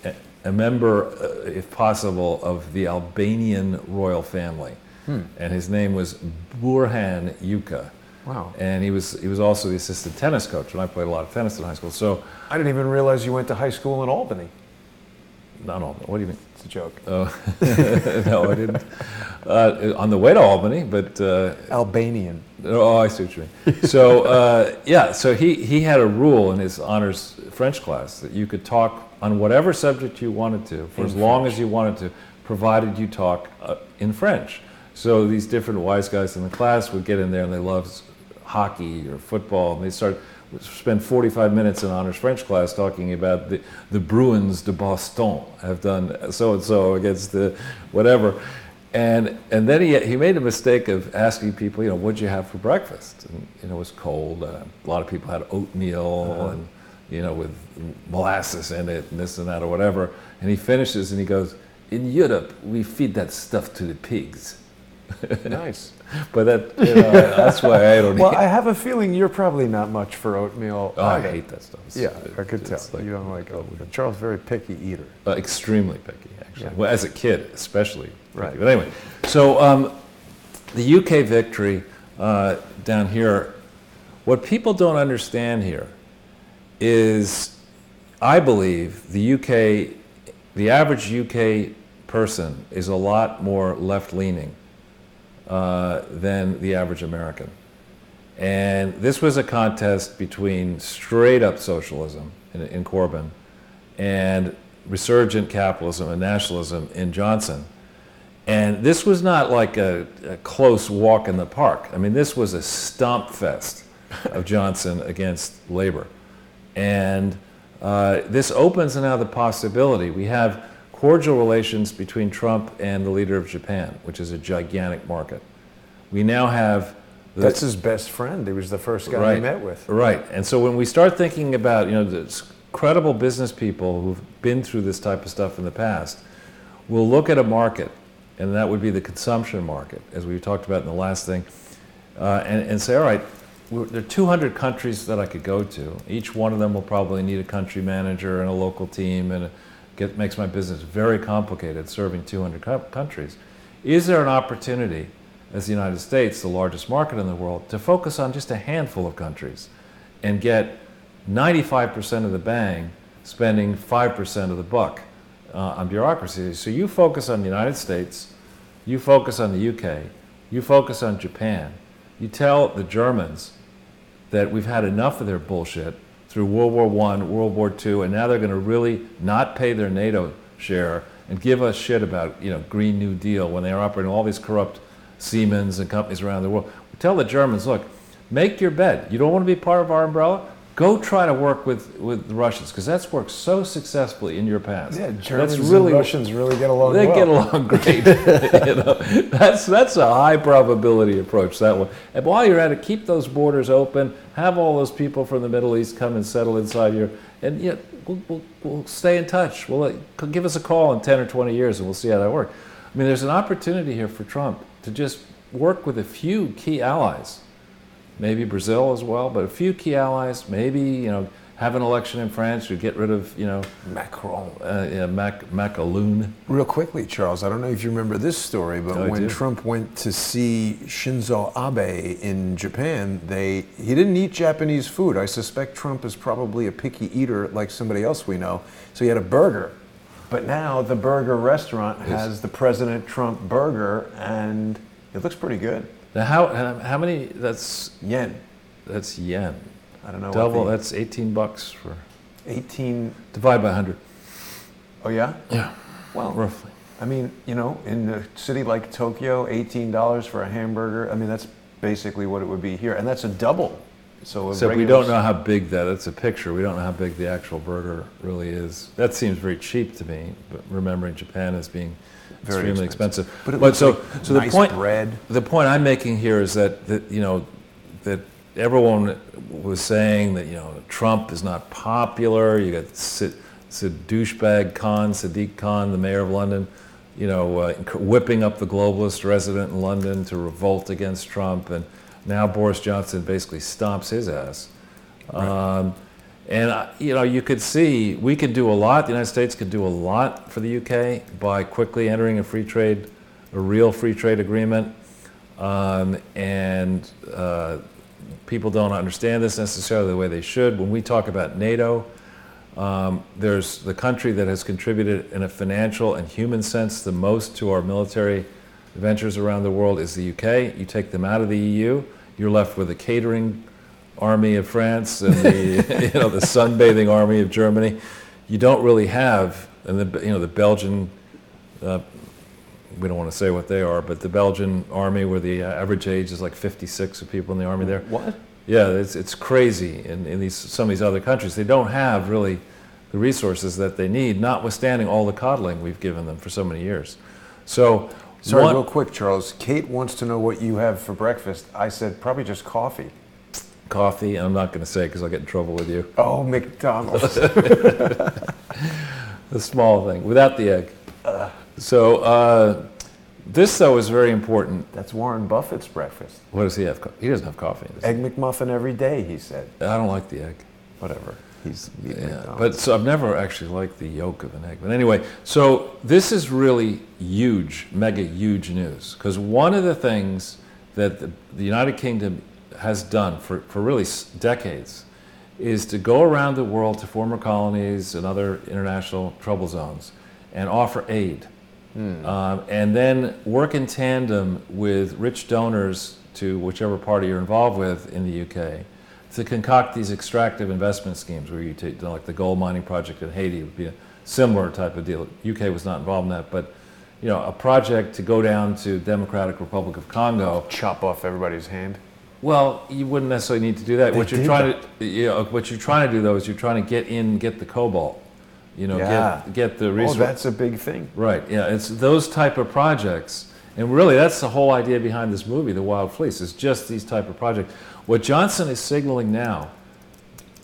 Speaker 2: a member, if possible, of the Albanian royal family, and his name was Burhan Yuka.
Speaker 1: Wow!
Speaker 2: And he was also the assistant tennis coach, and I played a lot of tennis in high school. So
Speaker 1: I didn't even realize you went to high school in Albany.
Speaker 2: Not Albany. What do you mean?
Speaker 1: It's a joke.
Speaker 2: Oh, no, I didn't. On the way to Albany, but
Speaker 1: Albanian.
Speaker 2: Oh, I see what you mean. So so he had a rule in his honors French class that you could talk on whatever subject you wanted to for as long as you wanted to, provided you talk in French. So these different wise guys in the class would get in there and they loved hockey or football, and they spend 45 minutes in honors French class talking about the Bruins de Boston have done so-and-so against the whatever. And then he made a mistake of asking people, what'd you have for breakfast? And it was cold. A lot of people had oatmeal and, with molasses in it and this and that or whatever. And he finishes and he goes, in Europe, we feed that stuff to the pigs.
Speaker 1: Nice.
Speaker 2: But that's why I don't eat.
Speaker 1: Well, I have a feeling you're probably not much for oatmeal.
Speaker 2: Oh, I hate that stuff.
Speaker 1: I could tell. You don't like oatmeal. Charles is a very picky eater.
Speaker 2: Extremely picky, actually.
Speaker 1: Yeah.
Speaker 2: Well, as a kid, especially.
Speaker 1: Right.
Speaker 2: Picky. But anyway, so the UK victory down here, what people don't understand here is, I believe, the average UK person is a lot more left-leaning than the average American. And this was a contest between straight-up socialism in Corbyn and resurgent capitalism and nationalism in Johnson. And this was not like a close walk in the park. I mean, this was a stomp fest of Johnson against Labour. And this opens now the possibility. We have cordial relations between Trump and the leader of Japan, which is a gigantic market. We now have...
Speaker 1: That's his best friend. He was the first guy he met with.
Speaker 2: Right. And so when we start thinking about, the credible business people who've been through this type of stuff in the past, we'll look at a market, and that would be the consumption market, as we talked about in the last thing, and say, all right, there are 200 countries that I could go to. Each one of them will probably need a country manager and a local team, and makes my business very complicated serving 200 countries. Is there an opportunity, as the United States, the largest market in the world, to focus on just a handful of countries and get 95% of the bang, spending 5% of the buck on bureaucracy? So you focus on the United States, you focus on the UK, you focus on Japan, you tell the Germans that we've had enough of their bullshit through World War I, World War II, and now they're going to really not pay their NATO share and give us shit about, Green New Deal when they are operating all these corrupt Siemens and companies around the world. We tell the Germans, look, make your bed. You don't want to be part of our umbrella? Go try to work with the Russians, because that's worked so successfly in your past.
Speaker 1: Yeah, Germans and Russians really get along well.
Speaker 2: They get along great. That's a high probability approach, that one. And while you're at it, keep those borders open, have all those people from the Middle East come and settle inside your, and we'll stay in touch. Give us a call in 10 or 20 years and we'll see how that works. I mean, there's an opportunity here for Trump to just work with a few key allies. Maybe Brazil as well, but a few key allies. Maybe have an election in France to get rid of
Speaker 1: Macron,
Speaker 2: Macaloon.
Speaker 1: Real quickly, Charles. I don't know if you remember this story, but when Trump went to see Shinzo Abe in Japan, he didn't eat Japanese food. I suspect Trump is probably a picky eater like somebody else we know. So he had a burger, but now the burger restaurant has the President Trump burger, and it looks pretty good.
Speaker 2: Now how many? That's
Speaker 1: yen.
Speaker 2: That's yen.
Speaker 1: I don't know.
Speaker 2: Double. That's $18 for
Speaker 1: 18.
Speaker 2: Divide by 100.
Speaker 1: Oh yeah.
Speaker 2: Yeah.
Speaker 1: Well,
Speaker 2: roughly.
Speaker 1: I mean, in a city like Tokyo, $18 for a hamburger. I mean, that's basically what it would be here, and that's a double. So
Speaker 2: we don't know how big that's a picture. We don't know how big the actual burger really is. That seems very cheap to me, but remembering Japan as being very extremely expensive.
Speaker 1: But so
Speaker 2: nice the point I'm making here is that that everyone was saying that Trump is not popular. You got douchebag Sadiq Khan, the mayor of London, whipping up the globalist resident in London to revolt against Trump, and now Boris Johnson basically stomps his ass. Right. And you could see we could do a lot. The United States could do a lot for the UK by quickly entering a real free trade agreement. And people don't understand this necessarily the way they should. When we talk about NATO, there's the country that has contributed in a financial and human sense the most to our military ventures around the world is the UK. You take them out of the EU, you're left with a catering army of France and the the sunbathing army of Germany. You don't really have, and the Belgian, we don't want to say what they are, but the Belgian army, where the average age is like 56 of people in the army there.
Speaker 1: What?
Speaker 2: Yeah, it's crazy in some of these other countries. They don't have really the resources that they need, notwithstanding all the coddling we've given them for so many years. So,
Speaker 1: sorry, real quick, Charles. Kate wants to know what you have for breakfast. I said probably just coffee.
Speaker 2: Coffee, and I'm not going to say because I'll get in trouble with you.
Speaker 1: Oh, McDonald's.
Speaker 2: The small thing, without the egg. This, though, is very important.
Speaker 1: That's Warren Buffett's breakfast.
Speaker 2: What does he have? He doesn't have coffee.
Speaker 1: Egg McMuffin every day, he said.
Speaker 2: I don't like the egg.
Speaker 1: Whatever.
Speaker 2: So I've never actually liked the yolk of an egg. But anyway, so this is really huge, mega huge news. Because one of the things that the United Kingdom has done for really decades is to go around the world to former colonies and other international trouble zones and offer aid. And then work in tandem with rich donors to whichever party you're involved with in the UK to concoct these extractive investment schemes where you take, like the gold mining project in Haiti would be a similar type of deal. UK was not involved in that, but a project to go down to Democratic Republic of Congo.
Speaker 1: Chop off everybody's hand.
Speaker 2: Well, you wouldn't necessarily need to do that. What you're trying to do though is you're trying to get the cobalt
Speaker 1: Yeah.
Speaker 2: get the
Speaker 1: Oh,
Speaker 2: resource.
Speaker 1: that's a big thing.
Speaker 2: Right, yeah, it's those type of projects. And really, that's the whole idea behind this movie, The Wild Fleece, is just these type of projects. What Johnson is signaling now,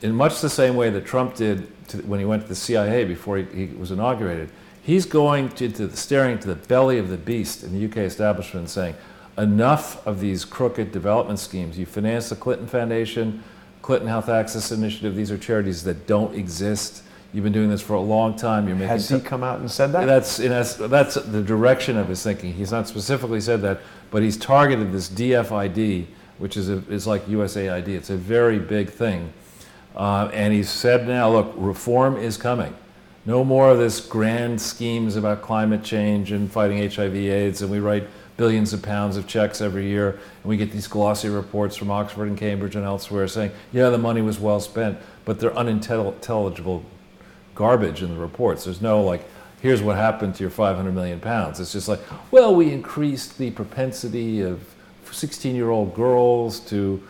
Speaker 2: in much the same way that Trump did when he went to the CIA before he was inaugurated, he's going staring into the belly of the beast in the UK establishment and saying, enough of these crooked development schemes. You finance the Clinton Foundation, Clinton Health Access Initiative. These are charities that don't exist. You've been doing this for a long time. You're making.
Speaker 1: Has he come out and said that?
Speaker 2: That's the direction of his thinking. He's not specifically said that, but he's targeted this DFID, which is like USAID. It's a very big thing, and he's said now, look, reform is coming. No more of this grand schemes about climate change and fighting HIV/AIDS, and we write billions of pounds of checks every year, and we get these glossy reports from Oxford and Cambridge and elsewhere saying, yeah, the money was well spent, but they're unintelligible garbage in the reports. There's no like, here's what happened to your 500 million pounds. It's just like, well, we increased the propensity of 16-year-old girls to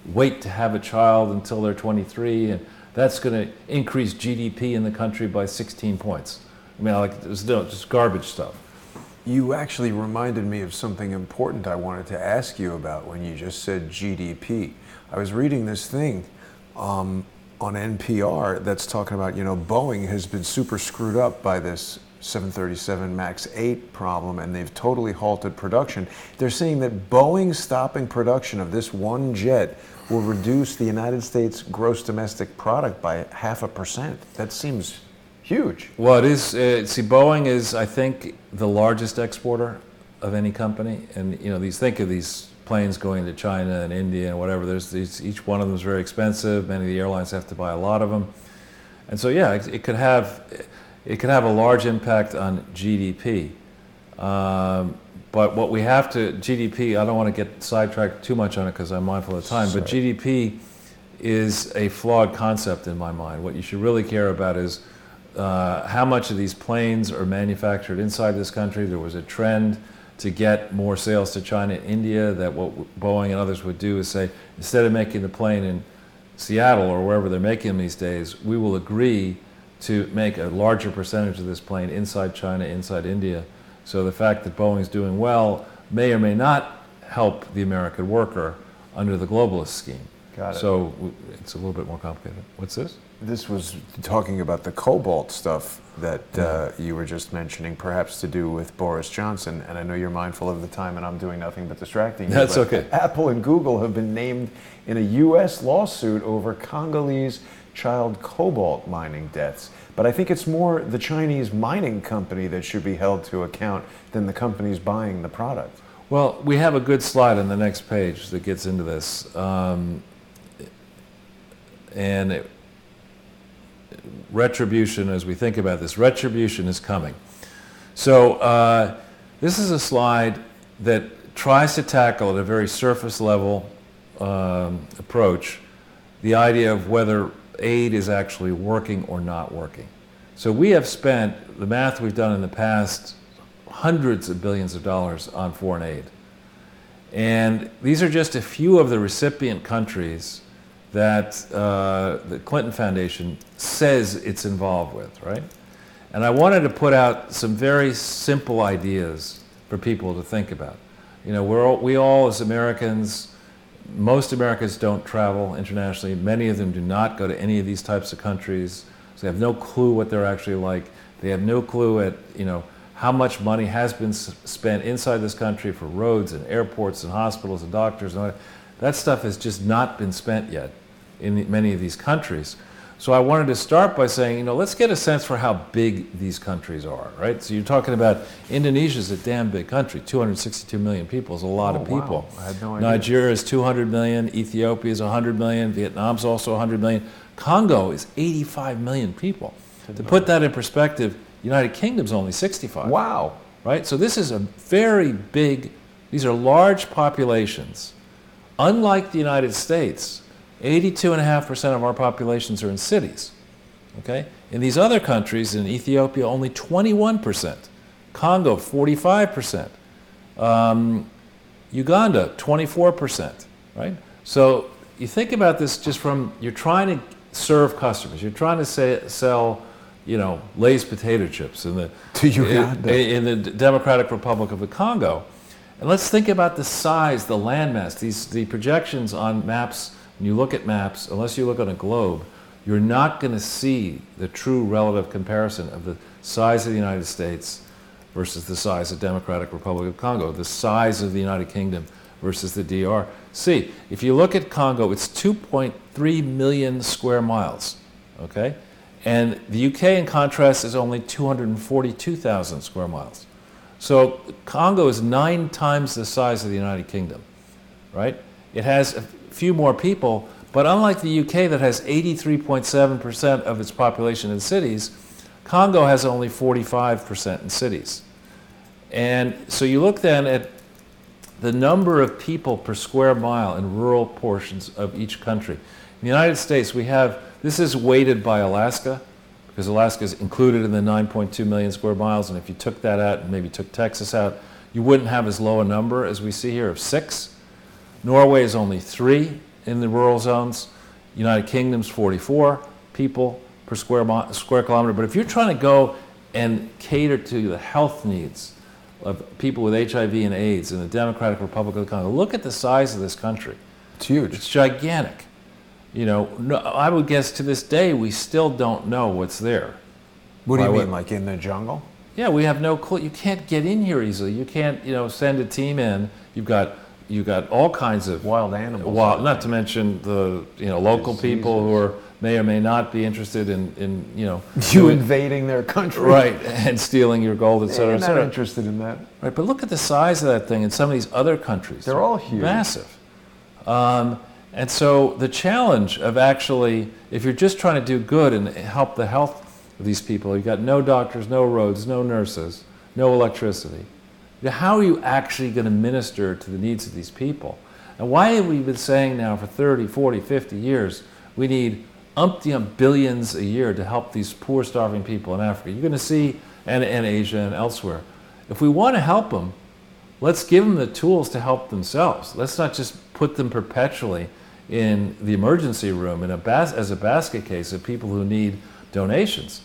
Speaker 2: wait to have a child until they're 23, and that's going to increase GDP in the country by 16 points. I mean, like, there's just garbage stuff.
Speaker 1: You actually reminded me of something important I wanted to ask you about when you just said GDP. I was reading this thing on NPR that's talking about, Boeing has been super screwed up by this 737 MAX 8 problem, and they've totally halted production. They're saying that Boeing stopping production of this one jet will reduce the United States gross domestic product by 0.5%. That seems huge.
Speaker 2: Well, it is. See, Boeing is, I think, the largest exporter of any company, and think of these planes going to China and India and whatever. There's each one of them is very expensive. Many of the airlines have to buy a lot of them, and so yeah, it could have a large impact on GDP. But what we have to GDP, I don't want to get sidetracked too much on it because I'm mindful of time. Sorry. But GDP is a flawed concept in my mind. What you should really care about is how much of these planes are manufactured inside this country. There was a trend to get more sales to China and India, that what Boeing and others would do is say, instead of making the plane in Seattle or wherever they're making them these days, we will agree to make a larger percentage of this plane inside China, inside India. So the fact that Boeing's doing well may or may not help the American worker under the globalist scheme.
Speaker 1: Got it.
Speaker 2: So it's a little bit more complicated. What's this?
Speaker 1: This was talking about the cobalt stuff that you were just mentioning, perhaps to do with Boris Johnson. And I know you're mindful of the time, and I'm doing nothing but distracting you.
Speaker 2: That's okay.
Speaker 1: Apple and Google have been named in a U.S. lawsuit over Congolese child cobalt mining deaths. But I think it's more the Chinese mining company that should be held to account than the companies buying the product.
Speaker 2: Well, we have a good slide on the next page that gets into this. Retribution, as we think about this, retribution is coming. So this is a slide that tries to tackle at a very surface level approach the idea of whether aid is actually working or not working. So we have spent, the math we've done in the past, hundreds of billions of dollars on foreign aid. And these are just a few of the recipient countries that the Clinton Foundation says it's involved with, right? And I wanted to put out some very simple ideas for people to think about. We all as Americans, most Americans don't travel internationally. Many of them do not go to any of these types of countries. So they have no clue what they're actually like. They have no clue at, how much money has been spent inside this country for roads and airports and hospitals and doctors and all that. That stuff has just not been spent yet in many of these countries. So I wanted to start by saying, let's get a sense for how big these countries are, right? So you're talking about Indonesia's a damn big country. 262 million people is a lot of people.
Speaker 1: Wow. I had no idea.
Speaker 2: Nigeria is 200 million. Ethiopia is 100 million. Vietnam's also 100 million. Congo is 85 million people. To put that in perspective, United Kingdom's only 65.
Speaker 1: Wow.
Speaker 2: Right? So this is a very big, these are large populations. Unlike the United States, 82.5% of our populations are in cities. Okay? In these other countries, in Ethiopia, only 21%. Congo, 45%. Uganda, 24%. Right? So you think about this just from, you're trying to serve customers. You're trying to sell, Lay's potato chips
Speaker 1: To Uganda.
Speaker 2: in the Democratic Republic of the Congo. And let's think about the size, the landmass, the projections on maps. When you look at maps, unless you look on a globe, you're not going to see the true relative comparison of the size of the United States versus the size of Democratic Republic of Congo, the size of the United Kingdom versus the DRC. If you look at Congo, it's 2.3 million square miles, okay? And the UK, in contrast, is only 242,000 square miles. So Congo is 9 times the size of the United Kingdom, right? It has a few more people, but unlike the UK that has 83.7% of its population in cities, Congo has only 45% in cities. And so you look then at the number of people per square mile in rural portions of each country. In the United States, this is weighted by Alaska, because Alaska is included in the 9.2 million square miles, and if you took that out and maybe took Texas out, you wouldn't have as low a number as we see here of 6. Norway is only 3 in the rural zones. United Kingdom's 44 people per square kilometer. But if you're trying to go and cater to the health needs of people with HIV and AIDS in the Democratic Republic of the Congo, look at the size of this country.
Speaker 1: It's huge.
Speaker 2: It's gigantic. I would guess to this day we still don't know what's there.
Speaker 1: What do you mean, like in the jungle?
Speaker 2: Yeah, we have no clue. You can't get in here easily. You can't, send a team in. You've got all kinds of
Speaker 1: wild animals.
Speaker 2: Not to mention the local people who may or may not be interested in
Speaker 1: you invading their country,
Speaker 2: right, and stealing your gold, et cetera, et cetera.
Speaker 1: Not interested in that,
Speaker 2: right? But look at the size of that thing in some of these other countries.
Speaker 1: They're all huge,
Speaker 2: massive. And so the challenge of actually, if you're just trying to do good and help the health of these people, you've got no doctors, no roads, no nurses, no electricity. How are you actually going to minister to the needs of these people? And why have we been saying now for 30, 40, 50 years, we need umpteen billions a year to help these poor, starving people in Africa? You're going to see, and Asia and elsewhere. If we want to help them, let's give them the tools to help themselves. Let's not just put them perpetually in the emergency room as a basket case of people who need donations.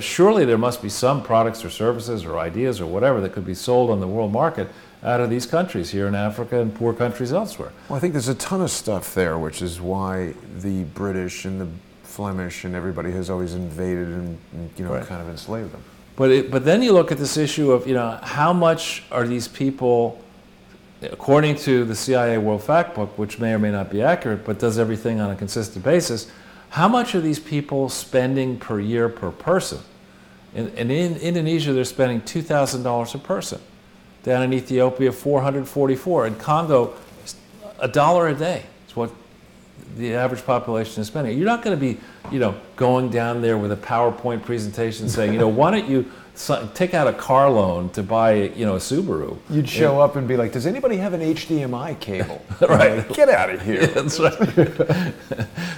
Speaker 2: Surely there must be some products or services or ideas or whatever that could be sold on the world market out of these countries here in Africa and poor countries elsewhere.
Speaker 1: Well, I think there's a ton of stuff there, which is why the British and the Flemish and everybody has always invaded and
Speaker 2: right.
Speaker 1: kind of enslaved them.
Speaker 2: But then you look at this issue of how much are these people, according to the CIA World Factbook, which may or may not be accurate, but does everything on a consistent basis, how much are these people spending per year per person? In Indonesia, they're spending $2,000 a person. Down in Ethiopia, $444. In Congo, $1 a day is what the average population is spending. You're not going to be, going down there with a PowerPoint presentation saying, why don't you take out a car loan to buy, a Subaru.
Speaker 1: You'd show up and be like, does anybody have an HDMI cable?
Speaker 2: Right.
Speaker 1: Get out of here.
Speaker 2: Yeah, that's right.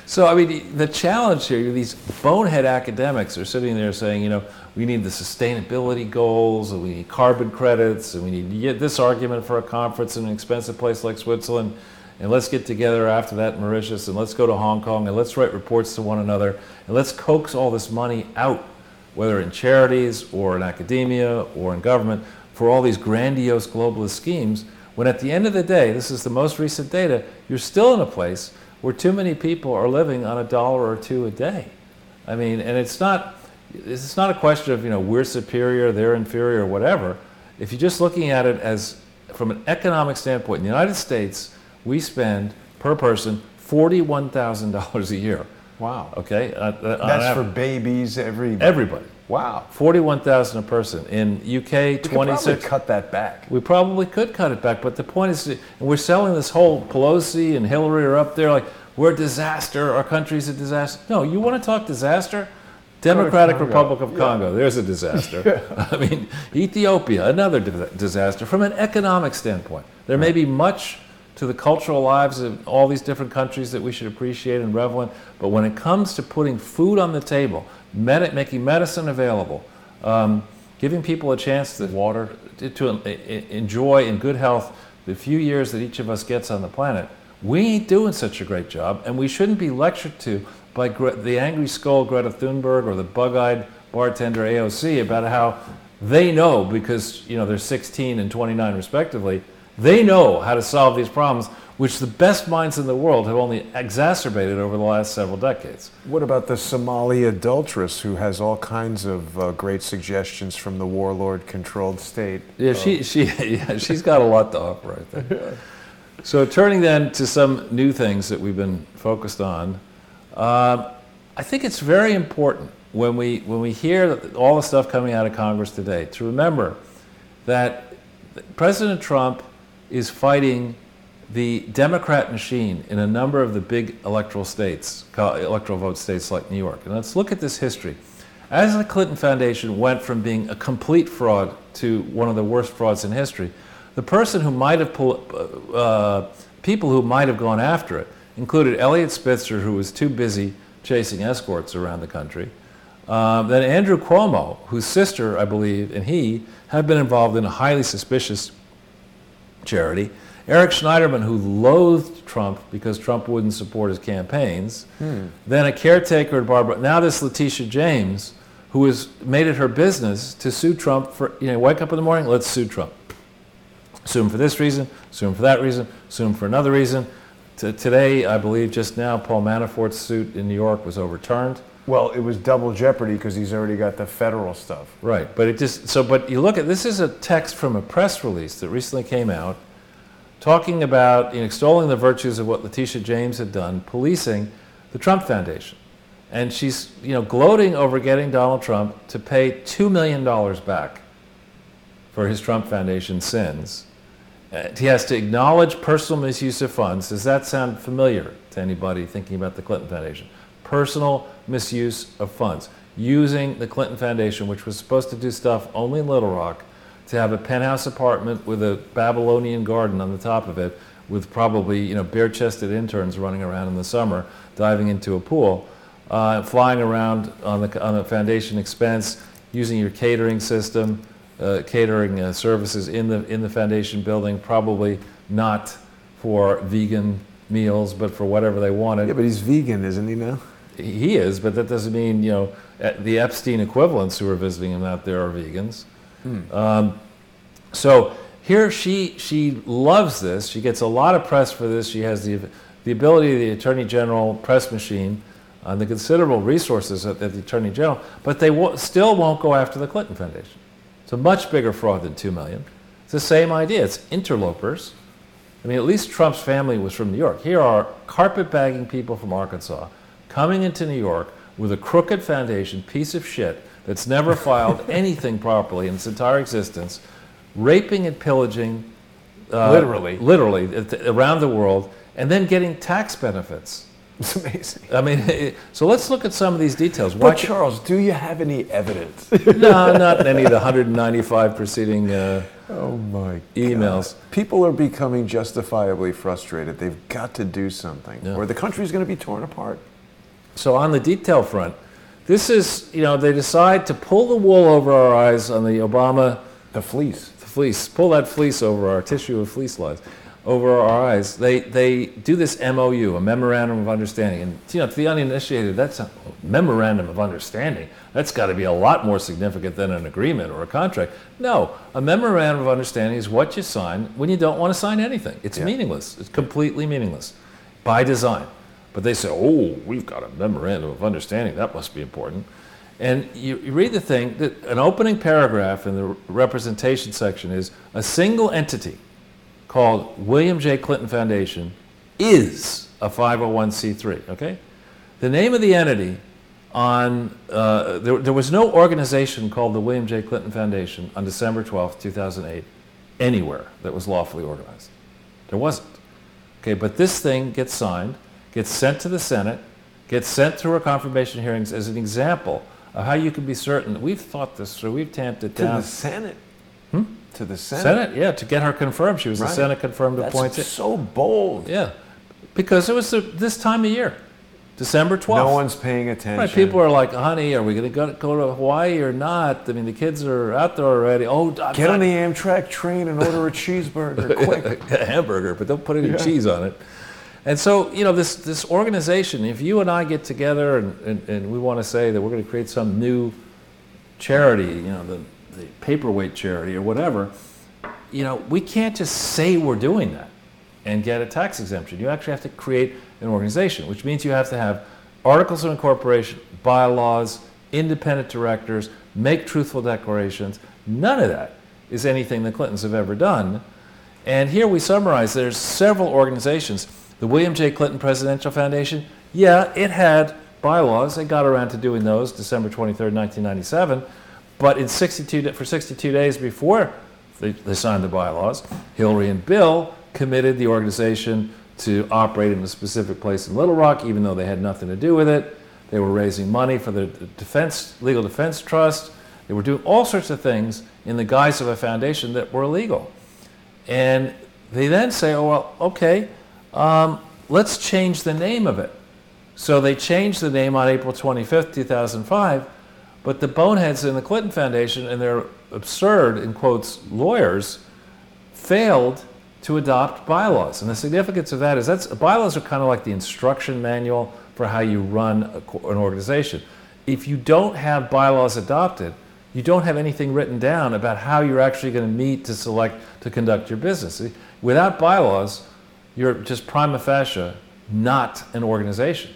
Speaker 2: So, the challenge here, these bonehead academics are sitting there saying, we need the sustainability goals, and we need carbon credits, and we need this argument for a conference in an expensive place like Switzerland, and let's get together after that in Mauritius, and let's go to Hong Kong, and let's write reports to one another, and let's coax all this money out, whether in charities or in academia or in government, for all these grandiose globalist schemes, when at the end of the day, this is the most recent data, you're still in a place where too many people are living on $1 or $2 a day. And it's not a question of, we're superior, they're inferior, or whatever. If you're just looking at it as from an economic standpoint, in the United States, we spend per person $41,000 a year.
Speaker 1: Wow.
Speaker 2: Okay.
Speaker 1: That's for babies,
Speaker 2: everybody.
Speaker 1: Wow.
Speaker 2: $41,000 a person. In UK, 26.
Speaker 1: We could probably cut that back.
Speaker 2: We probably could cut it back, but the point is, and we're selling this whole Pelosi and Hillary are up there like, we're a disaster, our country's a disaster. No, you want to talk disaster? Democratic Republic of Congo, there's a disaster. Ethiopia, another disaster. From an economic standpoint, there may be much to the cultural lives of all these different countries that we should appreciate and revel in. But when it comes to putting food on the table, making medicine available, giving people a chance to enjoy in good health the few years that each of us gets on the planet, we ain't doing such a great job, and we shouldn't be lectured to by the angry skull Greta Thunberg or the bug-eyed bartender AOC about how they know, because they're 16 and 29 respectively, they know how to solve these problems, which the best minds in the world have only exacerbated over the last several decades.
Speaker 1: What about the Somali adulteress who has all kinds of great suggestions from the warlord-controlled state?
Speaker 2: Yeah, she's got a lot to offer, I think. So turning then to some new things that we've been focused on, I think it's very important when we hear all the stuff coming out of Congress today to remember that President Trump is fighting the Democrat machine in a number of the big electoral vote states like New York. And let's look at this history. As the Clinton Foundation went from being a complete fraud to one of the worst frauds in history, the person who might have people who might have gone after it included Elliot Spitzer, who was too busy chasing escorts around the country. Then Andrew Cuomo, whose sister, I believe, and he have been involved in a highly suspicious charity. Eric Schneiderman, who loathed Trump because Trump wouldn't support his campaigns. Then a caretaker at Barbara. Now this Letitia James, who has made it her business to sue Trump for, wake up in the morning, let's sue Trump. Sue him for this reason, sue him for that reason, sue him for another reason. Today, I believe just now, Paul Manafort's suit in New York was overturned.
Speaker 1: Well, it was double jeopardy because he's already got the federal stuff.
Speaker 2: Right, but but you look at, this is a text from a press release that recently came out talking about, extolling the virtues of what Letitia James had done, policing the Trump Foundation. And she's, gloating over getting Donald Trump to pay $2 million back for his Trump Foundation sins. He has to acknowledge personal misuse of funds. Does that sound familiar to anybody thinking about the Clinton Foundation? Personal misuse of funds. Using the Clinton Foundation, which was supposed to do stuff only in Little Rock, to have a penthouse apartment with a Babylonian garden on the top of it, with probably bare-chested interns running around in the summer, diving into a pool, flying around on the foundation expense, using your catering system, catering services in the foundation building, probably not for vegan meals, but for whatever they wanted.
Speaker 1: Yeah, but he's vegan, isn't he now?
Speaker 2: He is, but that doesn't mean the Epstein equivalents who are visiting him out there are vegans. So here she loves this. She gets a lot of press for this. She has the ability of the Attorney General press machine and the considerable resources at the Attorney General, but they still won't go after the Clinton Foundation. It's a much bigger fraud than $2 million. It's the same idea. It's interlopers. I mean, at least Trump's family was from New York. Here are carpetbagging people from Arkansas coming into New York with a crooked foundation, piece of shit, that's never filed anything properly in its entire existence, raping and pillaging, literally, around the world, and then getting tax benefits.
Speaker 1: It's amazing.
Speaker 2: I mean, so let's look at some of these details.
Speaker 1: But Charles, do you have any evidence?
Speaker 2: No, not in any of the 195 preceding
Speaker 1: oh my
Speaker 2: emails.
Speaker 1: God. People are becoming justifiably frustrated. They've got to do something, or the country's going to be torn apart.
Speaker 2: So on the detail front, this is, they decide to pull the wool over our eyes on the Obama...
Speaker 1: The fleece.
Speaker 2: The fleece. Pull that fleece over our tissue of fleece lies. Over our eyes. They do this MOU, a Memorandum of Understanding. And, to the uninitiated, that's a Memorandum of Understanding. That's got to be a lot more significant than an agreement or a contract. No, a Memorandum of Understanding is what you sign when you don't want to sign anything. It's meaningless. It's completely meaningless by design. But they say, oh, we've got a Memorandum of Understanding. That must be important. And you read the thing, that an opening paragraph in the representation section is a single entity called William J. Clinton Foundation is a 501c3, okay? The name of the entity there was no organization called the William J. Clinton Foundation on December 12th, 2008, anywhere that was lawfully organized. There wasn't. Okay, but this thing gets signed, gets sent to the Senate, gets sent through our confirmation hearings as an example of how you can be certain that we've thought this through, we've tamped it down.
Speaker 1: To the Senate? To the Senate?
Speaker 2: Senate, yeah, to get her confirmed. She was the Senate confirmed appointee.
Speaker 1: That's so bold.
Speaker 2: Yeah, because it was this time of year, December 12th.
Speaker 1: No one's paying attention.
Speaker 2: Right, people are like, honey, are we going to go to Hawaii or not? I mean, the kids are out there already. Oh,
Speaker 1: get on the Amtrak train and order a cheeseburger, quick.
Speaker 2: A hamburger, but don't put any cheese on it. And so, this organization, if you and I get together and we want to say that we're going to create some new charity, the paperweight charity or whatever, we can't just say we're doing that and get a tax exemption. You actually have to create an organization, which means you have to have articles of incorporation, bylaws, independent directors, make truthful declarations. None of that is anything the Clintons have ever done. And here we summarize, there's several organizations. The William J. Clinton Presidential Foundation, yeah, it had bylaws. They got around to doing those December 23rd, 1997. But for 62 days before they signed the bylaws, Hillary and Bill committed the organization to operate in a specific place in Little Rock, even though they had nothing to do with it. They were raising money for the legal defense trust. They were doing all sorts of things in the guise of a foundation that were illegal. And they then say, oh, well, okay, let's change the name of it. So they changed the name on April 25th, 2005, but the boneheads in the Clinton Foundation and their absurd, in quotes, lawyers, failed to adopt bylaws. And the significance of that is bylaws are kind of like the instruction manual for how you run an organization. If you don't have bylaws adopted, you don't have anything written down about how you're actually going to meet to conduct your business. Without bylaws, you're just prima facie not an organization.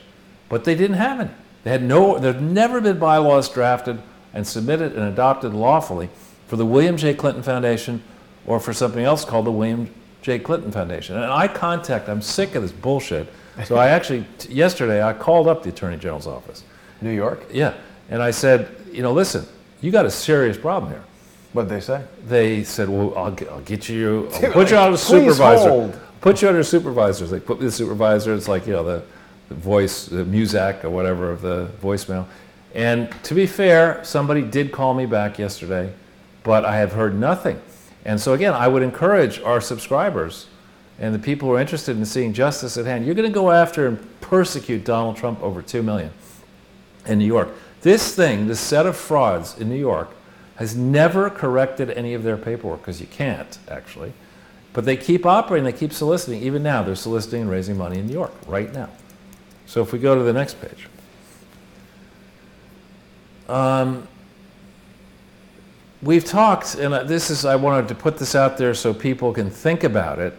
Speaker 2: But they didn't have any. There'd never been bylaws drafted and submitted and adopted lawfully for the William J. Clinton Foundation or for something else called the William J. Clinton Foundation. And I'm sick of this bullshit. So I actually, yesterday, I called up the Attorney General's office.
Speaker 1: New York?
Speaker 2: Yeah. And I said, listen, you got a serious problem here.
Speaker 1: What did they say?
Speaker 2: They said, well, I'll put you on a supervisor. Put you under supervisors. They put me the supervisor. It's like, the voice, the Muzak or whatever of the voicemail. And to be fair, somebody did call me back yesterday, but I have heard nothing. And so again, I would encourage our subscribers and the people who are interested in seeing justice at hand, you're going to go after and persecute Donald Trump over 2 million in New York. This set of frauds in New York has never corrected any of their paperwork, because you can't, actually. But they keep operating, they keep soliciting. Even now, they're soliciting and raising money in New York, right now. So if we go to the next page. We've talked, and I wanted to put this out there so people can think about it.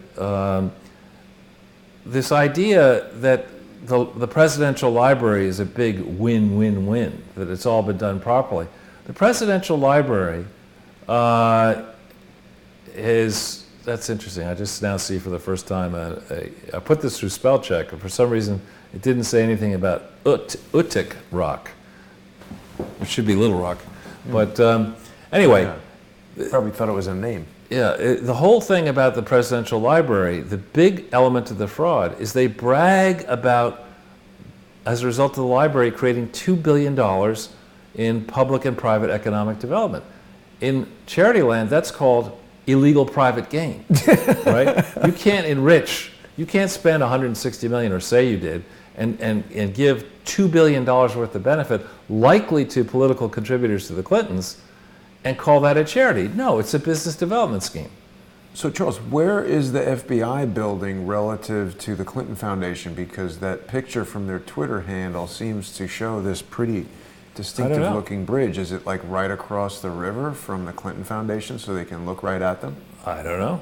Speaker 2: This idea that the presidential library is a big win-win-win, that it's all been done properly. The presidential library that's interesting. I just now see for the first time, I put this through spell check, and for some reason it didn't say anything about Utik Rock, which should be Little Rock. But anyway.
Speaker 1: Yeah. Probably thought it was a name.
Speaker 2: Yeah, the whole thing about the presidential library, the big element of the fraud is they brag about, as a result of the library, creating $2 billion in public and private economic development. In charity land, that's called illegal private gain, right? You can't spend $160 million, or say you did, and give $2 billion worth of benefit, likely to political contributors to the Clintons, and call that a charity. No, it's a business development scheme.
Speaker 1: So Charles, where is the FBI building relative to the Clinton Foundation? Because that picture from their Twitter handle seems to show this pretty distinctive looking bridge. Is it like right across the river from the Clinton Foundation so they can look right at them?
Speaker 2: I don't know.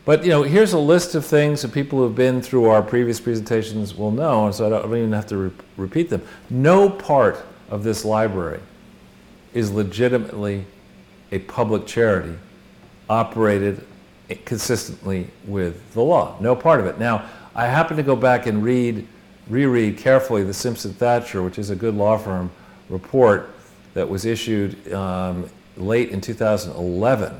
Speaker 2: But here's a list of things that people who have been through our previous presentations will know, and so I don't even have to repeat them. No part of this library is legitimately a public charity operated consistently with the law. No part of it. Now, I happen to go back and reread carefully the Simpson-Thatcher, which is a good law firm, report that was issued late in 2011.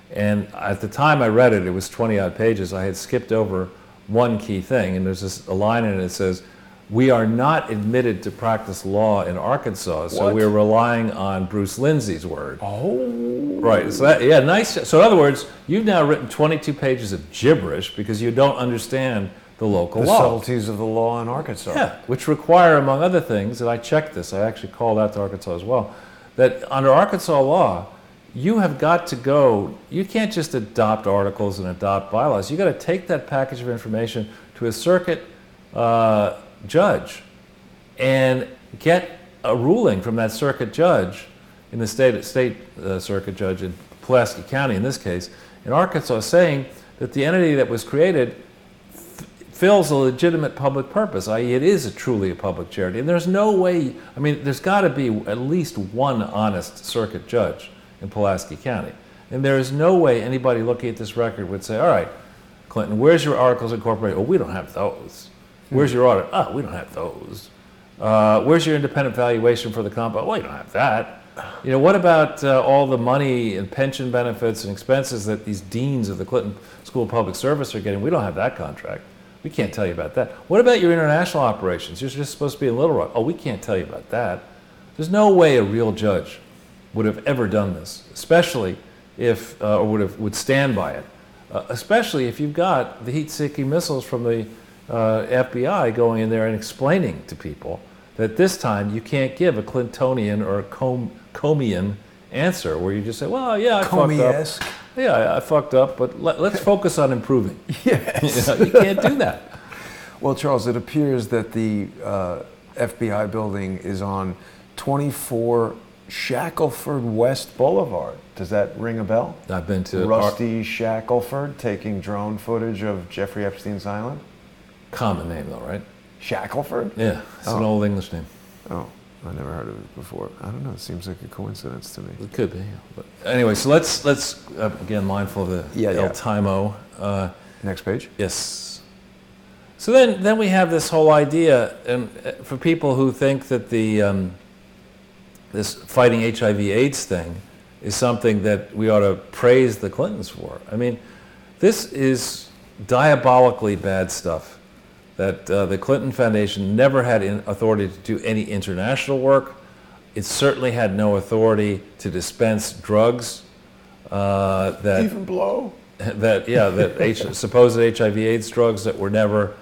Speaker 2: And at the time I read it, it was 20-odd pages. I had skipped over one key thing, and there's a line in it that says, "We are not admitted to practice law in Arkansas, so we're relying on Bruce Lindsay's word."
Speaker 1: Oh.
Speaker 2: Right. So nice. So in other words, you've now written 22 pages of gibberish because you don't understand the local law.
Speaker 1: The subtleties of the law in Arkansas.
Speaker 2: Yeah, which require, among other things, and I checked this, I actually called out to Arkansas as well, that under Arkansas law, you have got to go, you can't just adopt articles and adopt bylaws. You've got to take that package of information, to a circuit judge and get a ruling from that circuit judge in the state circuit judge in Pulaski County, in this case, in Arkansas, saying that the entity that was created fills a legitimate public purpose, i.e. it is truly a public charity. And there's no way, I mean, there's got to be at least one honest circuit judge in Pulaski County. And there is no way anybody looking at this record would say, all right, Clinton, where's your articles incorporated? Oh, we don't have those. Where's your audit? Oh, we don't have those. Where's your independent valuation for the compound? Well, you don't have that. You know, what about all the money and pension benefits and expenses that these deans of the Clinton School of Public Service are getting? We don't have that contract. We can't tell you about that. What about your international operations? You're just supposed to be in Little Rock. Oh, we can't tell you about that. There's no way a real judge would have ever done this, especially if, or would stand by it, especially if you've got the heat-seeking missiles from the FBI going in there and explaining to people that this time you can't give a Clintonian or a Comean answer where you just say, well, yeah, I fucked up. Yeah, I fucked up, but let's focus on improving.
Speaker 1: Yes.
Speaker 2: You can't do that.
Speaker 1: Well, Charles, it appears that the FBI building is on 24 Shackelford West Boulevard. Does that ring a bell?
Speaker 2: I've been to
Speaker 1: Rusty Shackelford taking drone footage of Jeffrey Epstein's island.
Speaker 2: Common name, though, right?
Speaker 1: Shackelford?
Speaker 2: Yeah, it's an old English name.
Speaker 1: Oh, I never heard of it before. I don't know. It seems like a coincidence to me.
Speaker 2: It could be. But anyway, so let's again, mindful of the El Timo.
Speaker 1: Next page.
Speaker 2: Yes. So then we have this whole idea, and for people who think that the this fighting HIV/AIDS thing is something that we ought to praise the Clintons for. I mean, this is diabolically bad stuff. That the Clinton Foundation never had authority to do any international work. It certainly had no authority to dispense drugs that
Speaker 1: even blow.
Speaker 2: Supposed HIV/AIDS drugs that were never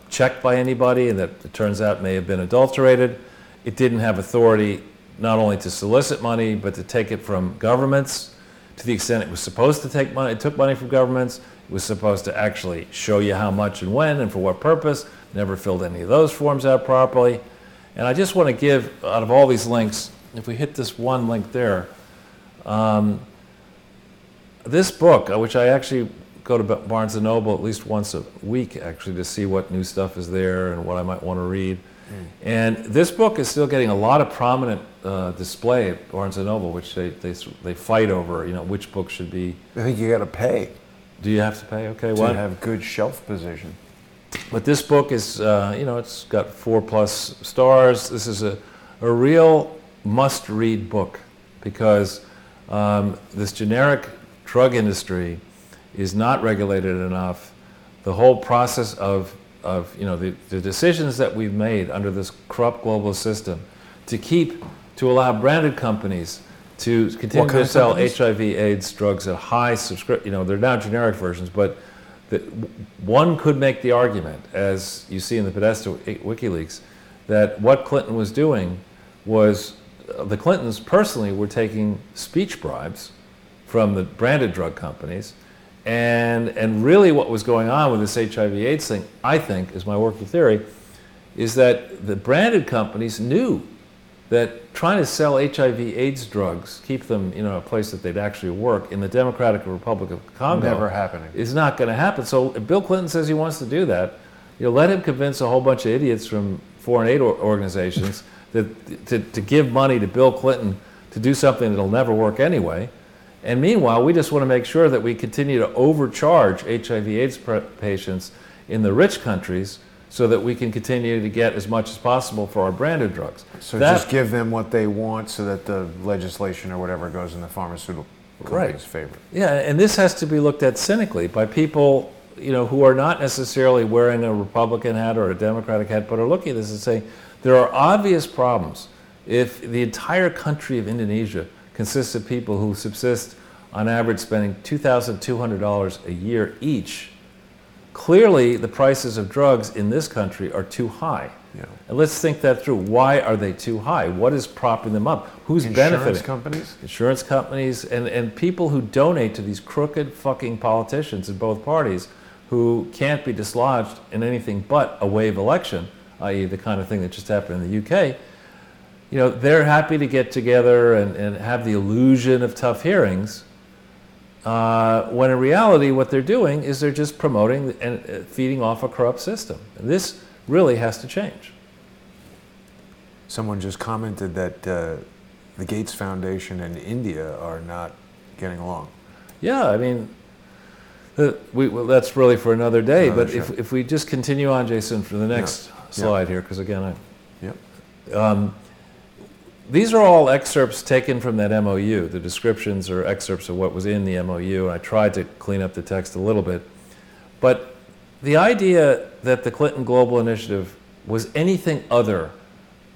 Speaker 2: checked by anybody and that it turns out may have been adulterated. It didn't have authority not only to solicit money but to take it from governments to the extent it was supposed to take money. It took money from governments. It was supposed to actually show you how much and when and for what purpose. Never filled any of those forms out properly. And I just want to give, out of all these links, if we hit this one link there, this book, which I actually go to Barnes & Noble at least once a week, actually, to see what new stuff is there and what I might want to read. And this book is still getting a lot of prominent display at Barnes & Noble, which they fight over, you know, which book should be.
Speaker 1: I think you got to pay.
Speaker 2: Do you have to pay? Okay,
Speaker 1: to have good shelf position.
Speaker 2: But this book is, you know, it's got 4+ stars. This is a real must-read book because this generic drug industry is not regulated enough. The whole process of you know, the decisions that we've made under this corrupt global system to allow branded companies to continue to sell HIV/AIDS drugs at high subscription, you know, they're now generic versions, but one could make the argument, as you see in the Podesta WikiLeaks, that what Clinton was doing was, the Clintons personally were taking speech bribes from the branded drug companies, and really what was going on with this HIV/AIDS thing, I think, is my working theory, is that the branded companies knew that trying to sell HIV/AIDS drugs, keep them, you know, a place that they'd actually work in the Democratic Republic of Congo,
Speaker 1: never happening.
Speaker 2: Is not going to happen. So if Bill Clinton says he wants to do that, you know, let him convince a whole bunch of idiots from foreign aid organizations to give money to Bill Clinton to do something that'll never work anyway. And meanwhile, we just want to make sure that we continue to overcharge HIV/AIDS patients in the rich countries so that we can continue to get as much as possible for our branded drugs.
Speaker 1: So just give them what they want so that the legislation or whatever goes in the pharmaceutical company's favor.
Speaker 2: Yeah, and this has to be looked at cynically by people, you know, who are not necessarily wearing a Republican hat or a Democratic hat, but are looking at this and saying there are obvious problems. If the entire country of Indonesia consists of people who subsist on average spending $2,200 a year each, clearly the prices of drugs in this country are too high.
Speaker 1: Yeah.
Speaker 2: And let's think that through. Why are they too high? What is propping them up? Who's benefiting?
Speaker 1: Insurance companies?
Speaker 2: Insurance companies and people who donate to these crooked fucking politicians in both parties who can't be dislodged in anything but a wave election, i.e. the kind of thing that just happened in the UK, you know, they're happy to get together and have the illusion of tough hearings, when in reality what they're doing is they're just promoting and feeding off a corrupt system. And this really has to change.
Speaker 1: Someone just commented that the Gates Foundation and India are not getting along.
Speaker 2: Yeah, I mean, well, that's really for another day.
Speaker 1: Another
Speaker 2: but
Speaker 1: show.
Speaker 2: if we just continue on, Jason, for the next slide here, because again, these are all excerpts taken from that MOU. The descriptions are excerpts of what was in the MOU, and I tried to clean up the text a little bit. But the idea that the Clinton Global Initiative was anything other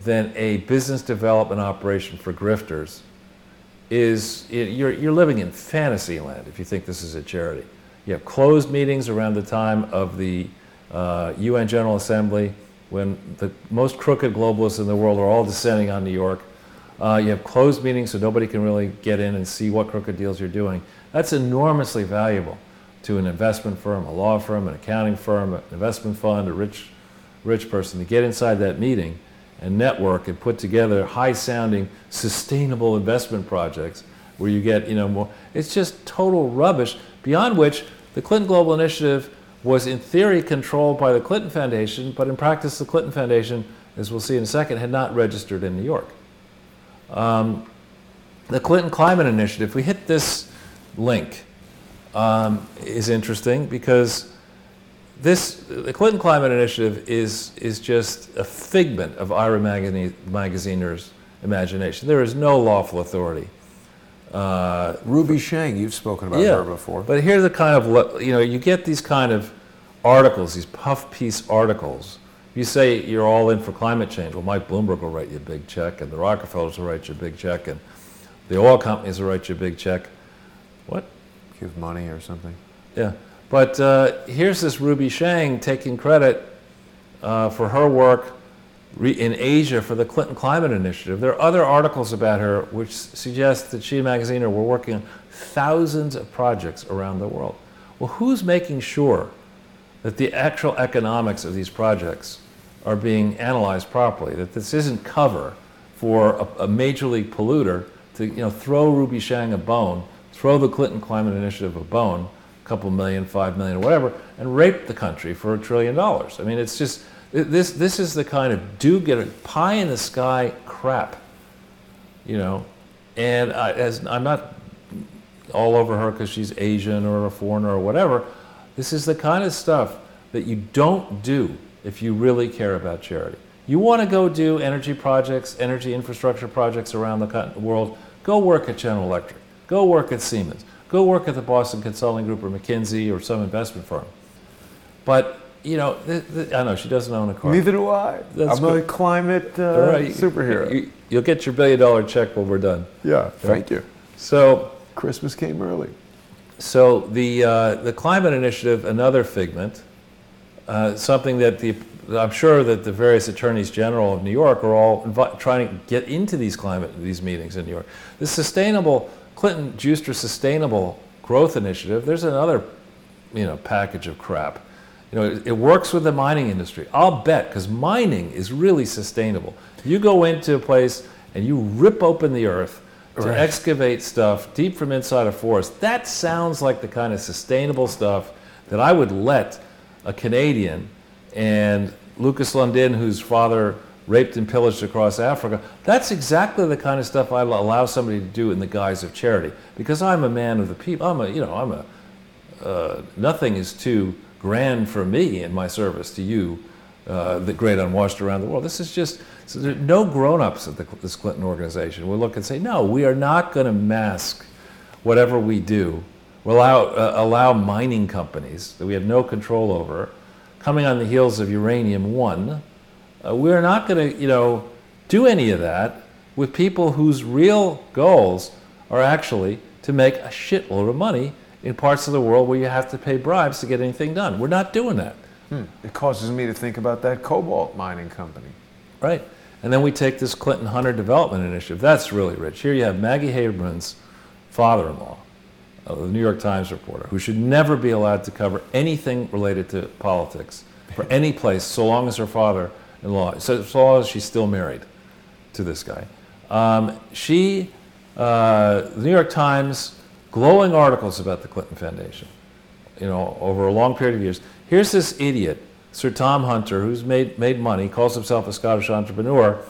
Speaker 2: than a business development operation for grifters is, you're living in fantasy land if you think this is a charity. You have closed meetings around the time of the UN General Assembly when the most crooked globalists in the world are all descending on New York. You have closed meetings so nobody can really get in and see what crooked deals you're doing. That's enormously valuable to an investment firm, a law firm, an accounting firm, an investment fund, a rich person to get inside that meeting and network and put together high-sounding, sustainable investment projects where you get, you know, more. It's just total rubbish, beyond which the Clinton Global Initiative was in theory controlled by the Clinton Foundation, but in practice the Clinton Foundation, as we'll see in a second, had not registered in New York. The Clinton Climate Initiative, if we hit this link, is interesting because the Clinton Climate Initiative is just a figment of Ira Magaziner's imagination. There is no lawful authority.
Speaker 1: Ruby Shang, you've spoken about her before.
Speaker 2: But here's the kind of, you know, you get these kind of articles, these puff piece articles. You say you're all in for climate change. Well, Mike Bloomberg will write you a big check, and the Rockefellers will write you a big check, and the oil companies will write you a big check. What?
Speaker 1: Give money or something.
Speaker 2: Yeah. But here's this Ruby Shang taking credit for her work in Asia for the Clinton Climate Initiative. There are other articles about her which suggest that she and Magaziner were working on thousands of projects around the world. Well, who's making sure that the actual economics of these projects are being analyzed properly, that this isn't cover for a major league polluter to, you know, throw Ruby Shang a bone, throw the Clinton Climate Initiative a bone, a couple million, 5 million, or whatever, and rape the country for $1 trillion. I mean, it's just, this is the kind of pie in the sky crap, you know. And I'm not all over her because she's Asian or a foreigner or whatever. This is the kind of stuff that you don't do if you really care about charity. You want to go do energy projects, energy infrastructure projects around the world, go work at General Electric, go work at Siemens, go work at the Boston Consulting Group or McKinsey or some investment firm. But, you know, I know she doesn't own a car.
Speaker 1: Neither do I. I'm a climate superhero.
Speaker 2: You'll get your $1 billion check when we're done.
Speaker 1: Yeah, thank you.
Speaker 2: So
Speaker 1: Christmas came early.
Speaker 2: So the Climate Initiative, another figment, something that I'm sure that the various attorneys general of New York are all trying to get into these meetings in New York. The Clinton-Juster Sustainable Growth Initiative, there's another, you know, package of crap. You know, it works with the mining industry. I'll bet, because mining is really sustainable. You go into a place and you rip open the earth to excavate stuff deep from inside a forest. That sounds like the kind of sustainable stuff that I would let a Canadian and Lucas Lundin, whose father raped and pillaged across Africa, that's exactly the kind of stuff I'd allow somebody to do in the guise of charity. Because I'm a man of the people. Nothing is too grand for me in my service to you, the great unwashed around the world. This is just, so there are no grown-ups at this Clinton organization. We look and say, no, we are not going to mask whatever we do. We'll allow mining companies that we have no control over, coming on the heels of Uranium One. We're not going to, you know, do any of that with people whose real goals are actually to make a shitload of money in parts of the world where you have to pay bribes to get anything done. We're not doing that.
Speaker 1: It causes me to think about that cobalt mining company.
Speaker 2: Right. And then we take this Clinton Hunter Development Initiative. That's really rich. Here you have Maggie Haberman's father-in-law, the New York Times reporter, who should never be allowed to cover anything related to politics for any place, so long as her father-in-law, so long as she's still married to this guy. The New York Times, glowing articles about the Clinton Foundation, over a long period of years. Here's this idiot, Sir Tom Hunter, who's made money, calls himself a Scottish entrepreneur,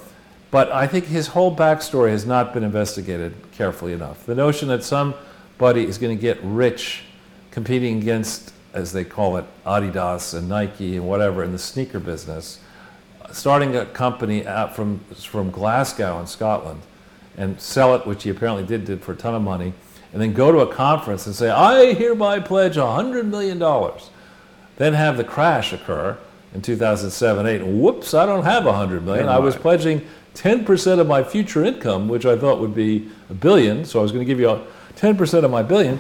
Speaker 2: but I think his whole backstory has not been investigated carefully enough. The notion that somebody is going to get rich competing against, as they call it, Adidas and Nike and whatever in the sneaker business, starting a company out from Glasgow in Scotland and sell it, which he apparently did for a ton of money, and then go to a conference and say, I hereby pledge $100 million. Then have the crash occur in 2007-8, and whoops, I don't have $100 million. I was pledging 10% of my future income, which I thought would be $1 billion, so I was going to give you 10% of my $1 billion.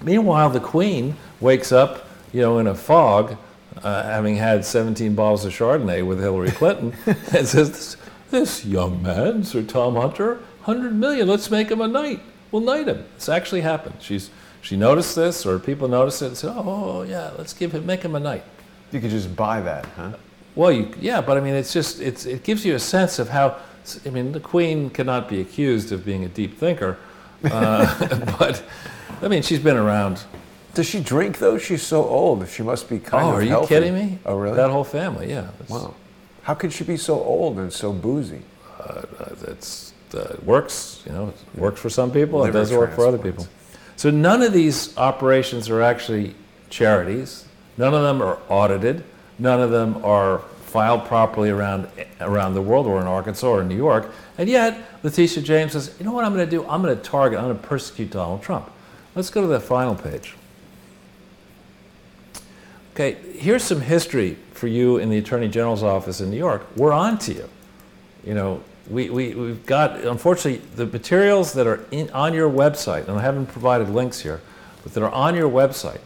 Speaker 2: Meanwhile, the Queen wakes up, in a fog, having had 17 bottles of Chardonnay with Hillary Clinton, and says, this young man, Sir Tom Hunter, $100 million, let's make him a knight. We'll knight him. It's actually happened. She noticed this, or people noticed it, and said, oh yeah, let's make him a knight.
Speaker 1: You could just buy that, huh?
Speaker 2: Well, but I mean, it gives you a sense of how, the Queen cannot be accused of being a deep thinker, but, she's been around.
Speaker 1: Does she drink, though? She's so old. She must be kind of
Speaker 2: healthy.
Speaker 1: healthy.
Speaker 2: Are you kidding me?
Speaker 1: Oh, really?
Speaker 2: That whole family, yeah.
Speaker 1: Wow. How could she be so old and so boozy?
Speaker 2: It works, it works for some people, it doesn't work for other people. So none of these operations are actually charities. None of them are audited. None of them are filed properly around the world, or in Arkansas or in New York. And yet, Letitia James says, you know what I'm going to do? I'm going to persecute Donald Trump. Let's go to the final page. Okay, here's some history for you in the Attorney General's office in New York. We're on to you. We've got, unfortunately, the materials that are on your website, and I haven't provided links here, but that are on your website,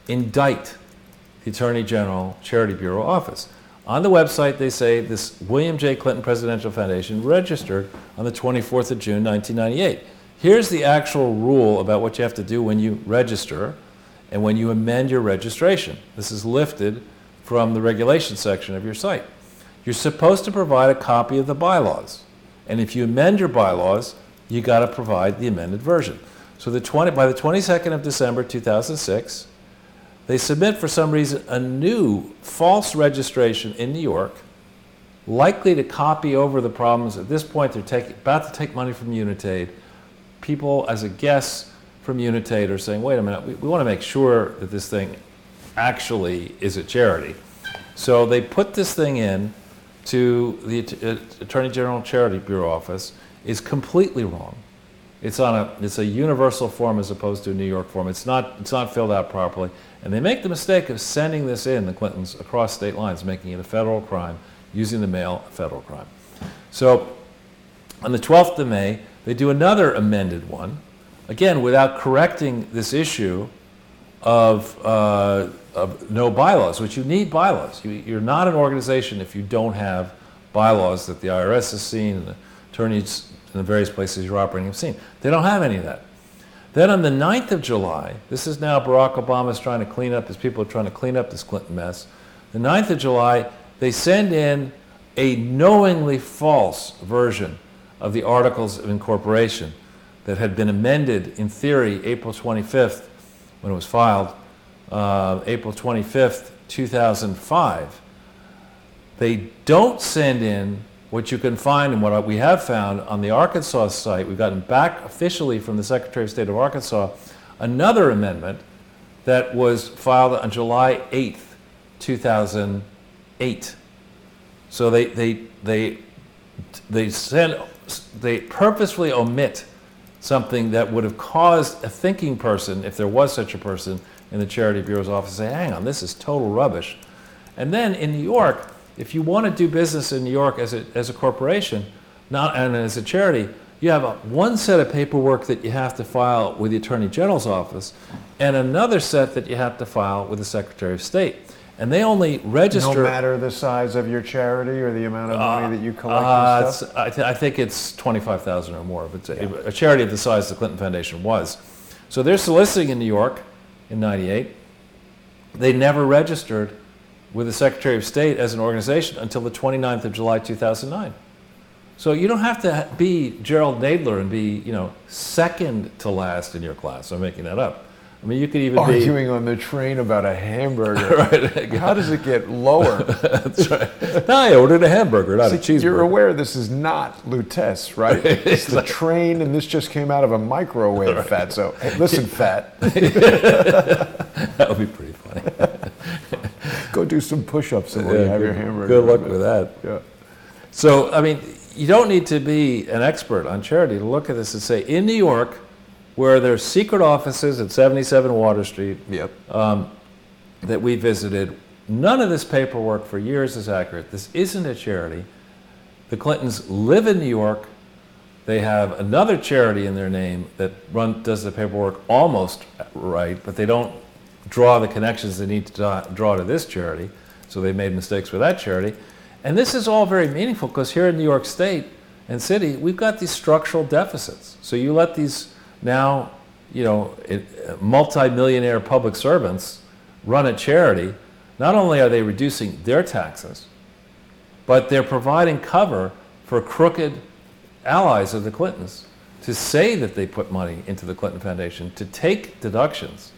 Speaker 2: indict the Attorney General Charity Bureau office. On the website, they say this William J. Clinton Presidential Foundation registered on the 24th of June, 1998. Here's the actual rule about what you have to do when you register and when you amend your registration. This is lifted from the regulation section of your site. You're supposed to provide a copy of the bylaws. And if you amend your bylaws, you got to provide the amended version. So by the 22nd of December 2006, they submit for some reason a new false registration in New York, likely to copy over the problems. At this point, they're about to take money from Unitaid. People, as a guess from Unitaid, are saying, wait a minute, we want to make sure that this thing actually is a charity. So they put this thing in to the Attorney General Charity Bureau office. Is completely wrong. It's a universal form as opposed to a New York form. It's not filled out properly, and they make the mistake of sending this in, the Clintons, across state lines, making it a federal crime, using the mail a federal crime. So on the 12th of May, they do another amended one, again without correcting this issue of no bylaws, which you need bylaws. You're not an organization if you don't have bylaws that the IRS has seen and the attorneys in the various places you're operating have seen. They don't have any of that. Then on the 9th of July, this is now Barack Obama's trying to clean up, his people are trying to clean up this Clinton mess. The 9th of July, they send in a knowingly false version of the Articles of Incorporation that had been amended in theory April 25th when it was filed, April 25th, 2005. They don't send in what you can find and what we have found on the Arkansas site. We've gotten back officially from the Secretary of State of Arkansas another amendment that was filed on July 8th, 2008. So they purposefully omit something that would have caused a thinking person, if there was such a person in the Charity Bureau's office, to say, hang on, this is total rubbish. And then in New York, if you want to do business in New York as a corporation, and as a charity, you have one set of paperwork that you have to file with the Attorney General's office, and another set that you have to file with the Secretary of State. And they only register... No
Speaker 1: matter the size of your charity or the amount of money that you collect and stuff?
Speaker 2: I think it's $25,000 or more. If it's a charity of the size the Clinton Foundation was. So they're soliciting in New York in 98. They never registered with the Secretary of State as an organization until the 29th of July, 2009. So you don't have to be Gerald Nadler and be, second to last in your class. I'm making that up. I mean, you could even
Speaker 1: arguing on the train about a hamburger.
Speaker 2: Right.
Speaker 1: How does it get lower?
Speaker 2: That's right. No, I ordered a hamburger, not a cheeseburger.
Speaker 1: You're aware this is not Lutece, right? It's the train, and this just came out of a microwave, right. Fatso. Hey, listen, Fat.
Speaker 2: That would be pretty funny.
Speaker 1: Go do some push-ups and you have your hamburger.
Speaker 2: Good luck with that.
Speaker 1: Yeah.
Speaker 2: So, I mean, you don't need to be an expert on charity to look at this and say, in New York, where there's secret offices at 77 Water Street that we visited, none of this paperwork for years is accurate. This isn't a charity. The Clintons live in New York. They have another charity in their name that does the paperwork almost right, but they don't draw the connections they need to draw to this charity. So they made mistakes with that charity. And this is all very meaningful because here in New York State and City, we've got these structural deficits. So you let these now, multi-millionaire public servants run a charity. Not only are they reducing their taxes, but they're providing cover for crooked allies of the Clintons to say that they put money into the Clinton Foundation, to take deductions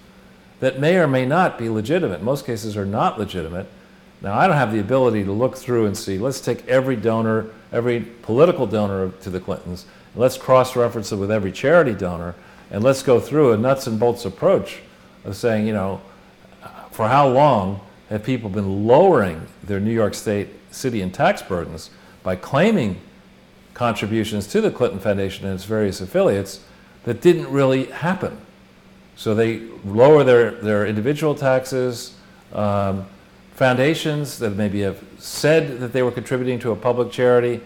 Speaker 2: that may or may not be legitimate. In most cases are not legitimate. Now, I don't have the ability to look through and see, let's take every donor, every political donor to the Clintons, and let's cross-reference it with every charity donor, and let's go through a nuts and bolts approach of saying, for how long have people been lowering their New York State, city, and tax burdens by claiming contributions to the Clinton Foundation and its various affiliates that didn't really happen. So they lower their individual taxes, foundations that maybe have said that they were contributing to a public charity,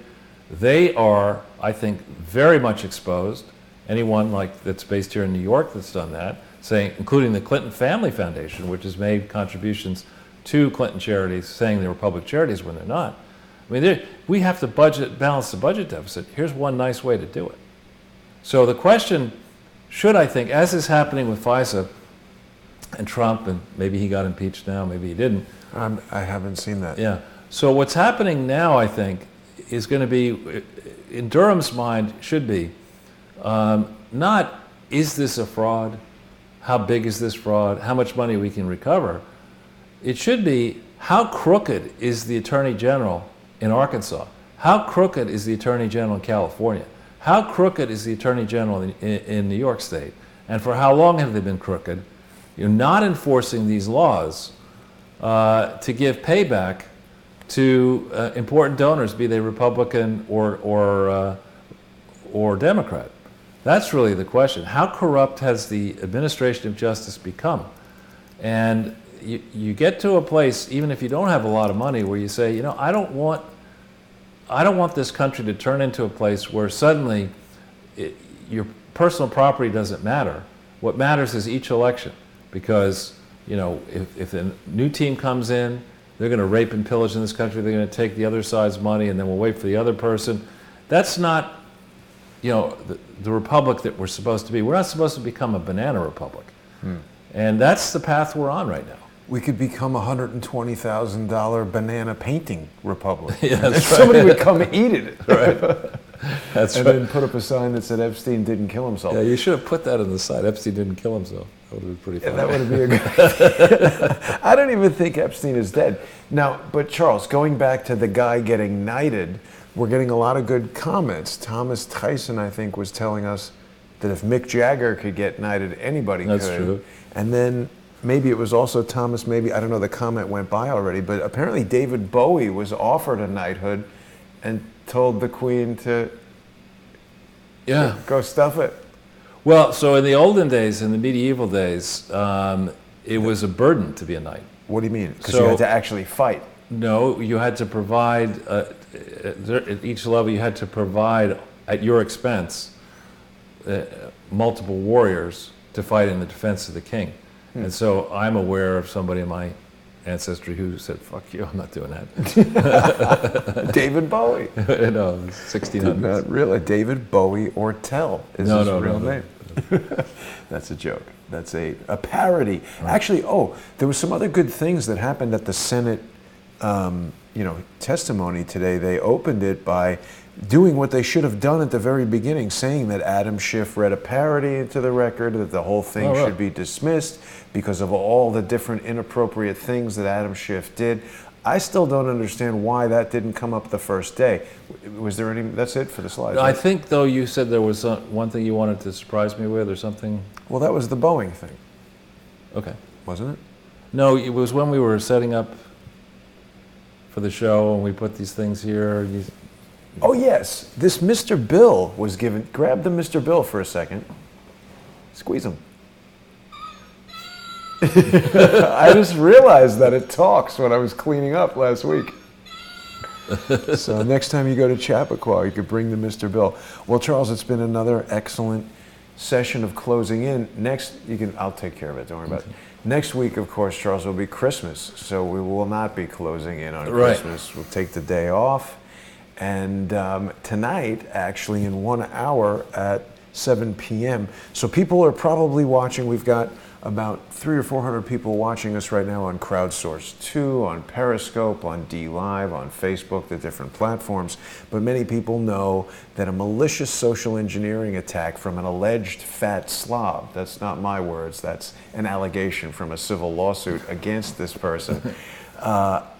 Speaker 2: they are, I think, very much exposed. Anyone that's based here in New York that's done that, including the Clinton Family Foundation, which has made contributions to Clinton charities, saying they were public charities when they're not. I mean, we have to balance the budget deficit. Here's one nice way to do it. So the question should, I think, as is happening with FISA and Trump, and maybe he got impeached now, maybe he didn't.
Speaker 1: I haven't seen that.
Speaker 2: Yeah. So what's happening now, I think, is going to be, in Durham's mind, should be not, is this a fraud? How big is this fraud? How much money we can recover? It should be, how crooked is the Attorney General in Arkansas? How crooked is the Attorney General in California? How crooked is the Attorney General in New York State? And for how long have they been crooked? You're not enforcing these laws to give payback to important donors, be they Republican or Democrat. That's really the question. How corrupt has the administration of justice become? And you get to a place, even if you don't have a lot of money, where you say, I don't want this country to turn into a place where suddenly your personal property doesn't matter. What matters is each election, because if a new team comes in, they're going to rape and pillage in this country. They're going to take the other side's money, and then we'll wait for the other person. That's not, the republic that we're supposed to be. We're not supposed to become a banana republic, and that's the path we're on right now.
Speaker 1: We could become a $120,000 banana painting republic.
Speaker 2: Yeah, that's right.
Speaker 1: Somebody would come eat it.
Speaker 2: Right. That's
Speaker 1: and
Speaker 2: right.
Speaker 1: then put up a sign that said Epstein didn't kill himself.
Speaker 2: Yeah, you should have put that on the side. Epstein didn't kill himself. That would have been pretty funny.
Speaker 1: Yeah, that would be a good I don't even think Epstein is dead. Now, but Charles, going back to the guy getting knighted, we're getting a lot of good comments. Thomas Tyson, I think, was telling us that if Mick Jagger could get knighted, anybody could.
Speaker 2: That's true.
Speaker 1: And then maybe it was also Thomas, I don't know, the comment went by already, but apparently David Bowie was offered a knighthood and told the Queen to go stuff it.
Speaker 2: Well, so in the olden days, in the medieval days, it was a burden to be a knight.
Speaker 1: What do you mean? Because you had to actually fight.
Speaker 2: No, you had to provide, at each level you had to provide, at your expense, multiple warriors to fight in the defense of the king. And so I'm aware of somebody in my ancestry who said, "Fuck you, I'm not doing that."
Speaker 1: David Bowie.
Speaker 2: No, 1600s.
Speaker 1: Not really. David Bowie Ortel is his real name. That's a joke. That's a parody. Right. Actually, there was some other good things that happened at the Senate, testimony today. They opened it by doing what they should have done at the very beginning, saying that Adam Schiff read a parody into the record, that the whole thing should be dismissed because of all the different inappropriate things that Adam Schiff did. I still don't understand why that didn't come up the first day. Was there any? That's it for the slides.
Speaker 2: I think, though, you said there was one thing you wanted to surprise me with or something.
Speaker 1: Well, that was the Boeing thing.
Speaker 2: Okay.
Speaker 1: Wasn't it?
Speaker 2: No, it was when we were setting up for the show and we put these things here.
Speaker 1: Oh, yes. This Mr. Bill was given. Grab the Mr. Bill for a second. Squeeze him. I just realized that it talks when I was cleaning up last week. So next time you go to Chappaqua, you could bring the Mr. Bill. Well, Charles, it's been another excellent session of closing in. I'll take care of it. Don't worry about it. Next week, of course, Charles, will be Christmas. So we will not be closing in on Christmas. We'll take the day off. And tonight, actually, in 1 hour at 7 p.m. So people are probably watching. We've got about 300 or 400 people watching us right now on Crowdsource 2, on Periscope, on DLive, on Facebook, the different platforms. But many people know that a malicious social engineering attack from an alleged fat slob, that's not my words, that's an allegation from a civil lawsuit against this person,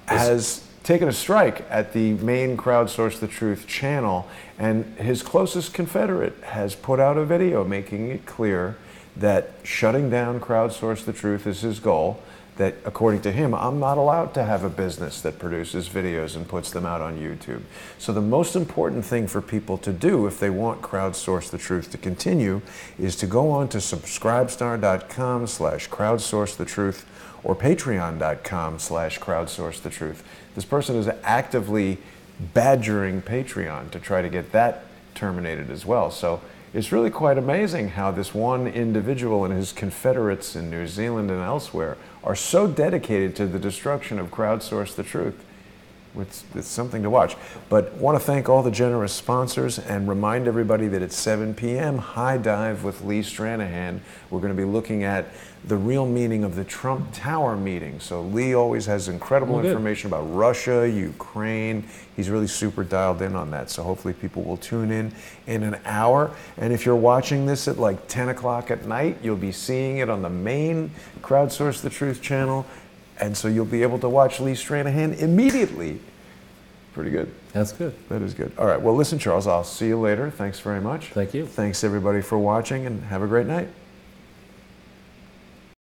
Speaker 1: has taken a strike at the main Crowdsource the Truth channel. And his closest Confederate has put out a video making it clear that shutting down Crowdsource the Truth is his goal, that according to him, I'm not allowed to have a business that produces videos and puts them out on YouTube. So the most important thing for people to do if they want Crowdsource the Truth to continue is to go on to subscribestar.com/crowdsourcethetruth or patreon.com/crowdsourcethetruth. This person is actively badgering Patreon to try to get that terminated as well. So it's really quite amazing how this one individual and his confederates in New Zealand and elsewhere are so dedicated to the destruction of Crowdsource the Truth. It's something to watch. But want to thank all the generous sponsors and remind everybody that at 7 p.m., High Dive with Lee Stranahan, we're going to be looking at the real meaning of the Trump Tower meeting. So Lee always has incredible information about Russia, Ukraine. He's really super dialed in on that. So hopefully people will tune in an hour. And if you're watching this at like 10 o'clock at night, you'll be seeing it on the main Crowdsource the Truth channel. And so you'll be able to watch Lee Stranahan immediately. Pretty good.
Speaker 2: That's good.
Speaker 1: That is good. All right. Well, listen, Charles, I'll see you later. Thanks very much.
Speaker 2: Thank you.
Speaker 1: Thanks, everybody, for watching, and have a great night.